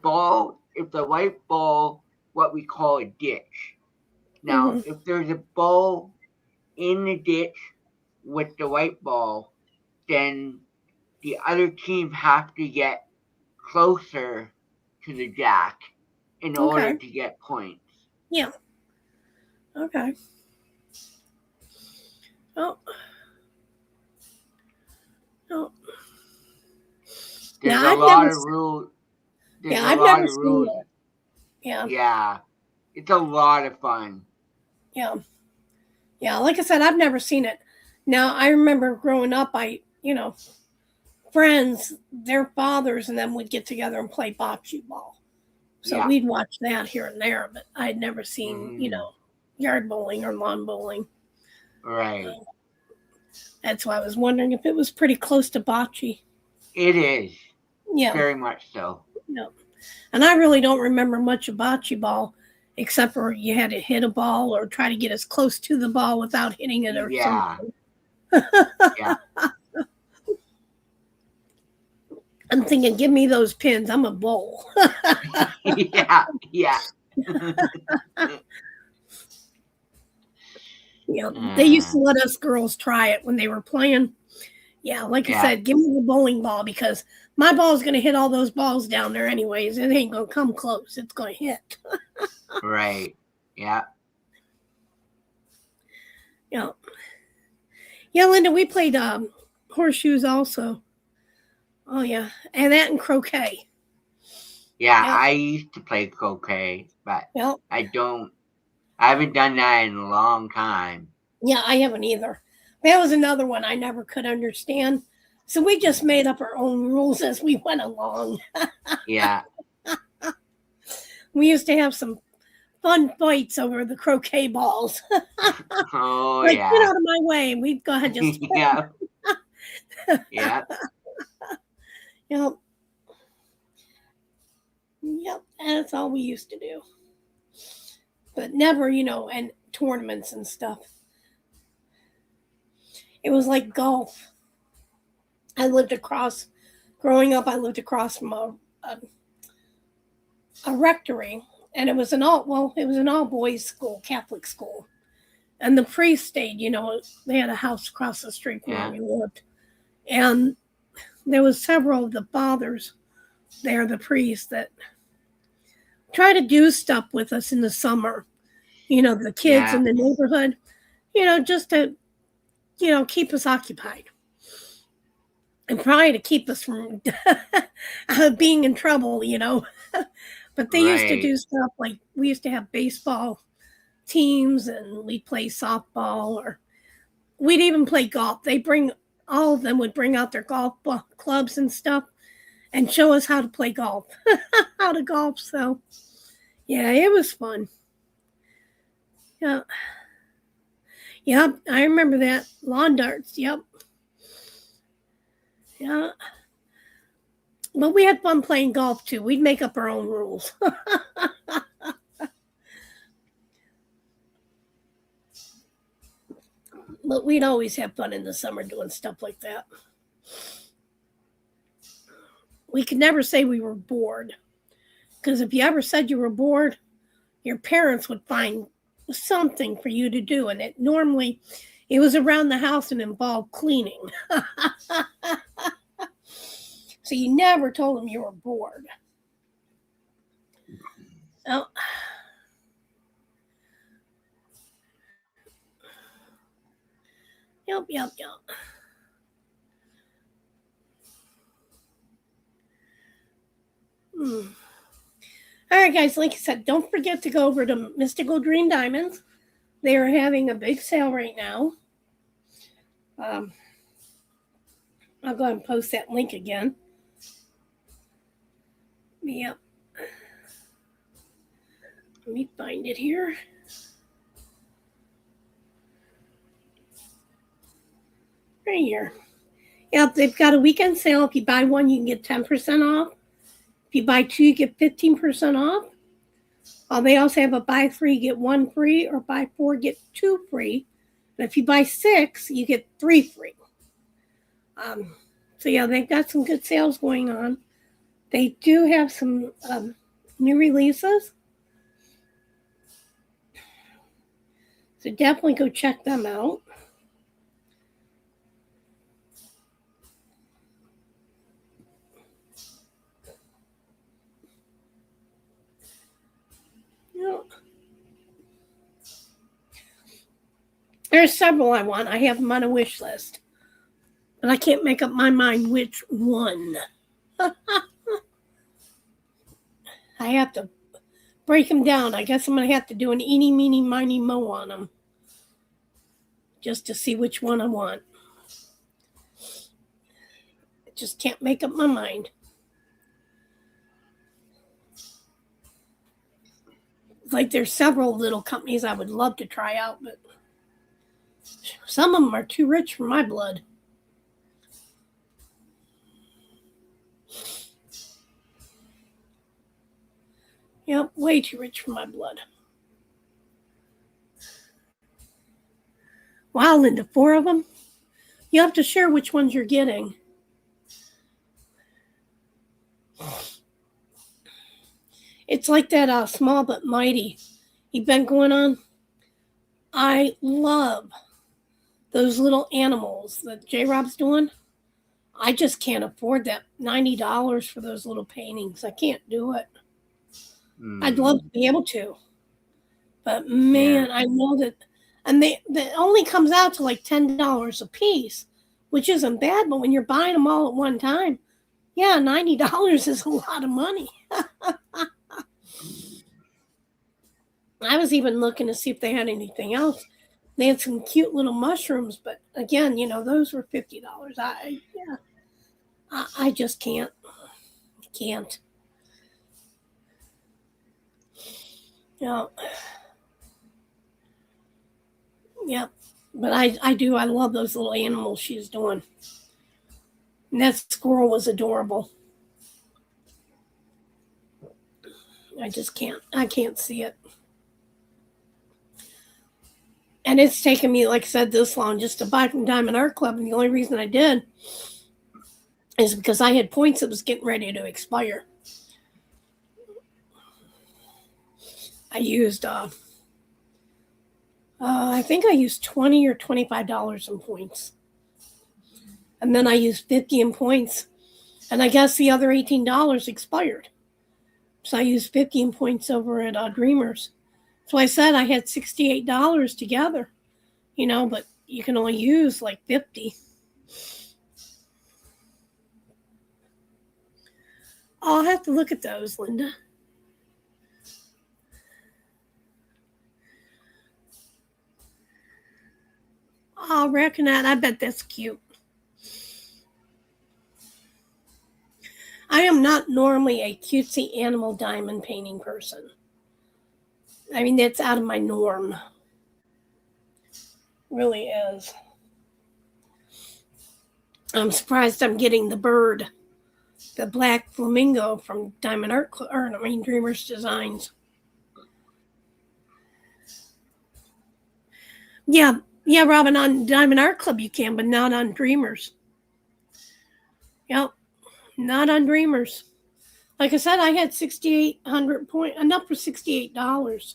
white ball, what we call a ditch. Now, if there's a ball in the ditch with the white ball, then the other team have to get closer to the jack in order to get points. Yeah. Okay. Oh. There's a lot of rules. I've never seen it. Yeah. Yeah. It's a lot of fun. Yeah. Yeah, like I said, I've never seen it. Now, I remember growing up, friends, their fathers and them would get together and play bocce ball. So we'd watch that here and there, but I had never seen, yard bowling or lawn bowling. Right. That's why I was wondering if it was pretty close to bocce. It is. Yeah. Very much so. No. And I really don't remember much of bocce ball, except for you had to hit a ball or try to get as close to the ball without hitting it or something. Yeah. I'm thinking, give me those pins. I'm a bowl. Yeah. They used to let us girls try it when they were playing. Yeah, like I said, give me the bowling ball because my ball's going to hit all those balls down there anyways. It ain't going to come close. It's going to hit. Right. Yeah. Yeah. Yeah, Linda, we played horseshoes also. Oh, yeah. And that and croquet. Yeah, I used to play croquet, but I haven't done that in a long time. Yeah, I haven't either. That was another one I never could understand. So we just made up our own rules as we went along. Yeah. We used to have some fun fights over the croquet balls. Oh, get out of my way. We'd go ahead and just Yeah. Yeah. Yep, that's all we used to do. But never, and tournaments and stuff. It was like golf. Growing up, I lived across from a rectory, and it was an all boys school, Catholic school. And the priest stayed, they had a house across the street from where we lived. And there was several of the fathers there, the priests, that try to do stuff with us in the summer, the kids in the neighborhood, just to, keep us occupied. and probably to keep us from being in trouble, But they used to do stuff like we used to have baseball teams and we'd play softball, or we'd even play golf. All of them would bring out their golf clubs and stuff and show us how to play golf, how to golf. So, yeah, it was fun. Yeah. Yep, I remember that. Lawn darts, yep. Yeah. But we had fun playing golf, too. We'd make up our own rules. But we'd always have fun in the summer doing stuff like that. We could never say we were bored. Because if you ever said you were bored, your parents would find something for you to do. And it was around the house and involved cleaning. So you never told them you were bored. Oh. Yep. All right, guys, like I said, don't forget to go over to Mystical Dream Diamonds. They are having a big sale right now. I'll go ahead and post that link again. Yep. Let me find it here. Right here. Yep, they've got a weekend sale. If you buy one, you can get 10% off. If you buy two, you get 15% off. They also have a buy three, get one free, or buy four, get two free. And if you buy six, you get three free. So yeah, they've got some good sales going on. They do have some new releases. So definitely go check them out. There's several I want. I have them on a wish list. But I can't make up my mind which one. I have to break them down. I guess I'm going to have to do an eeny, meeny, miny, mo on them. Just to see which one I want. I just can't make up my mind. It's like there's several little companies I would love to try out, but some of them are too rich for my blood. Yep, way too rich for my blood. Wow, Linda, 4 of them? You have to share which ones you're getting. It's like that Small But Mighty event going on. I love those little animals that J-Rob's doing. I just can't afford that $90 for those little paintings. I can't do it. I'd love to be able to. But man, yeah. I know that, and that only comes out to like $10 a piece, which isn't bad, but when you're buying them all at one time, yeah, $90 is a lot of money. I was even looking to see if they had anything else. They had some cute little mushrooms, but again, those were $50. I just can't. I can't. Yep. But I do. I love those little animals she's doing. And that squirrel was adorable. I just can't. I can't see it. And it's taken me, like I said, this long just to buy from Diamond Art Club. And the only reason I did is because I had points that was getting ready to expire. I used, I think I used $20 or $25 in points. And then I used $50 in points. And I guess the other $18 expired. So I used $50 in points over at Dreamers. So I said I had $68 together, but you can only use like $50. I'll have to look at those, Linda. I'll reckon that. I bet that's cute. I am not normally a cutesy animal diamond painting person. I mean, that's out of my norm. Really is. I'm surprised I'm getting the bird, the black flamingo from Dreamers Designs. Yeah, Robin, on Diamond Art Club you can, but not on Dreamers. Yep, not on Dreamers. Like I said, I had 6,800 points, enough for $68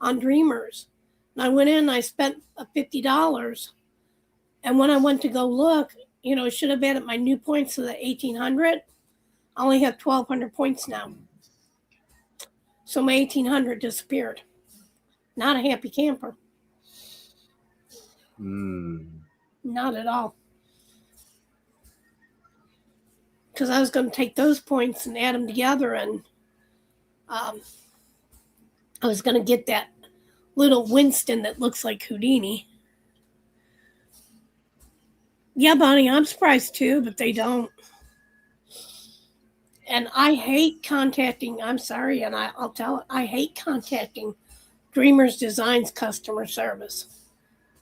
on Dreamers. And I went in and I spent $50. And when I went to go look, it should have added my new points to the 1,800. I only have 1,200 points now. So my 1,800 disappeared. Not a happy camper. Not at all. Because I was going to take those points and add them together, and I was going to get that little Winston that looks like Houdini. Yeah, Bonnie, I'm surprised too, but they don't. And I hate contacting, I'm sorry, and I'll tell it, I hate contacting Dreamers Designs customer service.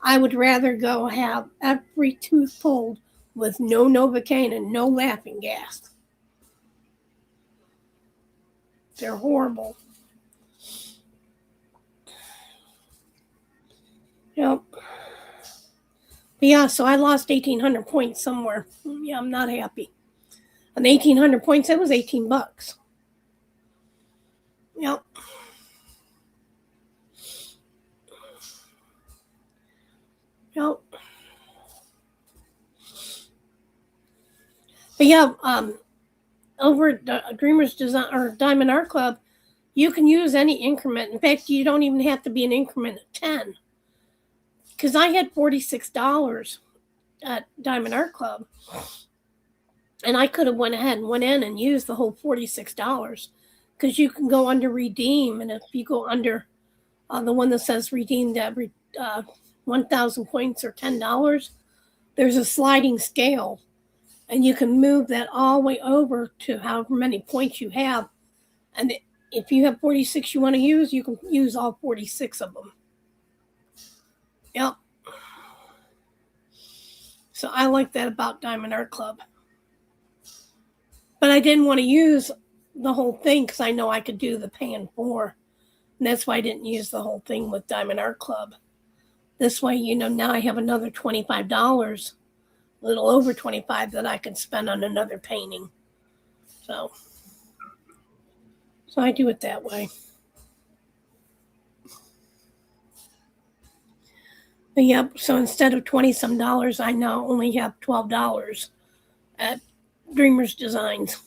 I would rather go have every tooth pulled with no Novocaine and no laughing gas. They're horrible. Yep. But yeah, so I lost 1,800 points somewhere. Yeah, I'm not happy. On 1,800 points, that was $18. Yep. Yep. But yeah, over at Dreamers Design or Diamond Art Club, you can use any increment. In fact, you don't even have to be an increment of 10. Because I had $46 at Diamond Art Club. And I could have went ahead and went in and used the whole $46. Because you can go under redeem. And if you go under the one that says redeemed at 1,000 points or $10, there's a sliding scale. And you can move that all the way over to however many points you have. And if you have 46 you want to use, you can use all 46 of them. Yep. So I like that about Diamond Art Club. But I didn't want to use the whole thing because I know I could do the pay in 4. And that's why I didn't use the whole thing with Diamond Art Club. This way, now I have another $25, a little over 25 that I can spend on another painting. So I do it that way. But yep, so instead of $20-some, I now only have $12 at Dreamers Designs.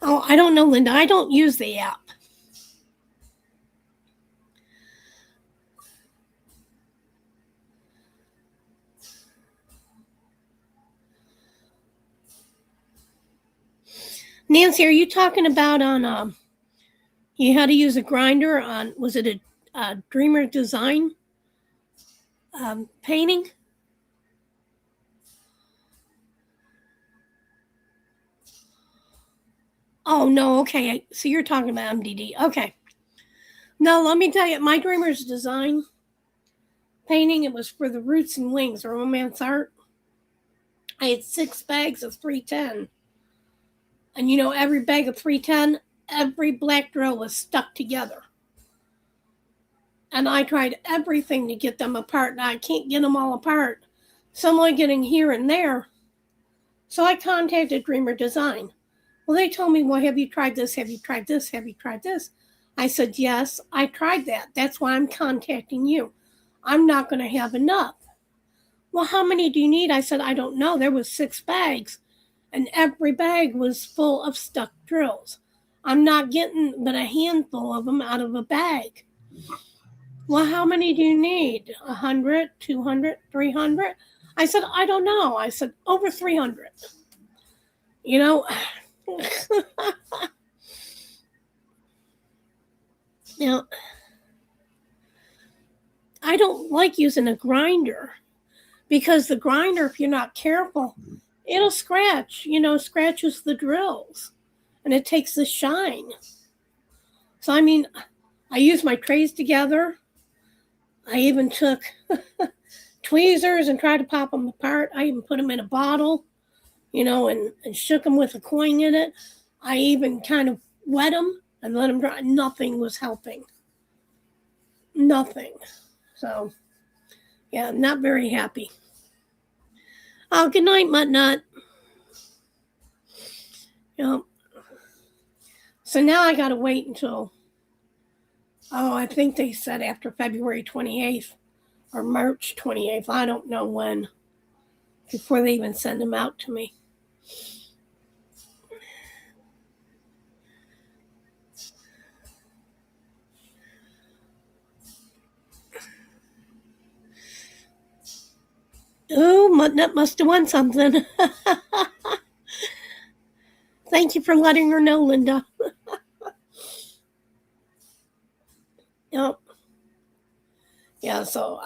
Oh, I don't know, Linda. I don't use the app. Nancy, are you talking about on you had to use a grinder on, was it a Dreamer Design painting? Oh, no, okay. So you're talking about MDD. Okay. No, let me tell you, my Dreamer's Design painting, it was for the Roots and Wings, romance art. I had 6 bags of 310. And every bag of 310, every black drill was stuck together. And I tried everything to get them apart. Now I can't get them all apart. So I'm only getting here and there. So I contacted Dreamer Design. Well, they told me, well, have you tried this? Have you tried this? Have you tried this? I said, yes, I tried that. That's why I'm contacting you. I'm not going to have enough. Well, how many do you need? I said, I don't know. There was 6 bags. And every bag was full of stuck drills. I'm not getting but a handful of them out of a bag. Well, how many do you need? 100, 200, 300? I said, I don't know. I said, over 300. You know, now, I don't like using a grinder because the grinder, if you're not careful, it'll scratch, scratches the drills and it takes the shine. So, I mean, I use my trays together. I even took tweezers and tried to pop them apart. I even put them in a bottle, and shook them with a coin in it. I even kind of wet them and let them dry. Nothing was helping. Nothing. So, yeah, I'm not very happy. Oh, good night, MUTTNUTT. So now I got to wait until, I think they said after February 28th or March 28th. I don't know when, before they even send them out to me. Oh, MUTTNUTT must have won something. Thank you for letting her know, Linda. Yep. Yeah, so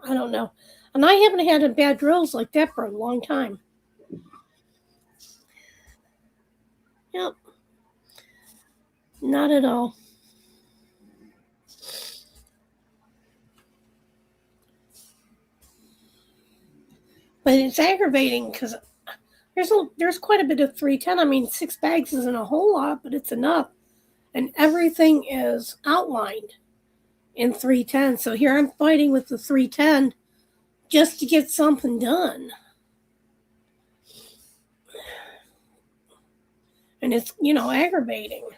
I don't know. And I haven't had a bad drills like that for a long time. Yep. Not at all. But it's aggravating because there's quite a bit of 310. I mean, 6 bags isn't a whole lot, but it's enough. And everything is outlined in 310. So here I'm fighting with the 310 just to get something done. And it's, aggravating.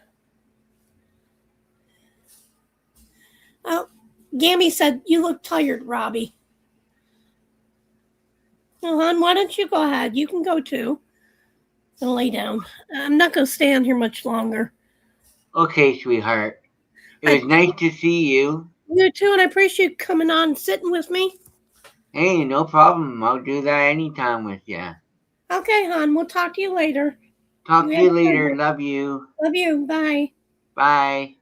Oh, Gammy said, you look tired, Robbie. Well, hon, why don't you go ahead? You can go too. And lay down. I'm not going to stay on here much longer. Okay, sweetheart. It was nice to see you. You too, and I appreciate you coming on and sitting with me. Hey, no problem. I'll do that anytime with you. Okay, hon. We'll talk to you later. Talk to you later. Love you. Love you. Bye. Bye.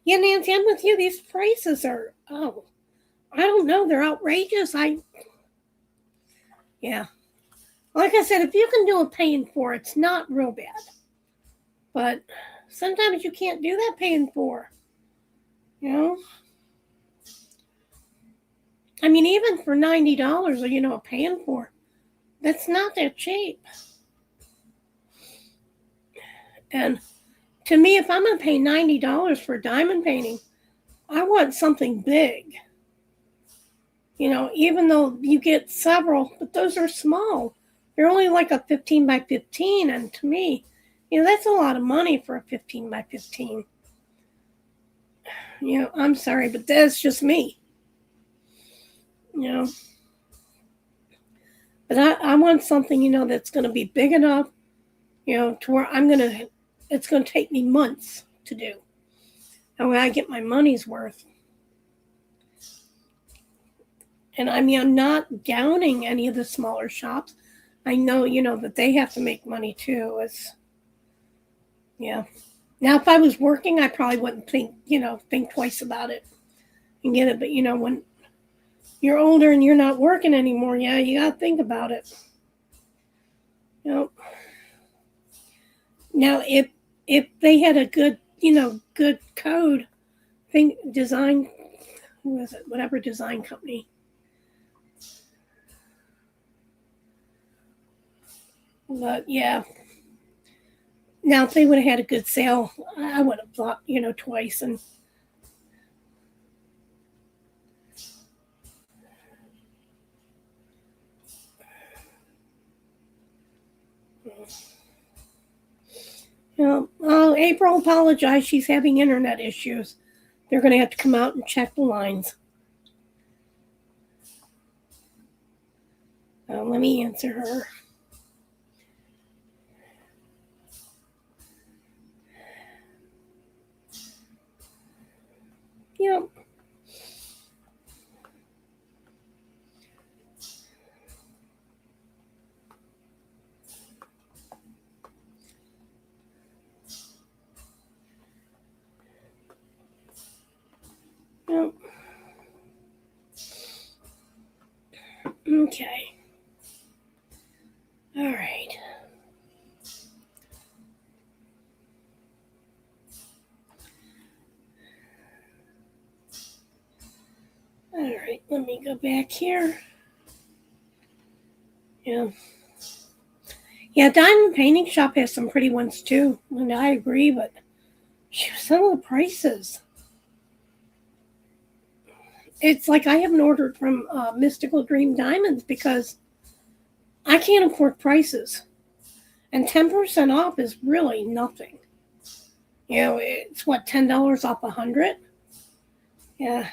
Yeah, Nancy, I'm with you. These prices are, I don't know. They're outrageous. Yeah. Like I said, if you can do a paying for, it's not real bad. But sometimes you can't do that paying for. I mean, even for $90, paying for, that's not that cheap. And to me, if I'm going to pay $90 for a diamond painting, I want something big. Even though you get several, but those are small. They're only like a 15 by 15. And to me, that's a lot of money for a 15 by 15. I'm sorry, but that's just me. But I want something, that's going to be big enough, to where it's going to take me months to do. That way I get my money's worth. And I mean, I'm not downing any of the smaller shops. I know, that they have to make money too. Yeah. Now, if I was working, I probably wouldn't think twice about it and get it. But, when you're older and you're not working anymore, yeah, you got to think about it. Now, if they had a good, good code, design, who is it? Whatever design company. But, yeah. Now, if they would have had a good sale, I would have thought, twice. And April apologized. She's having internet issues. They're going to have to come out and check the lines. Let me answer her. Okay. All right. All right, let me go back here. Yeah. Yeah, Diamond Painting Shop has some pretty ones too. And I agree, but some of the prices. It's like I haven't ordered from Mystical Dream Diamonds because I can't afford prices. And 10% off is really nothing. You know, it's what, $10 off 100? Yeah.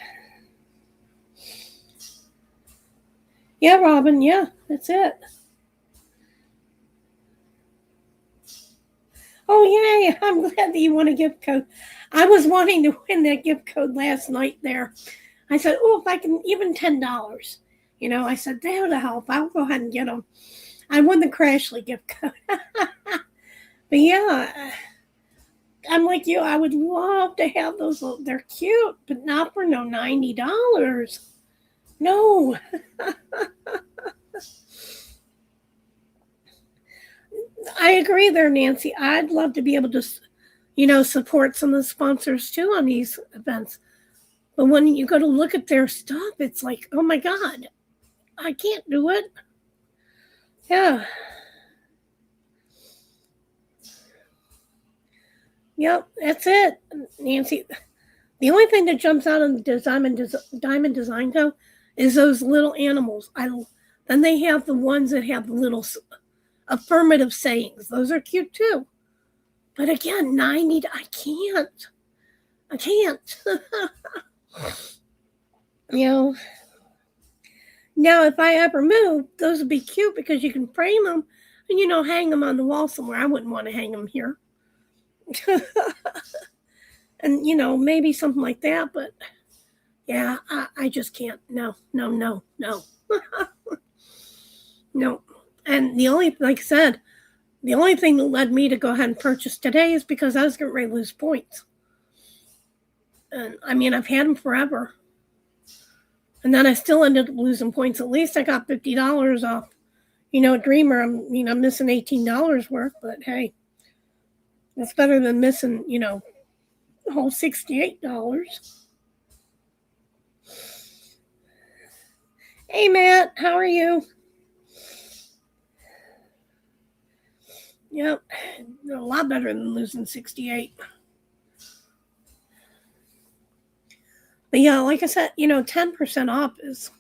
Yeah, Robin, yeah, that's it. Oh, yay, I'm glad that you won a gift code. I was wanting to win that gift code last night there. I said, oh, if I can, even $10. You know, I said, there to help. I'll go ahead and get them. I won the Crashly gift code. But yeah, I'm like you. I would love to have those. They're cute, but not for no $90. No. I agree there, Nancy. I'd love to be able to, you know, support some of the sponsors too on these events. But when you go to look at their stuff, it's like, oh my God, I can't do it. Yeah. Yep, that's it, Nancy. The only thing that jumps out on the Diamond Design Co. is those little animals. Then they have the ones that have the little affirmative sayings. Those are cute too. But again, 90, I can't. You know. Now, if I ever move, those would be cute because you can frame them and, you know, hang them on the wall somewhere. I wouldn't want to hang them here. And, you know, maybe something like that. But, yeah, I just can't. No. No. And the only, like I said, the only thing that led me to go ahead and purchase today is because I was getting ready to lose points. And, I mean, I've had them forever. And then I still ended up losing points. At least I got $50 off. You know, Dreamer, I'm, you know, missing $18 worth. But, hey, that's better than missing, you know, a whole $68. Hey, Matt, how are you? Yep, a lot better than losing 68. But yeah, like I said, you know, 10% off is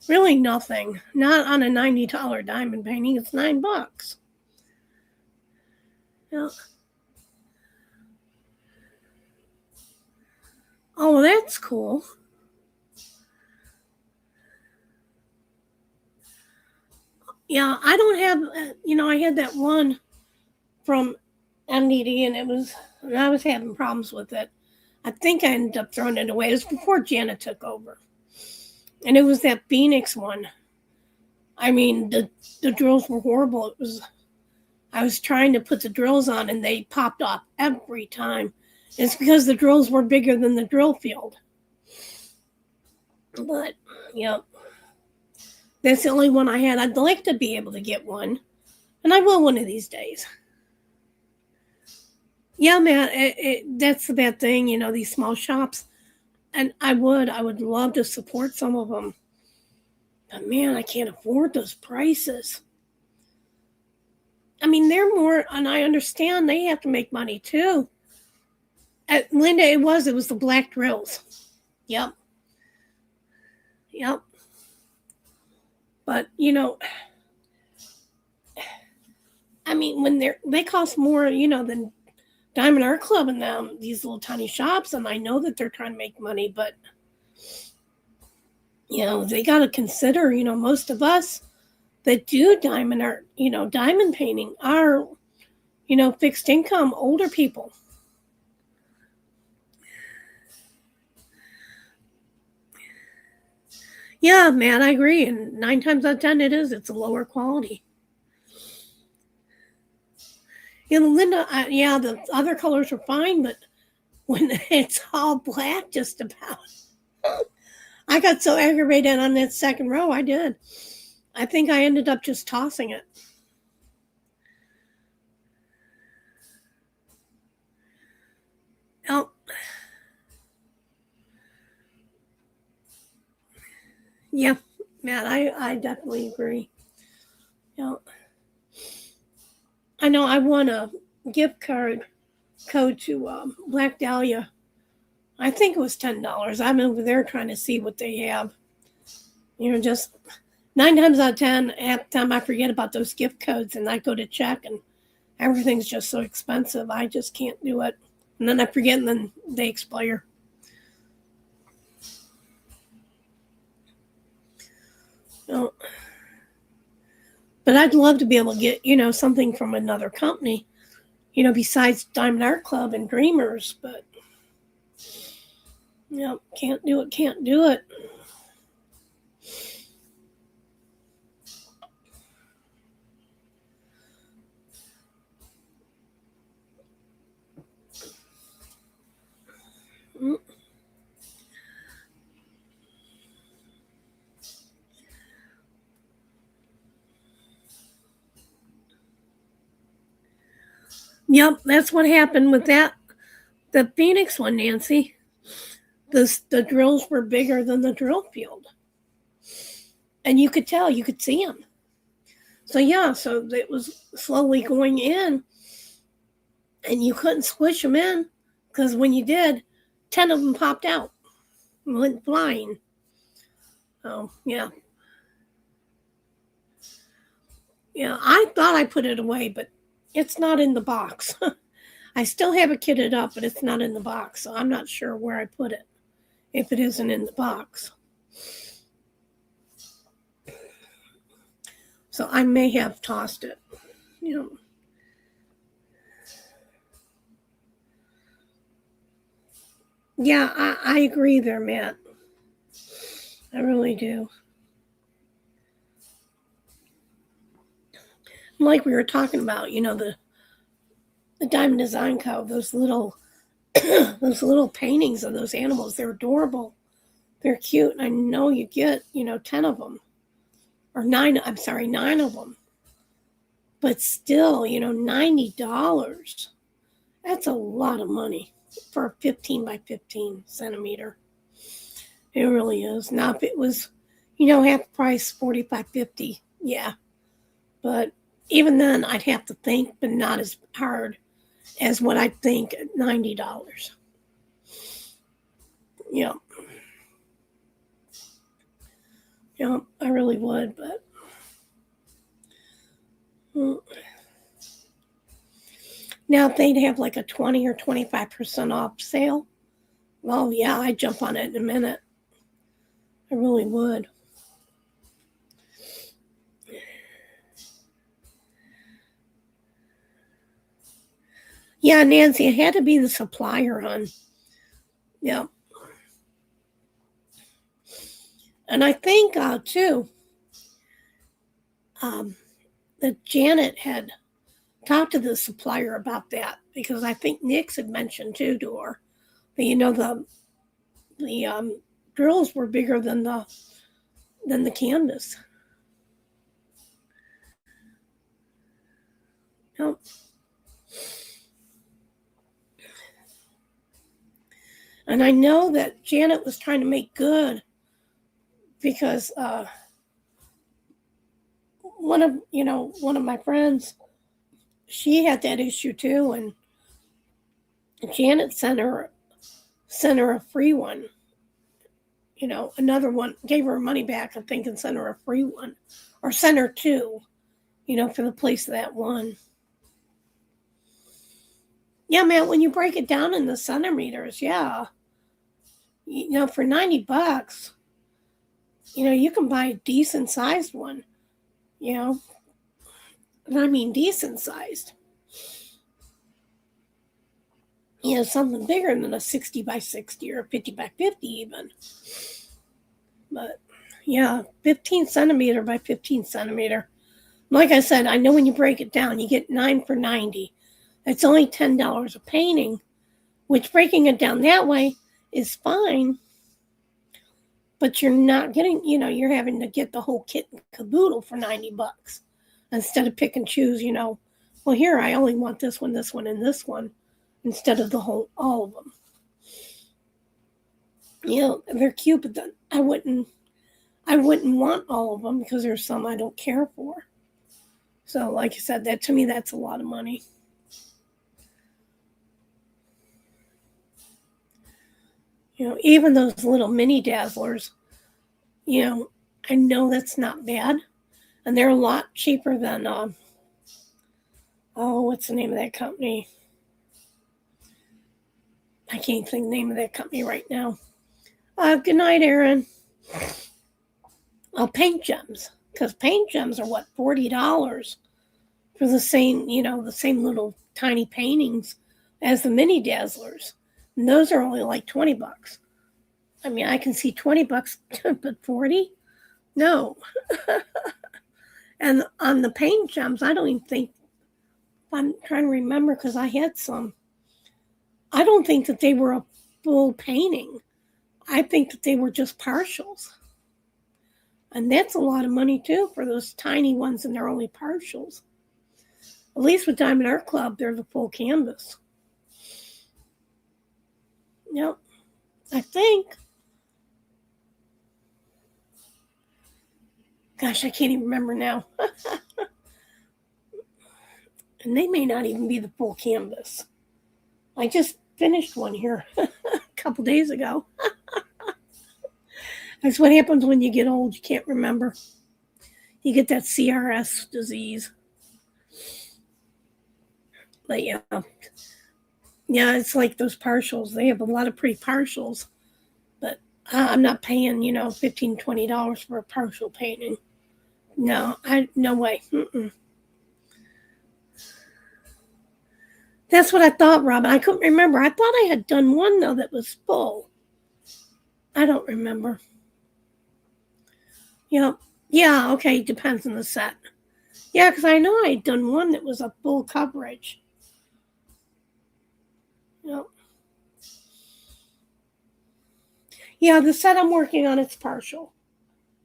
really nothing. Not on a $90 diamond painting. It's $9. Yeah. Oh, well, that's cool. Yeah, I don't have, you know, I had that one from MDD and I was having problems with it. I think I ended up throwing it away. It was before Janet took over. And it was that Phoenix one. I mean, the drills were horrible. I was trying to put the drills on and they popped off every time. It's because the drills were bigger than the drill field. But, yep. That's the only one I had. I'd like to be able to get one. And I will one of these days. Yeah, man, that's the bad thing, you know, these small shops. And I would love to support some of them. But, man, I can't afford those prices. I mean, they're more, and I understand they have to make money, too. Linda, it was the black drills. Yep. But, you know, I mean, when they cost more, you know, than Diamond Art Club and them, these little tiny shops, and I know that they're trying to make money, but, you know, they got to consider, you know, most of us that do diamond art, you know, diamond painting are, you know, fixed income, older people. Yeah, man, I agree. And 9 times out of 10 it's a lower quality. You know, Linda, yeah, the other colors are fine, but when it's all black just about, I got so aggravated on that second row, I did. I think I ended up just tossing it. Oh. Yeah, Matt, I definitely agree. I know I won a gift code to Black Dahlia. I think it was $10. I'm over there trying to see what they have. Just 9 times out of 10, half the time I forget about those gift codes and I go to check and everything's just so expensive. I just can't do it. And then I forget and then they expire. Oh. But I'd love to be able to get, something from another company, besides Diamond Art Club and Dreamers. But, can't do it. Yep, that's what happened with the Phoenix one, Nancy. The drills were bigger than the drill field. And you could tell, you could see them. So it was slowly going in. And you couldn't squish them in because when you did, 10 of them popped out and went flying. Oh, yeah. Yeah, I thought I put it away, but it's not in the box. I still have it kitted up, but it's not in the box. So I'm not sure where I put it if it isn't in the box. So I may have tossed it. Yeah, I agree there, Matt. I really do. Like we were talking about, the Diamond Design Co. Those little paintings of those animals. They're adorable. They're cute. And I know you get, 10 of them. Or 9 of them. But still, $90. That's a lot of money for a 15 by 15 centimeter. It really is. Now, if it was, half price, 40 by 50, yeah. But even then, I'd have to think, but not as hard as what I think at $90. Yeah. Yeah, I really would, but now if they'd have like a 20 or 25% off sale, well, yeah, I'd jump on it in a minute. I really would. Yeah, Nancy, it had to be the supplier, hon. Yeah. And I think, too, that Janet had talked to the supplier about that because I think Nix had mentioned, too, to her that, the drills were bigger than the canvas. Yep. And I know that Janet was trying to make good because one of my friends, she had that issue too, and Janet sent her a free one. Another one, gave her money back, I think, and sent her a free one, or sent her 2, for the place of that one. Yeah, man, when you break it down in the centimeters, yeah, for $90, you can buy a decent sized one, and I mean decent sized. Something bigger than a 60 by 60 or a 50 by 50 even. But, yeah, 15 centimeter by 15 centimeter. Like I said, I know when you break it down, you get 9 for $90. It's only $10 a painting, which breaking it down that way is fine. but you're not getting, you're having to get the whole kit and caboodle for $90 instead of pick and choose, well, here, I only want this one, and this one, instead of all of them. They're cute, but I wouldn't want all of them because there's some I don't care for. So, like I said, that to me, that's a lot of money. Even those little mini dazzlers, I know that's not bad. And they're a lot cheaper than, what's the name of that company? I can't think the name of that company right now. Good night, Erin. Paint gems. Because paint gems are, $40 for the same, the same little tiny paintings as the mini dazzlers. And those are only like $20. I mean, I can see $20, but 40? No. And on the paint gems, I don't even think, I'm trying to remember because I had some. I don't think that they were a full painting. I think that they were just partials. And that's a lot of money, too, for those tiny ones, and they're only partials. At least with Diamond Art Club, they're the full canvas. Yep, I think. Gosh, I can't even remember now. And they may not even be the full canvas. I just finished one here a couple days ago. That's what happens when you get old. You can't remember. You get that CRS disease. But yeah. Yeah, it's like those partials. They have a lot of pretty partials. But I'm not paying, $15, $20 for a partial painting. No way. Mm-mm. That's what I thought, Robin. I couldn't remember. I thought I had done one, though, that was full. I don't remember. Yeah, okay, depends on the set. Yeah, because I know I had done one that was a full coverage. Yep. Yeah, the set I'm working on, it's partial.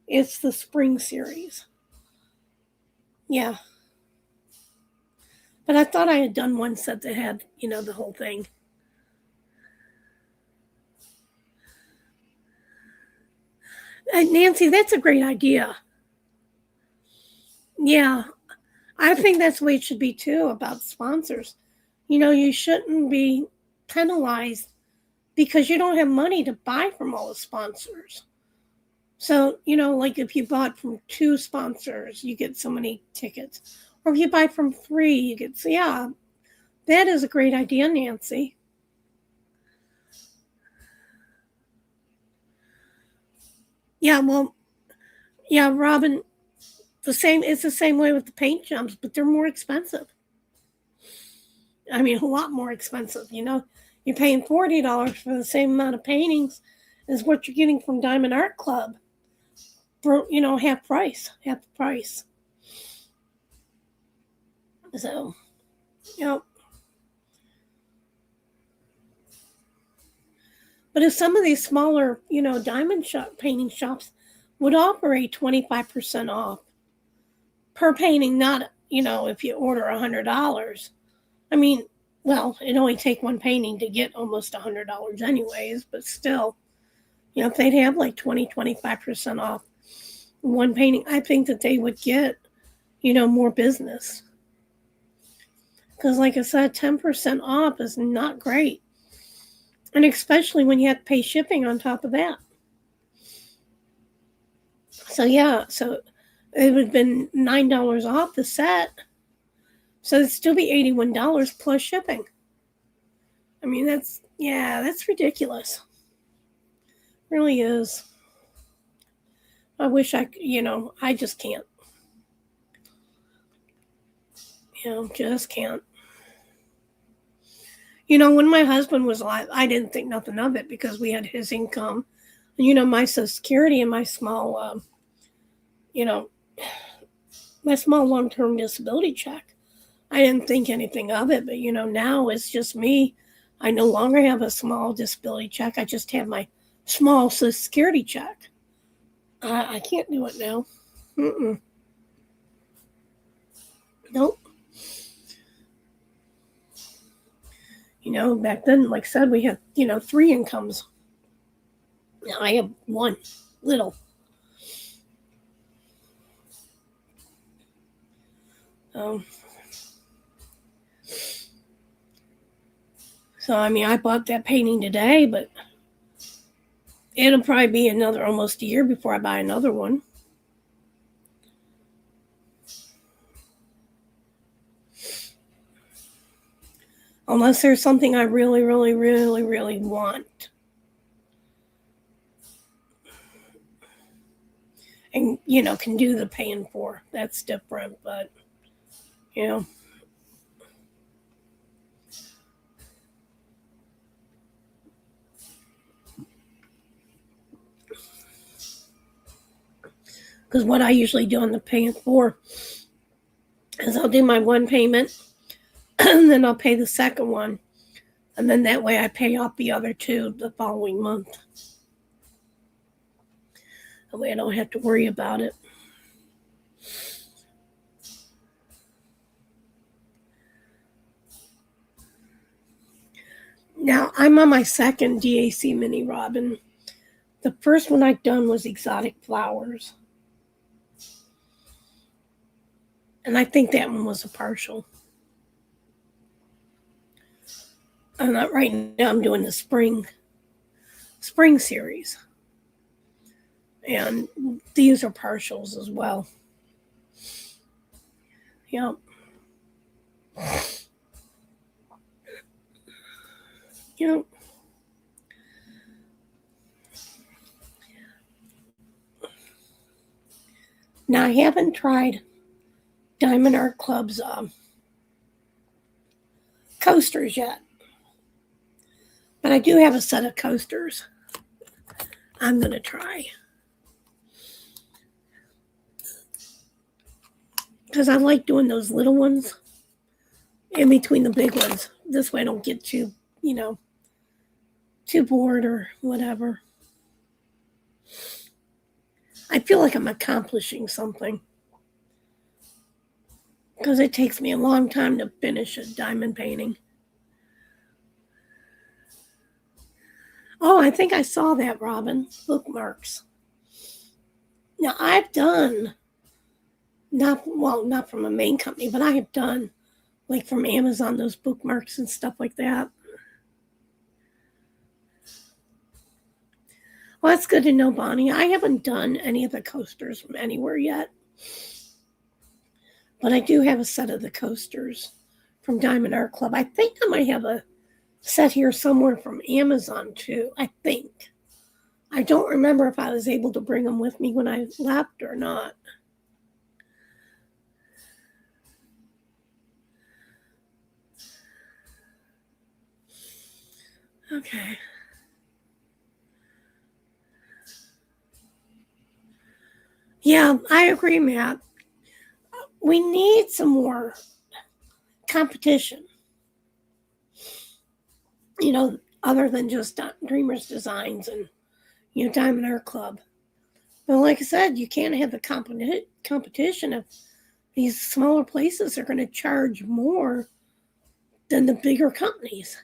It's the spring series. Yeah. But I thought I had done one set that had, the whole thing. Nancy, that's a great idea. Yeah, I think that's the way it should be, too, about sponsors. You shouldn't be penalized because you don't have money to buy from all the sponsors. So, like if you bought from 2 sponsors, you get so many tickets. Or if you buy from 3, you get, yeah, that is a great idea, Nancy. Yeah, well, yeah, Robin, it's the same way with the paint gems, but they're more expensive. I mean, a lot more expensive, You're paying $40 for the same amount of paintings as what you're getting from Diamond Art Club for, half the price. So, But if some of these smaller, diamond shop painting shops would offer a 25% off per painting, not, if you order $100. I mean, well, it only take one painting to get almost $100 anyways, but still, if they'd have like 25% off one painting, I think that they would get, more business. Because like I said, 10% off is not great. And especially when you have to pay shipping on top of that. So yeah, so it would have been $9 off the set. So it'd still be $81 plus shipping. I mean, that's ridiculous. It really is. I wish I just can't. Just can't. When my husband was alive, I didn't think nothing of it because we had his income. And, my Social Security and my small, my small long-term disability check. I didn't think anything of it, but, now it's just me. I no longer have a small disability check. I just have my small Social Security check. I can't do it now. Mm-mm. Nope. Back then, like I said, we had, 3 incomes. Now I have 1, little. So, I bought that painting today, but it'll probably be another almost a year before I buy another one. Unless there's something I really, really, really, really want. And, can do the paying for. That's different, but, Because what I usually do on the paying for is I'll do my one payment, and then I'll pay the second one. And then that way I pay off the other 2 the following month. That way I don't have to worry about it. Now, I'm on my second DAC mini robin. The first one I'd done was exotic flowers. And I think that one was a partial. Right now I'm doing the spring series. And these are partials as well. Yep. Yep. Now I haven't tried Diamond Art Club's coasters yet. But I do have a set of coasters I'm going to try. Because I like doing those little ones in between the big ones. This way I don't get too, too bored or whatever. I feel like I'm accomplishing something. Because it takes me a long time to finish a diamond painting. Oh, I think I saw that, Robin. Bookmarks. Now, I've done, not from a main company, but I have done, like from Amazon, those bookmarks and stuff like that. Well, that's good to know, Bonnie. I haven't done any of the coasters from anywhere yet. But I do have a set of the coasters from Diamond Art Club. I think I might have a set here somewhere from Amazon too, I think. I don't remember if I was able to bring them with me when I left or not. Okay. Yeah, I agree, Matt. We need some more competition. Other than just Dreamers Designs and, Diamond Art Club. But like I said, you can't have the competition if these smaller places are going to charge more than the bigger companies.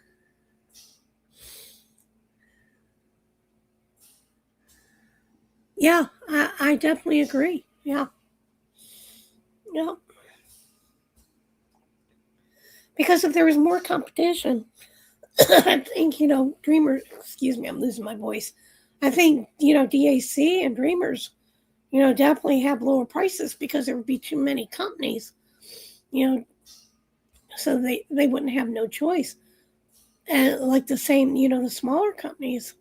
Yeah, I definitely agree. Yeah. Yeah. Because if there was more competition, I think, Dreamers, excuse me, I'm losing my voice. I think, DAC and Dreamers, definitely have lower prices because there would be too many companies, so they wouldn't have no choice. And like the same, the smaller companies,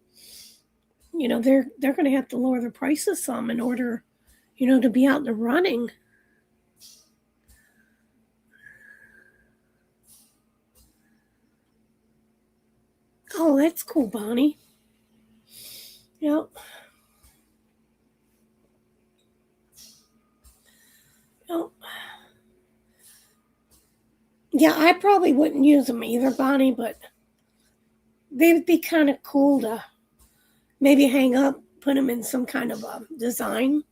they're going to have to lower their prices some in order, to be out in the running. Oh, that's cool, Bonnie. Yep. Yep. Yeah, I probably wouldn't use them either, Bonnie, but they would be kind of cool to maybe hang up, put them in some kind of a design.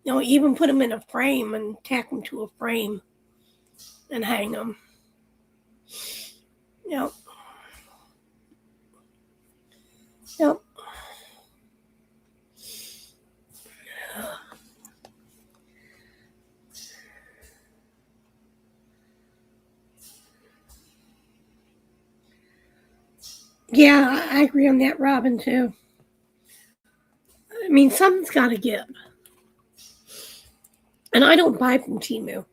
You know, even put them in a frame and tack them to a frame and hang them. Yep. Yep. Yeah, I agree on that, Robin, too. I mean, something's got to give. And I don't buy from Temu.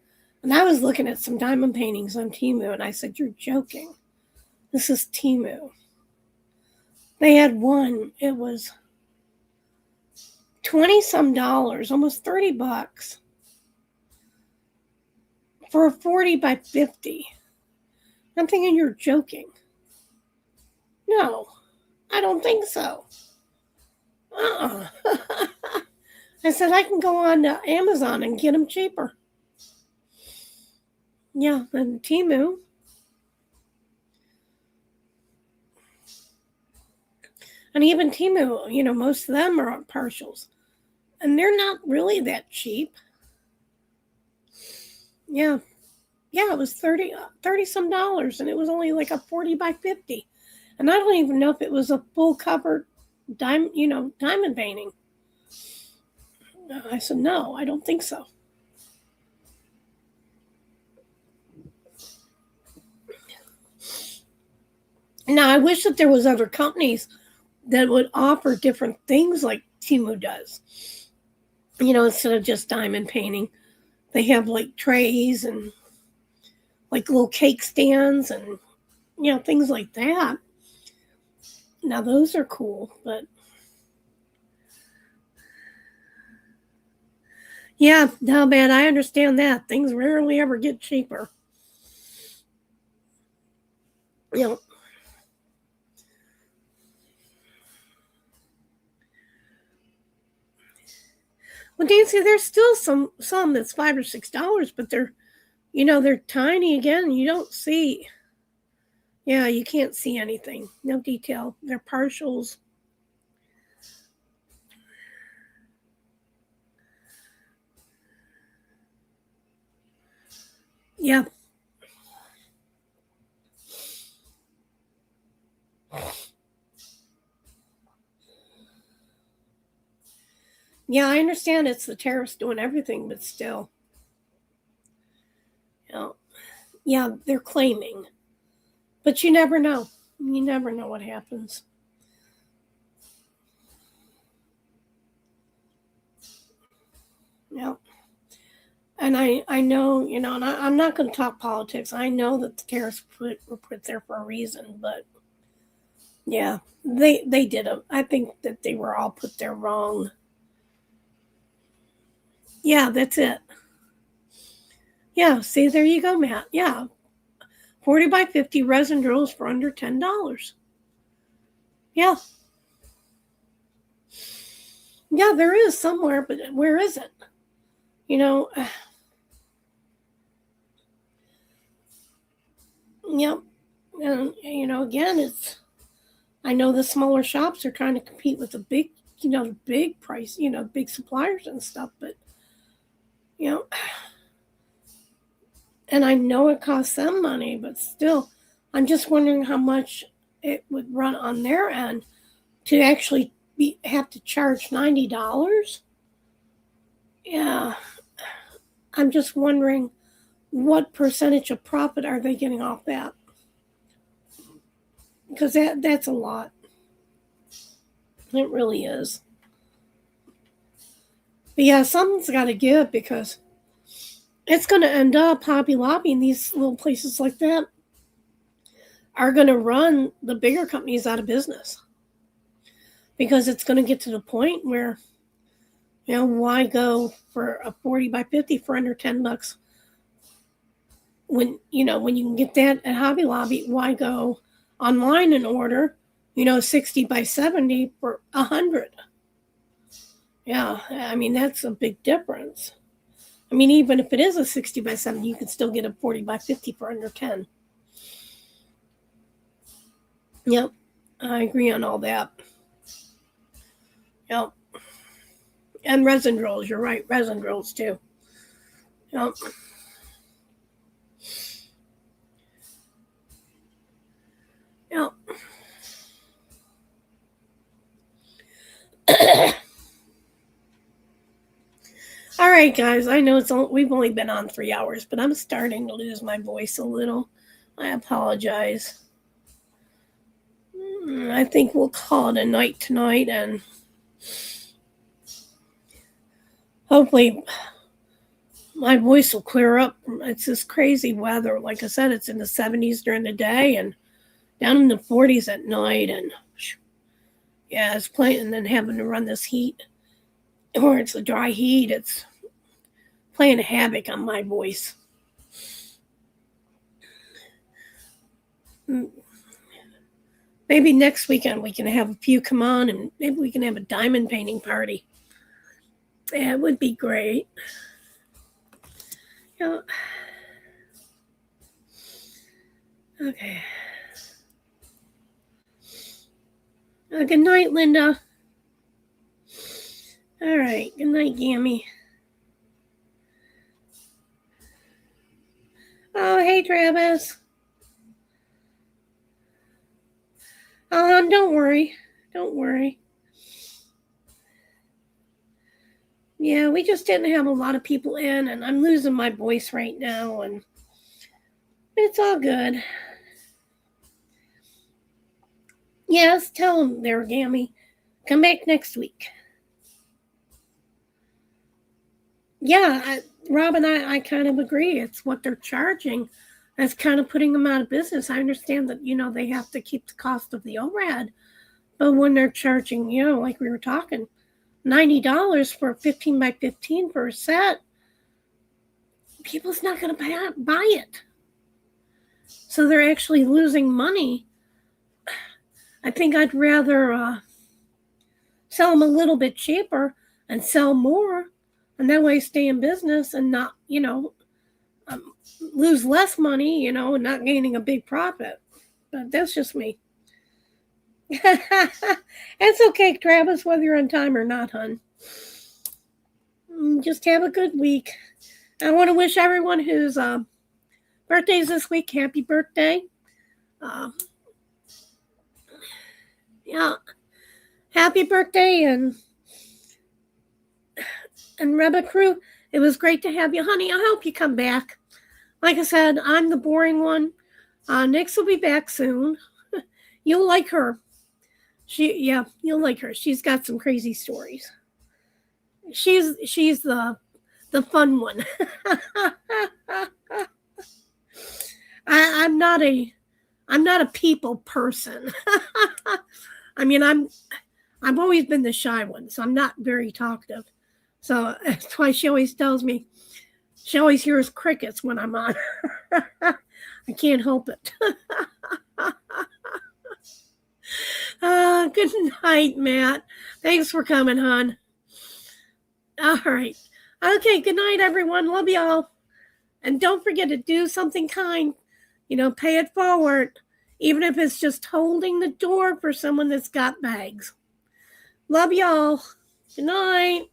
And I was looking at some diamond paintings on Temu, and I said, you're joking. This is Temu. They had one. It was $20-some, almost $30 for a 40 by 50. I'm thinking you're joking. No, I don't think so. I said I can go on to Amazon and get them cheaper. Yeah, and Temu. And even Temu, you know, most of them are partials. And they're not really that cheap. Yeah. Yeah, it was $30-some, and it was only like a 40 by 50. And I don't even know if it was a full covered diamond painting. I said, no, I don't think so. Now, I wish that there was other companies that would offer different things like Temu does. You know, instead of just diamond painting, they have like trays and like little cake stands and, you know, things like that. Now, those are cool, but yeah, no, man, I understand that. Things rarely ever get cheaper. You know, well, Nancy, there's still some that's $5 or $6, but they're, you know, they're tiny again. You don't see. Yeah, you can't see anything. No detail. They're partials. Yeah. Yeah, I understand it's the tariffs doing everything, but still. You know, yeah, they're claiming. But you never know. You never know what happens. Yeah. And I know, you know, and I'm not going to talk politics. I know that the tariffs were put there for a reason, but yeah, they did them. I think that they were all put there wrong. Yeah, that's it. Yeah, see, there you go, Matt. Yeah, 40 by 50 resin drills for under $10. Yeah. Yeah, there is somewhere, but where is it? You know, yep. And, you know, again, I know the smaller shops are trying to compete with the big, you know, the big price, you know, big suppliers and stuff, but, you know, and I know it costs them money, but still, I'm just wondering how much it would run on their end to actually have to charge $90. Yeah. I'm just wondering what percentage of profit are they getting off that? Because that's a lot. It really is. But yeah, something's got to give because it's going to end up Hobby Lobby and these little places like that are going to run the bigger companies out of business. Because it's going to get to the point where, you know, why go for a 40 by 50 for under $10? When, you know, when you can get that at Hobby Lobby, why go online and order, you know, 60 by 70 for $100? Yeah, I mean, that's a big difference. I mean, even if it is a 60 by 70, you can still get a 40 by 50 for under 10. Yep, I agree on all that. Yep. And resin drills, you're right, resin drills too. Yep. Yep. All right, guys, I know we've only been on 3 hours, but I'm starting to lose my voice a little. I apologize. I think we'll call it a night tonight, and hopefully my voice will clear up. It's this crazy weather. Like I said, it's in the 70s during the day and down in the 40s at night. And yeah, it's playing, and then having to run this heat, or it's a dry heat. It's playing havoc on my voice. Maybe next weekend we can have a few come on, and maybe we can have a diamond painting party. Yeah, it would be great. Yeah. Okay. Good night, Linda. All right. Good night, Gammy. Oh, hey, Travis. Don't worry. Don't worry. Yeah, we just didn't have a lot of people in, and I'm losing my voice right now, and it's all good. Yes, tell them there, Gammy. Come back next week. Yeah, Rob and I kind of agree. It's what they're charging that's kind of putting them out of business. I understand that, they have to keep the cost of the overhead. But when they're charging, like we were talking, $90 for 15 by 15 for a set, people's not going to buy it. So they're actually losing money. I think I'd rather sell them a little bit cheaper and sell more, and that way stay in business and not, lose less money, and not gaining a big profit. But that's just me. It's okay, Travis, whether you're on time or not, hon. Just have a good week. I want to wish everyone whose birthdays this week happy birthday. Yeah, happy birthday, and Reba Crew, it was great to have you, honey. I hope you come back. Like I said, I'm the boring one. Nix will be back soon. You'll like her. You'll like her. She's got some crazy stories. She's the fun one. I'm not a people person. I mean, I've always been the shy one, so I'm not very talkative. So that's why she always tells me, she always hears crickets when I'm on her. I can't help it. Good night, Matt. Thanks for coming, hon. All right. Okay, good night, everyone. Love y'all. And don't forget to do something kind. Pay it forward. Even if it's just holding the door for someone that's got bags. Love y'all. Good night.